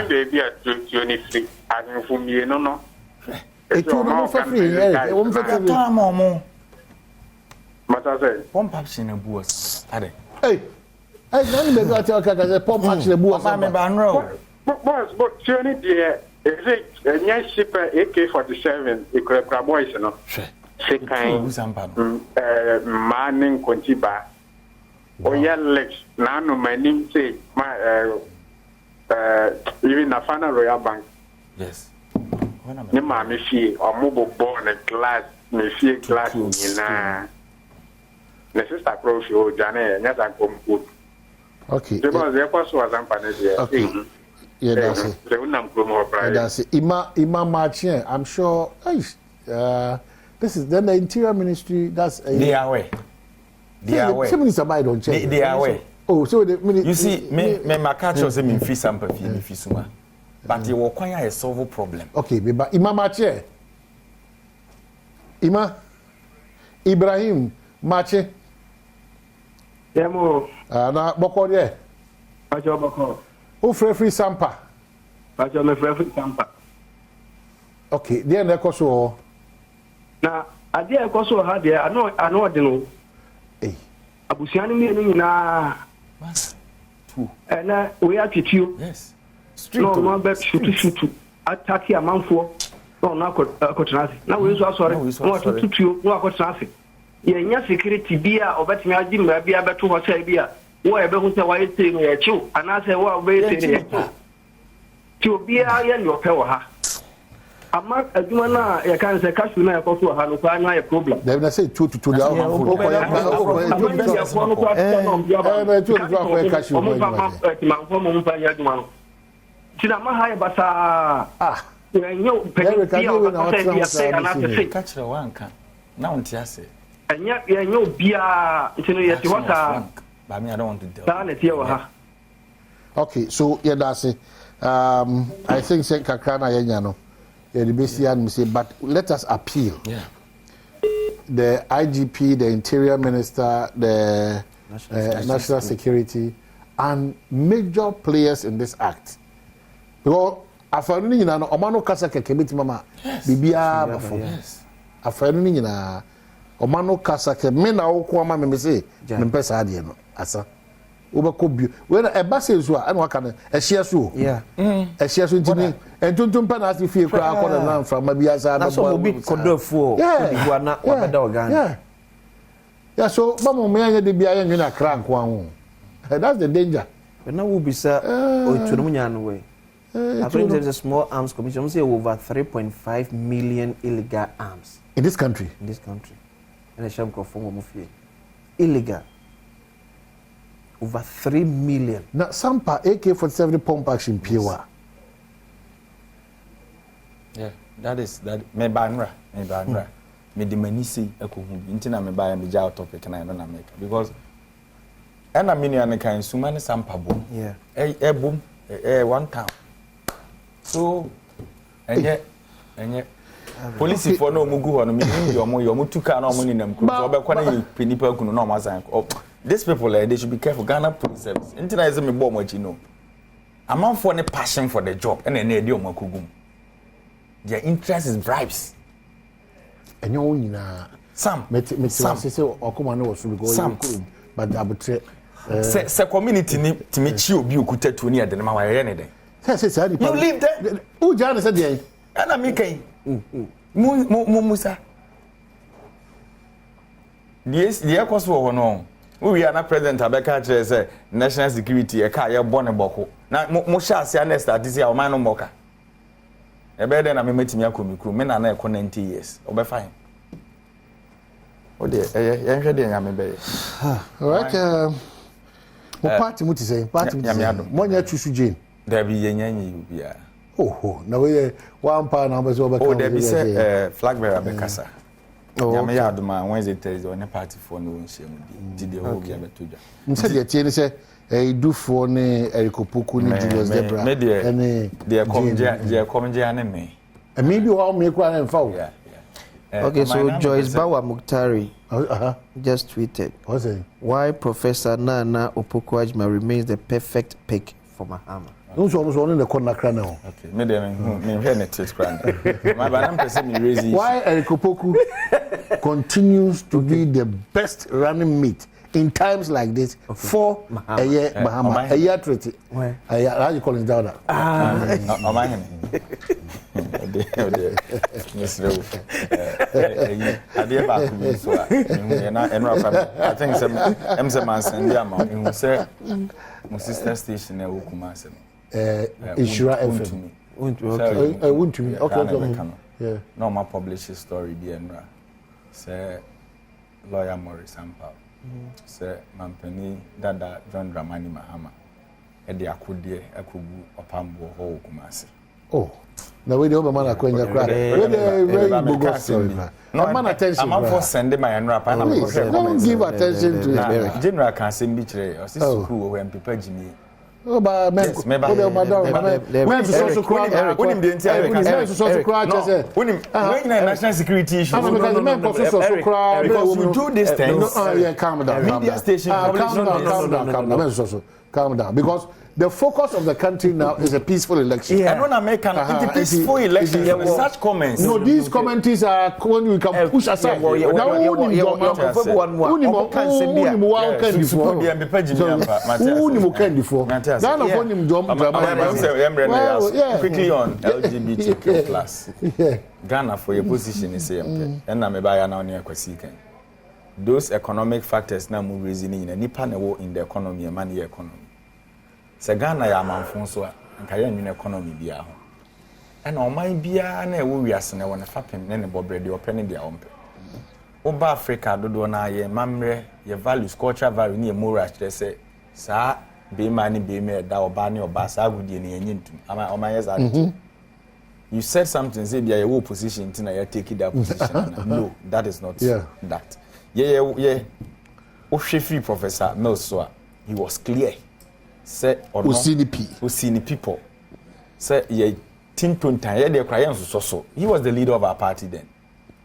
baby at 23, and for me, no. It's not for free. I won't for free. But I say, pump up in a boss. Hey, I don't know what I tell you. Pump up in a boss. I'm a banro. Boss, but you need the young shipper AK-47, a crab boys, you know. Second, Manning Contiba. Oh, yeah, Lex, Nano, my name say, my, even a fan of Royal Bank. Yes. The mammy see, or mobile born a glass, me see glass in the sister Crow, you, Janet, and that's come good. Okay. Because there was a company. Okay. Yeah, that's it. Ima Marchien, I'm sure. This is then the Interior Ministry. That's they are away. They are away. Some minister don't check. They are away. Oh, so the you see, me catch us in free sample fee in Fisuma, but you will require a solve problem. Okay, but Ima Marchien, Ima Ibrahim Marchien. Yeah, mo. Na boko there. Pacho boko. Who free sampa? Pacho me free sampa. Okay, there na koso. Na ade koso ha there, I know de no. Eh. Abusiani mi ni na. Two. Na we atwetio. Yes. Street. No be shoot. Attack a manfo. No na kotrase. Na we so asore. No atwetio, no akotrase. Ye nya security bia obetimi agim ba bia beto ho sai bia. Wo ebe hu se wa yete no ye chiu. Ana se wo be yete ne. Chiu bia ye no pe wo ha. Ama aduma na ya kan se kashu na ya koso ha no kwa na ya problem. They say two to the hour. Tina ma ha ya basa enyo pe catch the one can. Now on tiase. Enyo bia ntino yeti wata. But me I don't want to tell. Okay, so yeah that's it. I think say kakana yenya no. Yeah, the BCN say, but let us appeal. Yeah. The IGP, the Interior Minister, the National Security, and major players in this act. Because after you know, Omano Kasa kebiti mama, bibia bafo. Yes. After you know, Omano Kasa ke me na okwa mama me say, me pesa ade no asa. When a bus is what I can a share so. Yeah. A share so to and to penalty fee crowd from maybe as I will be condo for. Yeah. Yeah, so Mamma may be behind in a crank one. That's the danger. But now will be sir to the Munyan way. I think there's a small arms commission say over 3.5 million illegal arms in this country. In this country. And a sham form of illegal. Over 3 million. Now, Sampa AK-47 pump action POA. Yeah, that is that. Me banra. Me the money see eko hu. Intina me buy me jail topic and I don't make because ena menu an kan suma ne sampabo boom one town so enye police for no mugu ho no me yomo tuka na omo ni nam kru so obekwa na penipa kunu na omo asan these people they should be careful. Ghana police service intina is me bo mo chi no amount for any passion for the job and na edi omo akugum their interest is bribes enye wo nyina Sam say okoma no was because but abutre se community ni timi chi obi okuta tu ni ade na ma wa ye ne den say you live there who jana say dey ana mi kan musa the cost wo no we are na president abeka kire say national security e ka ye bone boko na mo sha asia next this year o man no moka e be dey na me metimi akomikru me na na e ko 90 years obe fine o de ye nhwe de nyame be alright mo party muti say party mo nya chusu jane there be ye nyanyi bia na we one pa na be so be oh there be say flag bearer be kasa nyame ya adoma Wednesday Thursday on party for no nhia mu di de ho bia betodwa nse de tie ni say edufo ne erikopoku ne Julius Debra ene de komje ane me me bi ho me kwa na mfa wo okay, so Joyce Bawa Muktari just tweeted, why Professor Nana Opoku-Agyeman remains the perfect pick for Mahama. No, in the corner now. Okay, me hear net my banam person me raise. Why Eric Opoku continues to be the best running mate in times like this for a year Mahama, a year treaty. How you call it down? I think some man send them out. You say my sister station there will come and Ishura FM. Won't to me. Okay. Yeah. No, my publish a story there. Say lawyer Morris Sampao. Say Mampeni Dada John Dramani Mahama. Edi akudie akugu opambo ho kumase. Oh. Na we dey over man akwenya kra. We dey very bogus story. No man attention. I'm for send my enrap and don't give attention to it. General can say be kire. O si school we people Jimmy. Oh, but men so cry. Unim the entire men so cry say. Unim when national security issue. Men so cry. Because we do these things. Yeah, calm down. Media station. Calm down. Because the focus of the country now is a peaceful election. Yeah. And when American peaceful election, such comments. No, these commentaries are when we can push aside. Now, quickly on LGBTQ plus. Ghana for your position is same. And I'm a now near Kwasikan. Those economic factors now move reasoning in Nipa in the economy and money economy. Se Ghana ya amanfo so nka ya nwene economy bia ho e na oman bia na ewo wiase na wona fapem ne bobrede opene dia ompe oba Africa dodo na ye mamre ye values cultural value ne moral say sa be man be me da oba ne oba sa agudie ne yenyentum ama oman yes that you said something say bia ye wo position tin na you take that position no that is not that ye o hwefi Professor Mills he was clear. Say or no, see people. Say ye tintontan ye de cry so. He was the leader of our party then.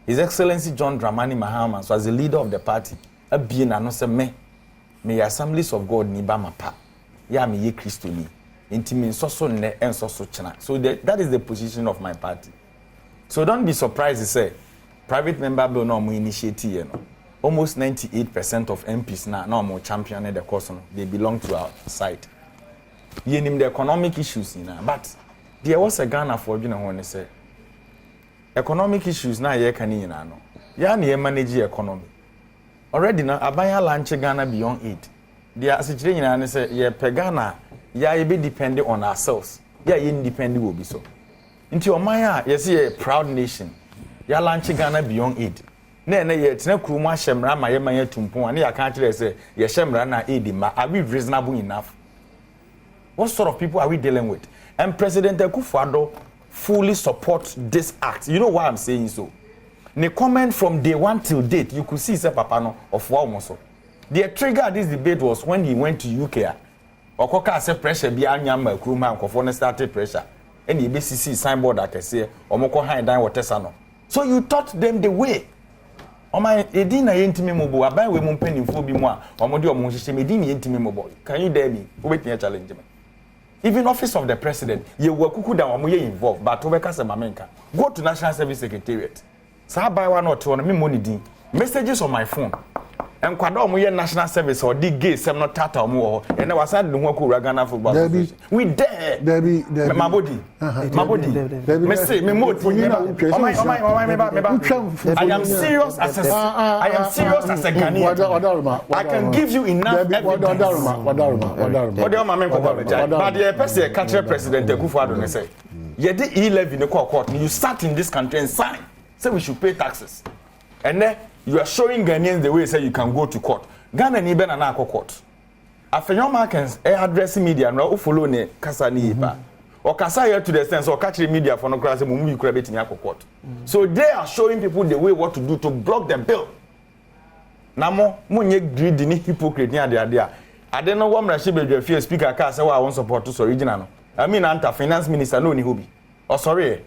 His Excellency John Dramani Mahama was the leader of the party. A being no say me Assemblies of God ni ba mapa. Ya me ye Christo ni. Intimi so ne en so chana. So that is the position of my party. So don't be surprised to say private member bill no mo initiate ye no. Almost 98% of MPs now more champion the course they belong to our side. You name the economic issues but there was a Ghana for you know when they say economic issues now ye can no. Ya na manage economy. Already now abaya launch Ghana beyond aid. There as nyina say ye pe Ghana ya be depend on ourselves. Ya independent will be so. Into your maya you see a proud nation. Ya launch Ghana beyond aid. Na ye tena kuruma hyemra ma ye manya tumpon ane ya kan kire say ye hyemra na edi ma are we reasonable enough? What sort of people are we dealing with? And President Akufo-Addo fully supports this act. You know why I'm saying so? The comment from day one till date, you could see say papa no of wow so. The trigger this debate was when he went to UK. Okoka said pressure be anyama kruma nkofo started pressure. And the BCC signboard that say omoko high down water. So you taught them the way. My edina yentimi mobo aban we mun penifo bi mu a omode omo hihye medina yentimi mobo. Can you dare me? Obetnya challenge me. Even office of the president, ye wakuku da omo ye involved, but obeka se mamenka. Go to National Service Secretariat. Sa buy one or two on me money din. Messages on my phone. And kwado omo ye National Service or dig gay sem no tata omo ho. And was sad no ku Ghana football. We there. My body. Me say me mode for you. I am serious as a Ghanaian. I can give you enough evidence. But the person catch President Akufo-Addo say, "Ye the 11 the court. You sat in this country and sign. Say we should pay taxes." And then you are showing Ghanaians the way say you can go to court. Ghana ni ben na court. Afenyo Markens address media no follow ne kasa ni ba. Or kasa here to the sense or catch the media for no class mu you credit in court. So they are showing people the way what to do to block the bill. Namo munye greedy ni hypocrite ni ade. I don't know what Mrashibedwa fear speaker ka say wa won support to original no. I mean anta finance minister no ni hobi. Or sorry.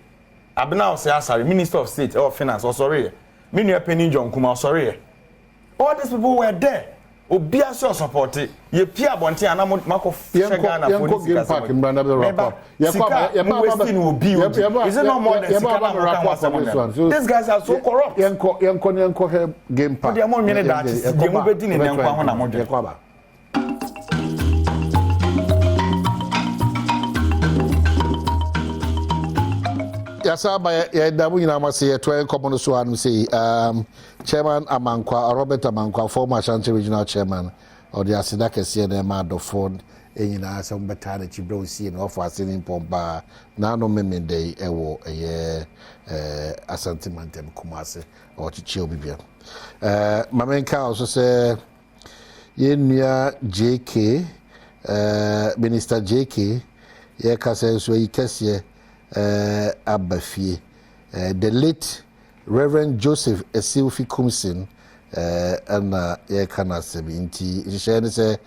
Abena say asari minister of state or finance or sorry. Minu Penny John Kuma sorry. All these people were there. Obia so support it. Ye pia bonti anamo mako Ghana for this game park in Brandabel. Is it not more than these guys are so corrupt. Yanko game park. They are more minute that is the movie in Yankwa. Yasa ba ya damu nyina mase ye to enkomo no so anu say chairman Amankwa Robert Amankwa former Ashanti regional chairman of the Asida kese na ma do ford enyina some beta na chibro si na ofo asini pompa na no memende ewo ye Asante Mantem Kumase o chichi obibia mamenka also say ye nua JK minister JK ye kase so yi kese Abafie, the late Reverend Joseph Esilfi Kumsin, and Yakana Sebinti. She said,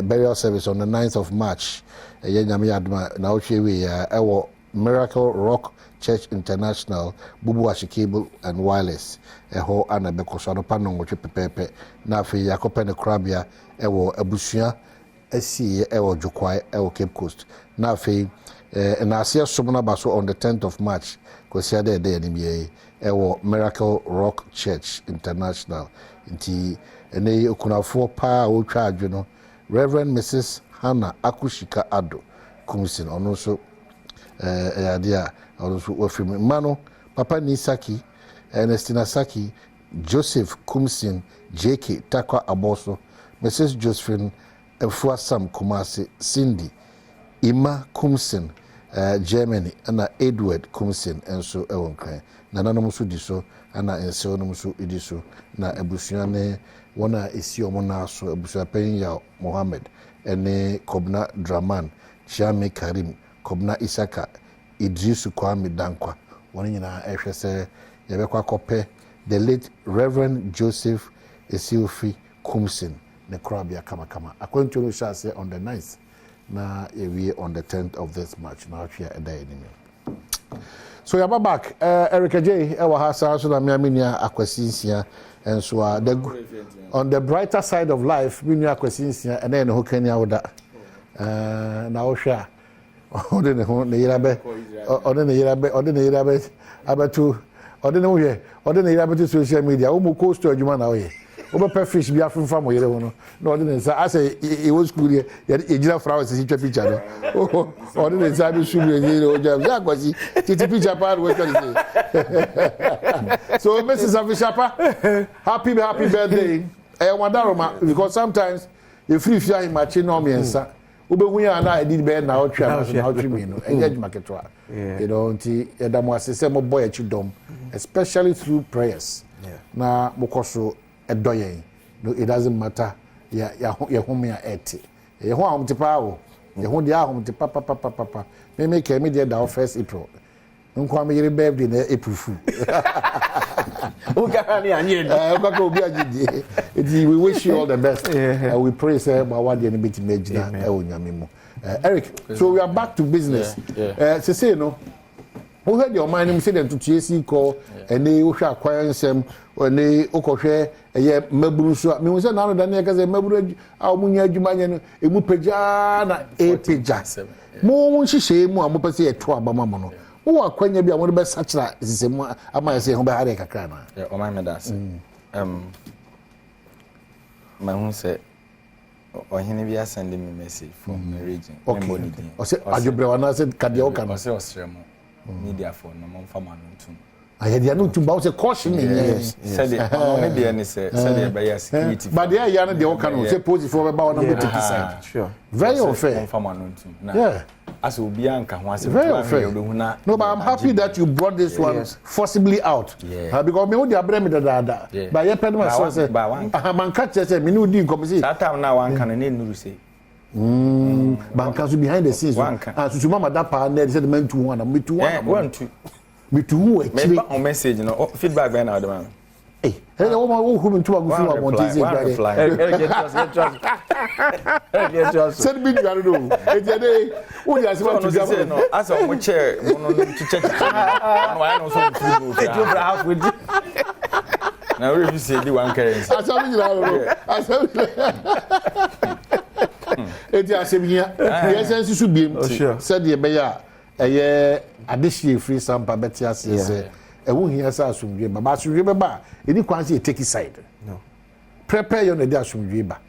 burial service on the 9th of March. Yanyamiadma, Nauchewe, our Miracle Rock Church International, Bubu Ashikable and Wireless, a whole Anabeko Shanopano, which Pepe, Nafi Yakopene Krabia, Ewo Abusia, Esi, Ewo Jokwai, Ewo Cape Coast, Nafi. And I see a Sumana Baso on the 10th of March, because here they NBA, Miracle Rock Church International. And they could 4 power charge, you know, Reverend Mrs. Hannah Akushika Ado Kumsin, and also idea, also with Mano, Papa Nisaki, Ernestina Saki, Joseph Kumsin, JK Takwa Aboso, Mrs. Josephine Efuasam Kumasi, Cindy, Ima Kumsin, Germany, and Edward Kumsin, and so Ewonkran. Nanamusu diso, and I Enseonomusu idiso, na Ebusiane, one is your monaso, Ebusapenya Mohammed, and Kobna Draman, Shami Karim, Kobna Isaka, Idrisu Kwame Dankwa, one in our FSA, Yabekwa Kope, the late Reverend Joseph Esilfi Kumsin, the Krabia Kamakama. According to Rusha, say on the 9th. Na we on the 10th of this March. Now here a day anyway. So you're back. Erica J. Ewa hasa so na miaminia akwasinsia and so on the brighter side of life, we knew akwasinsia and then who can you that na osha. Odene ho ne yirabe. Odene yirabe abatu. Odene yirabe to social media. Umu coast to adwuma na oye. Oba fish be afun fam yere ho no didn't say I say he was school here e gira flowers see picture no oh didn't say be school here o ja kwasi titi picture part we can say so Mrs. Avishapa happy birthday wadaroma because sometimes if you fear him match no me ensa obehu ya na edin be na otwa na otwi me no enye adwumaketwa you know nti edamo asese mo boy achidom especially through prayers na mokoso edoyen no it doesn't matter ya home ya eti ye ho amtipa wo ye ho dia amtipa papa me make me there that 1st April Nko am yere birthday na April Fool. We wish you all the best. We pray say ba wa de ne beti magina e onyame mu. Eric, so we are back to business. Say no. Who heard your mind say dem to TC call and they wo hwa kwansem oni okohwe eye maburu so me say na no da na ka say maburu a omunya adwuma nya no emu pagya na pagya. Mo nhihye mu a mo pese e to abama mo no. Wo akwanya bi a mo be sachira sisemu ama say ho be hare kakra na. O my me das. My who say ohene bi send me message from the region. Okay. O say adwobrewa na say kadia o kan. O say osremo. Media for no mon fama no ntum. Ayedia no ntum ba say caution yes. Said maybe any say be security. But there ya no de o kan say pose for be ba na go take side. Sure. Very unfair. Mon fama no ntum. Yeah. As obi anka ho ase very unfair. No, but I'm happy that you brought this one forcibly out. Because me would abrem da. But ye pen myself say man catch say me no di nkom say. That time now one can na nuru say. Banka so behind the scenes. So mama that pa na say the man to one me to one. One two. Me to who actually. Me on message no feedback by now the man. Hey, hello who come to go for Montezi. Send me to know. Today who dey ask to say no as on chair no to check. No I know so free go. Half with. Now we say the one currency. Eti asebia yes so biem said ye be ya eye adehie free sampa beti ase e wo hia sa asumdwe ba asumdwe be ba eni kwan se take side no prepare your na asumdwe ba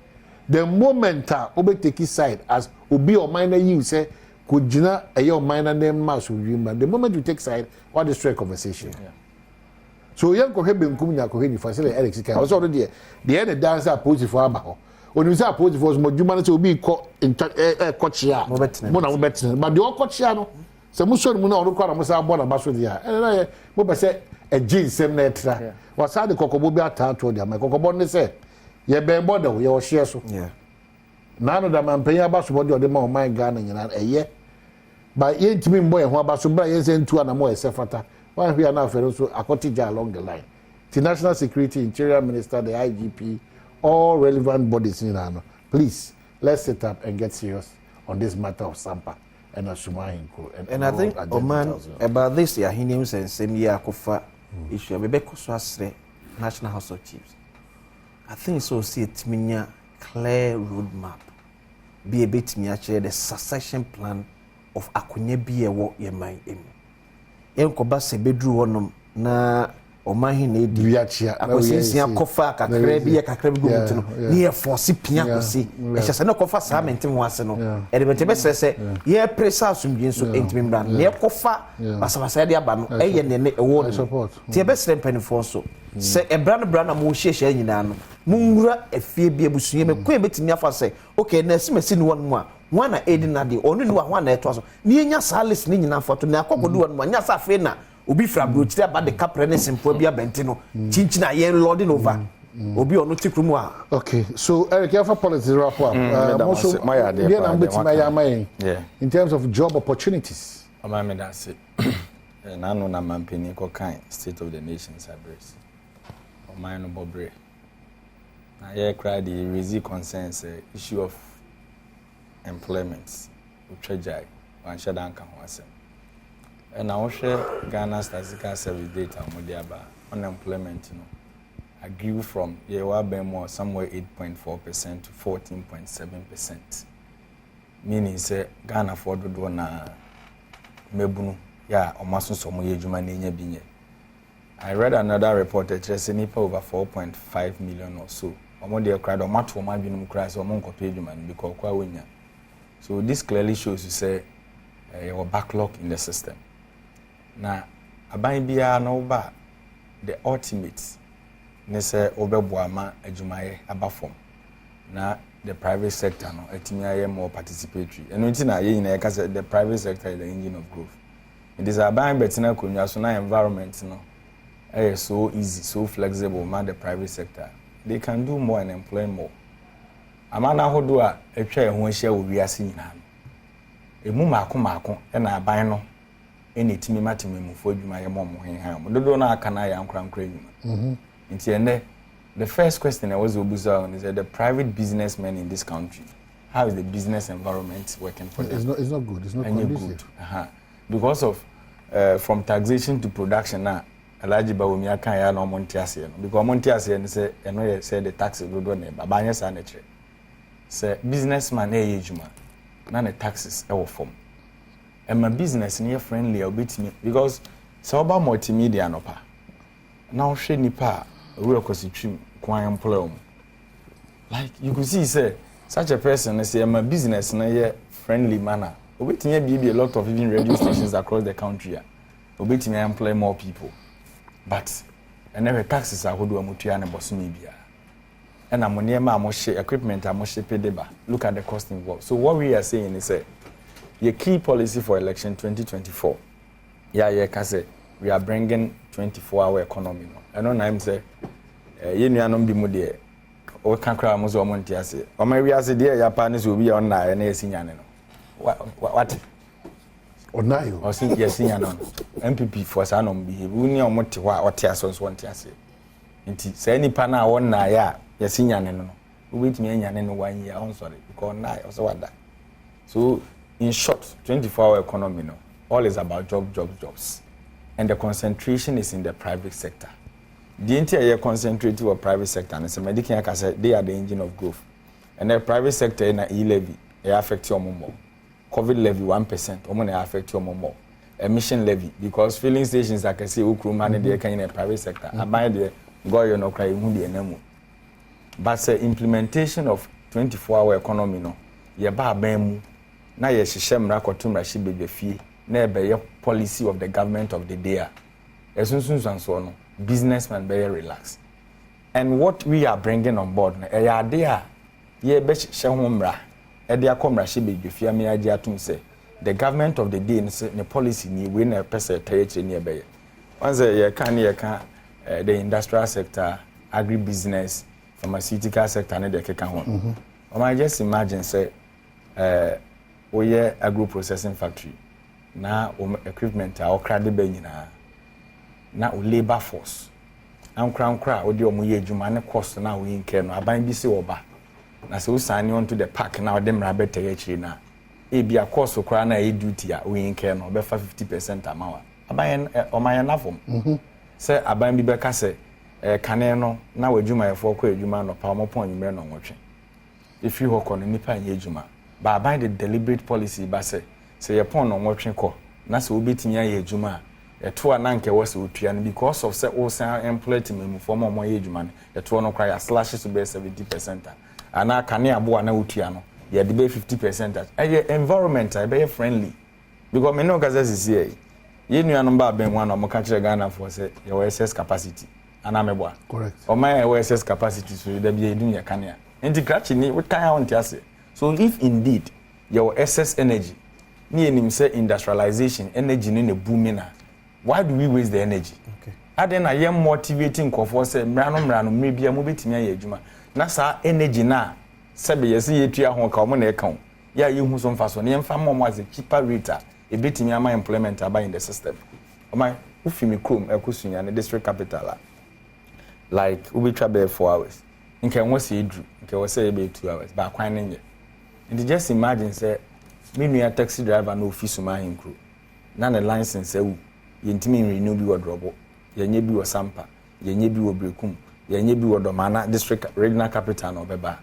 the moment obe take side as obi o minor you say ko gina eye o minor name ma asumdwe ba the moment you take side what is straight conversation so yen ko hebe nkum nya ko he ni fa say Alex kan o so do de the dance positive for aba ho oni say positive for mo dwuma no say obi ko chia mo na mo betin but the ko chia no se mo so mu na o ko na mo say abo na ba so dia na mo be say e ginsem na etra wa sa de kokobo bi ata to dia ma kokobo ne say ye be bodo ye o hye so na no da man panya ba so bodo de ma o man ga na nyina eye ba ye ntimi mbo ye ho aba so bra ye se ntu na mo e se fata one here now for also akotija along the line the national security interior minister the IGP all relevant bodies in Ghana, please let's sit up and get serious on this matter of Sampa and Ashumahinko. And I think Oman about this year he names and same year Kofa issue Rebecca Swasre National House of Chiefs. I think so see it mean clear roadmap. Be a bit me actually the succession plan of Akunye be a walk your mind in. Enkoba se bedru wonom na omahi na edi biachia akosinsia kofa kakra bi go mutino ne force pia kosi ehye na kofa sa mentem ho ase no edebete be sese ye presa asumdwe so entimi mbra ne kofa basabasa de aba no eye ne ewo support tie be sere mpanifo so se ebra na mo hye nyina no munwura afie bi abusuye me ko ebetimi afa se okay na simasi ni wonu a wana edi na de onu ni wa na eto so ne enya salis ni nyina foto na akokodu wonu anya sa fe na obi fra brochire ba de capre ne simpo bia benti no chinchina yen lording over obi onu tikrumu a okay so Eric you have politics wrap up also be na mbeti my in terms of job opportunities amame that say na no na mampeni ko kan state of the nations address o man no bobre na ye cry the raise concerns issue of employment utwajai wan shadan kan ho asem and I share Ghana statistical service data modiaba unemployment I grew from more somewhere 8.4% to 14.7%. Meaning say Ghana for do na mebunu ya omaso so mo yejuma na nya binye. I read another report that says nipa over 4.5 million or so. Omo dey crowd omato o ma binum cry so omo nkoto ejuma because kwa wonya. So this clearly shows you say your backlog in the system. Na aban bia na oba the ultimate ne say obeboa ma adwumaye abafom na the private sector no etimi aye more participatory eno nti na ye nyina say the private sector is the engine of growth. It is aban betina konwa so na environment no so easy so flexible man the private sector they can do more and employ more. Amana hodo a etwa ho ahia wo wiase nyina no emu maako na aban no ene timi matime mu fo adwuma ye mo hen han dodo na aka na ya ankra adwuma nti ene the first question I was obuza is that the private businessmen in this country, how is the business environment working for them? It's not good. It's not conducive. Because of from taxation to production now, Alaji Bawumia can ya no Montiasian. Because Montiasian say the taxes do do name. Babanya sanitary. Say businessman ejuma. None the taxes ever form. And my business near friendly a bit me because so about multimedia no pa. Now she nipa we are kwan employ. Like you could see say such a person say my business na ye friendly manner. Obetime be a lot of even radio stations across the country. Obetime employ more people. But and every taxes are do amutua na bosumi bia. And ammonia ma share equipment am share pedeba. Look at the cost involved. So what we are saying is your key policy for election 2024. Yeah, can say we are bringing 24-hour economy. I know I'm say you nuanom bi mu de o kan kra mo zo mo ntiase o ma wi ase de ya pa ne so bi on na na esinyane no what onayo o sin yesinya no MPP for sa no behave uni o mo te ho a o te aso so ntiase nti say nipa na won na ya yesinyane no o betimi anyane no 1 year on sorry because na o so wada. So in short 24-hour economy no all is about jobs and the concentration is in the private sector. The entire concentrated on private sector and some medical they are the engine of growth. And the private sector in a levy affect your more. COVID levy 1%, affect your more. Emission levy because filling stations I can see who crew money they can in a private sector. I buy the go you no cry mu. But the implementation of 24-hour economy no ye ba mu na ye hihye mra kotum ra hye bebe fie na be ye policy of the government of the day. Esunsun so no businessmen very relaxed. And what we are bringing on board na e ya de a ye be hye ho mra e de akomra hye bebe fie me agi atum say the government of the day ne policy ni we na pese tayekire ni e be ye once ye kan the industrial sector, agribusiness, pharmaceutical sector and the keka ho. I just imagine say we agro processing factory na equipment a okrade be nyina na labor force ankra odi omuye adwuma ne cost na we nke no aban bi se oba na se usani onto the park na ode mra beta yechiri na e bia cost okra na e duty a we nke no be fa 50% amawa aban oman na fom se aban bi be ka se kane no na wadwuma yefo kwa adwuma no pa mo pon nyumre no nwotwe if you hoko no nipa nya adwuma ba aban the deliberate policy ba se ye pon no nwotwe ko na se obetimi aye adwuma eto na nke wose otua no because of say o san employment memu for mo ye adwuma no eto no kwa ya slash to be 70% ana kane abo na otua no ye de be 50% eye environment e be friendly because me no gaza sisi ye nuanom ba ben one no ka kire Ghana for say your excess capacity ana meboa correct o my excess capacity so da bi edun ye kane a enti ni we kan on tiase. So if indeed your excess energy ni enim say industrialization energy ni na booming na why do we waste the energy? Okay. Aden na ye motivating kofo say mrano maybe mo betimi aye adwuma na sa energy na sebe yesi yetua ho ka mo na e kan ya ye hu so mfa so na ye mfa mo as a cheaper rate e betimi ama employment aba in the system. O my ufimi krom ekosunya na district capital like we be travel 4 hours nke won se edru nke wo say be 2 hours ba kwan ne nye. And just imagine say me nua taxi driver no office ma hinkro na na license ewu yentimi renew bi wodrobo yenye bi wo sampa yenye bi wo brekum yenye bi wo domana district regional capital no beba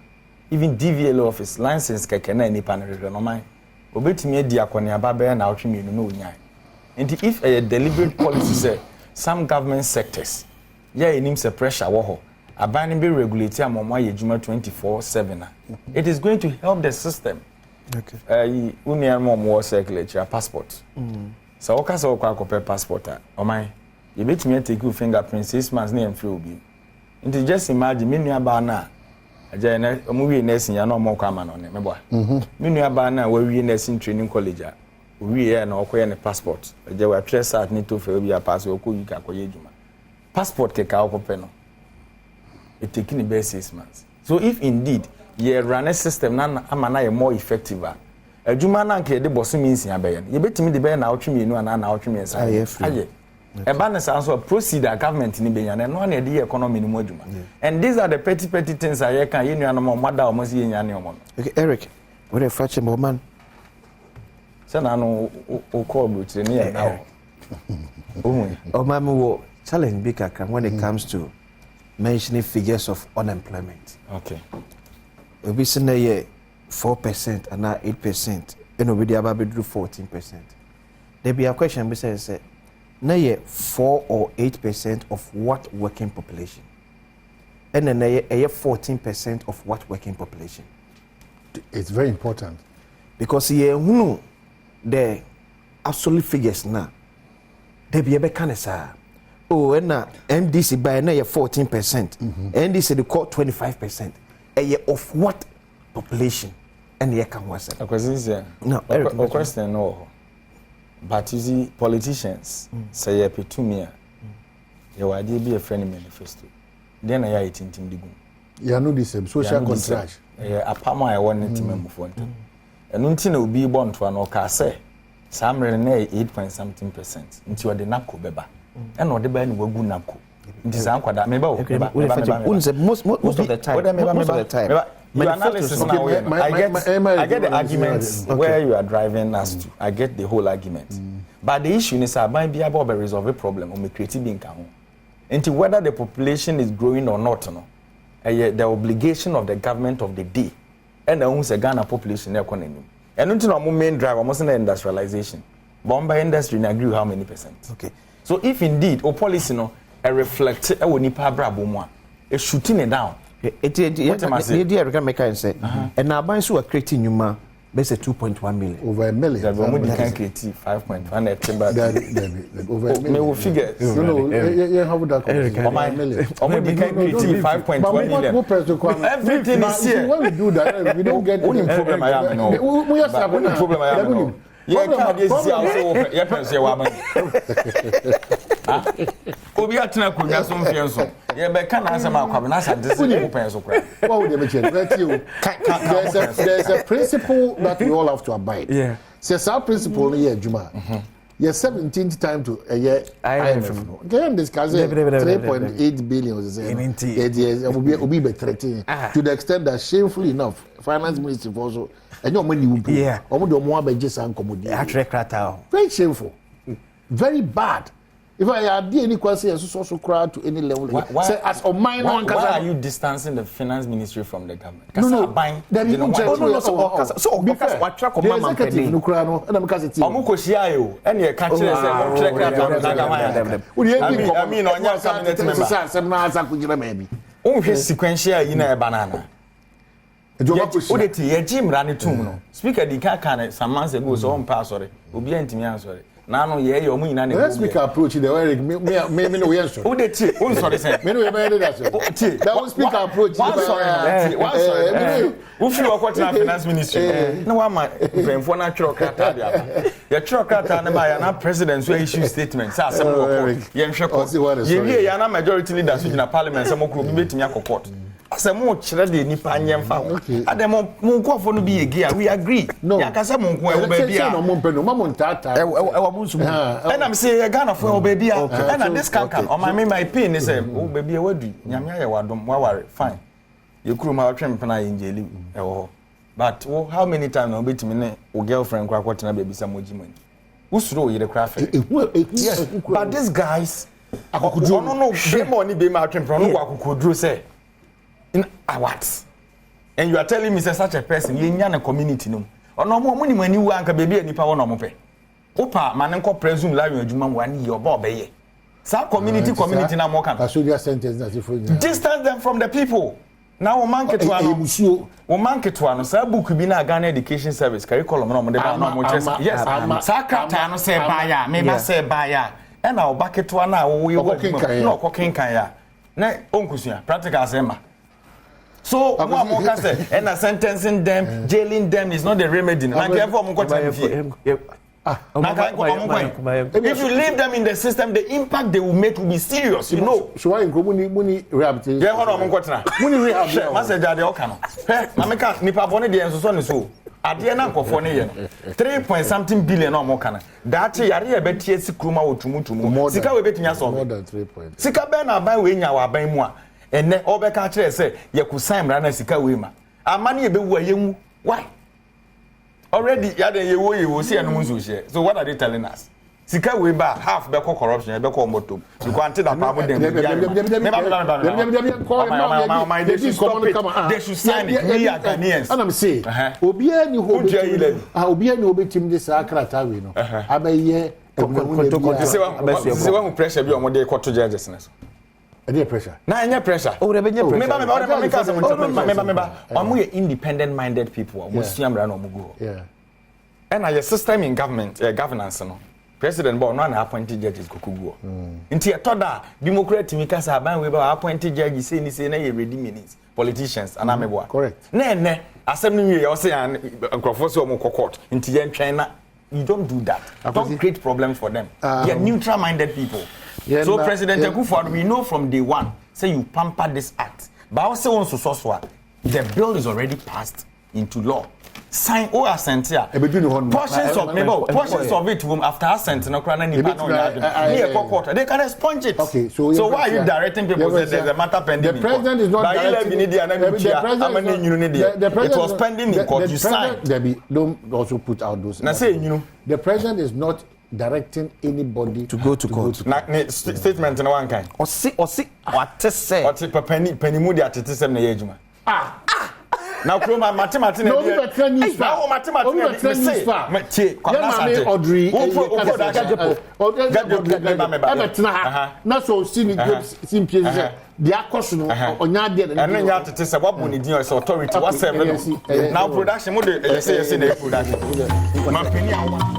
even DVL office license keke na nipa na rede no man obetimi adi akone aba be na otwemienu no onyan. And if a deliberate policy say some government sectors yeah enim say pressure wo ho aban be regulate amomwa ye juma 24/7 it is going to help the system. Okay. Union mom circulate passport. So what kind of copy passport? Oh my, you bet me take your fingerprint 6 months name flow be. Into just imagine me nearby na. Ajay na movie nursing ya no more common on me boy. Me nearby na we nursing training college. We here na okoye ne passport. Ajay we address at need to fail be a passport ko yika ko yejuma. Passport ke ka okope no. It taking about 6 months. So if indeed you run a system na amana more effective adwuma na nke de boso mi nsia be ye ye betimi de be na awtwe mienu ana na awtwe mi nsa aye eba ne sanso procedure government ni benya no na de economy ni mu adwuma and these are the petty things I can you know no mother o mo si yenya ne omo okay Eric what a fraction more man say na no o call bro tire ni ya na o ma me wo challenge big when it comes to mentioning figures of unemployment okay we say na ye 4% and now 8% and we dey about be 14%. There be a question be say na ye 4 or 8% of what working population? And then ye 14% of what working population? It's very important. Because ye who the absolute figures now. There be a kind of oh and na MDC by na ye 14%. NDC they call 25%. A year of what population? And ye can was it? No, a question no. But you see, politicians say you pay to me. You are be a friend manifesto. Then I eat in Tim Digum. You know the same social contract. A palm I want to member for them. And until will be born to an oka say, some renee 8.something% into the Nako beba. And not the band will go Nako. It is uncle that maybe most of the time. Your analysis now, I get the arguments where you are driving us to. I get the whole argument. But the issue is that might be about to resolve a problem or make creative income. Into whether the population is growing or not, the obligation of the government of the day and the owners a Ghana population economy. And until our main driver almost in industrialization. Bomba industry agree how many percent? Okay. So if indeed or policy no a reflect a nipa brabo is shooting it down. The idea we can make and say, and now banks who are creating Numa, base 2.1 million. Over $1 million. The woman can create 5.1 over $1 million. Figure. You have that. $1 million. Omudi can create 5.1 million. Everything is here. When we do that, we don't get any problem. I am no. We are having a problem. Yeah, Obi atena kunya so mfienso. Ye be kan answer ma kwabe na sante se ku pen so kra. What would they mention? There's a principle that we all have to abide. Yeah. Says our principle here Juma. Yes, 17th time to a year IMF. Again discuss 3.8 billion was saying. Will be threatening to the extent that shamefully enough finance ministry also and your money will be very shameful, very bad. If I had any question, social crowd to any level, say as a minor, why are you distancing the finance ministry from the government? No. Then you don't so because what track of mama executive no crowd no, and I'm because it's Omukoshia and you catch I mean on your cabinet member. Oh, sequential in a banana. Odeti Jim ran it no. Speaker di can some months ago so on pass sorry. Obi antimi ansori. Na no ye your mu ina na. Let's speak approach the way me no answer. Odeti, on sorry say. Me no be that. That was speak approach. One sorry. Who feel what na finance ministry. No one my friend na tro krata dia. Ye tro krata na ba ya na president so issue statement say asem wo. Ye nhwe ko. Ye ya na majority leaders in parliament say mo kro bi betimi akokot. Say mo kire de nipa nyemfa ho adem mo nkofo no bi yegi a we agree ya ka say mo nko e wo ba bia no mo mpeno ma mo ntata e wo mo nsumu and am say e Ghana for wo ba bia and this can on my pain is say wo ba bia wadu nyame aye wadom waware fine ye kuru ma watwe mpena ye njeli e wo but how many times no betimi ne wo girlfriend kwa kwatena baby sa mo jimani usuro wo yire kra fe yes but these guys akokudro no be mo ni be ma watwe mpena no akokudro say in what? And you are telling me say such a person ye nya na community no ono mo ni mani wu anka bebi anipa wo no mo pe opa man nko presume la yu adwuma mo ani ye oba obeye sa community na mo kan social sentence na say for distance them from the people now market to ano sa book bi na Ghana Education Service curriculum no mo de ba no mo chess yes sa krata no say ba ya me ba say ba ya e na obaketo na wo we wo no kokenkan ya na onkusua practical sema. So, what more can say? And sentencing them, jailing them is not the remedy. If you leave them in the system, the impact they will make will be serious. You know. So why money rehabilitation? Yeah, hold on, money rehab. Master Jade Okano. Hey, Mameka, Nipa Boni the Enso so. Ade na nkofo ne ye no 3 point something billion no mo kana daate yare ye betie sikruma wotumutumu sika we betinya so more than 3 points sika be na aban we nya wa aban mu a enne obeka kire se ye kusan mra na sika we ma amane ye bewu ayenwu why already yade ye wo see anu nso share so what are they telling us sika we ba half be corruption e be ko motom because until that pa mo dem they should sign it we are Ghanaians and I'm say obia ni ho obia ni obetim de sa krata we no abaye se wa pressure bi o mo de koto judges na so any pressure na any pressure o re be pressure member omo ye independent minded people omo suamra na omo go yeah and your system in government governance no president bo no na appointed judges kokuguo nti etoda democrat mi kasa aban we ba appointed judges say ni say na ye ready minutes politicians and amebo correct na enne asem ni we say nkrofo so omo court nti ye ntwen na you don't do that don't create problems for them they are neutral minded people so president Akufo-Addo we know from day one say you pamper this act but also on so the bill is already passed into law sign or assent here portions of it after assent no crana ni ba no near court they can expunge it okay so why are you directing people that there's a matter pending the president is not directing it was pending in court you signed don't also put out those na say you know the president is not directing anybody to go to court na statement na one kind o si what say o ti penny mu dia tete sem na ye adwuma now Kroma mathematics na dey now mathematics na say tie kwasa say Audrey na so sini simpie say the akoso no onya de na enya tete say wabu ni din say authority wasem now production mo dey say na production ma penny awa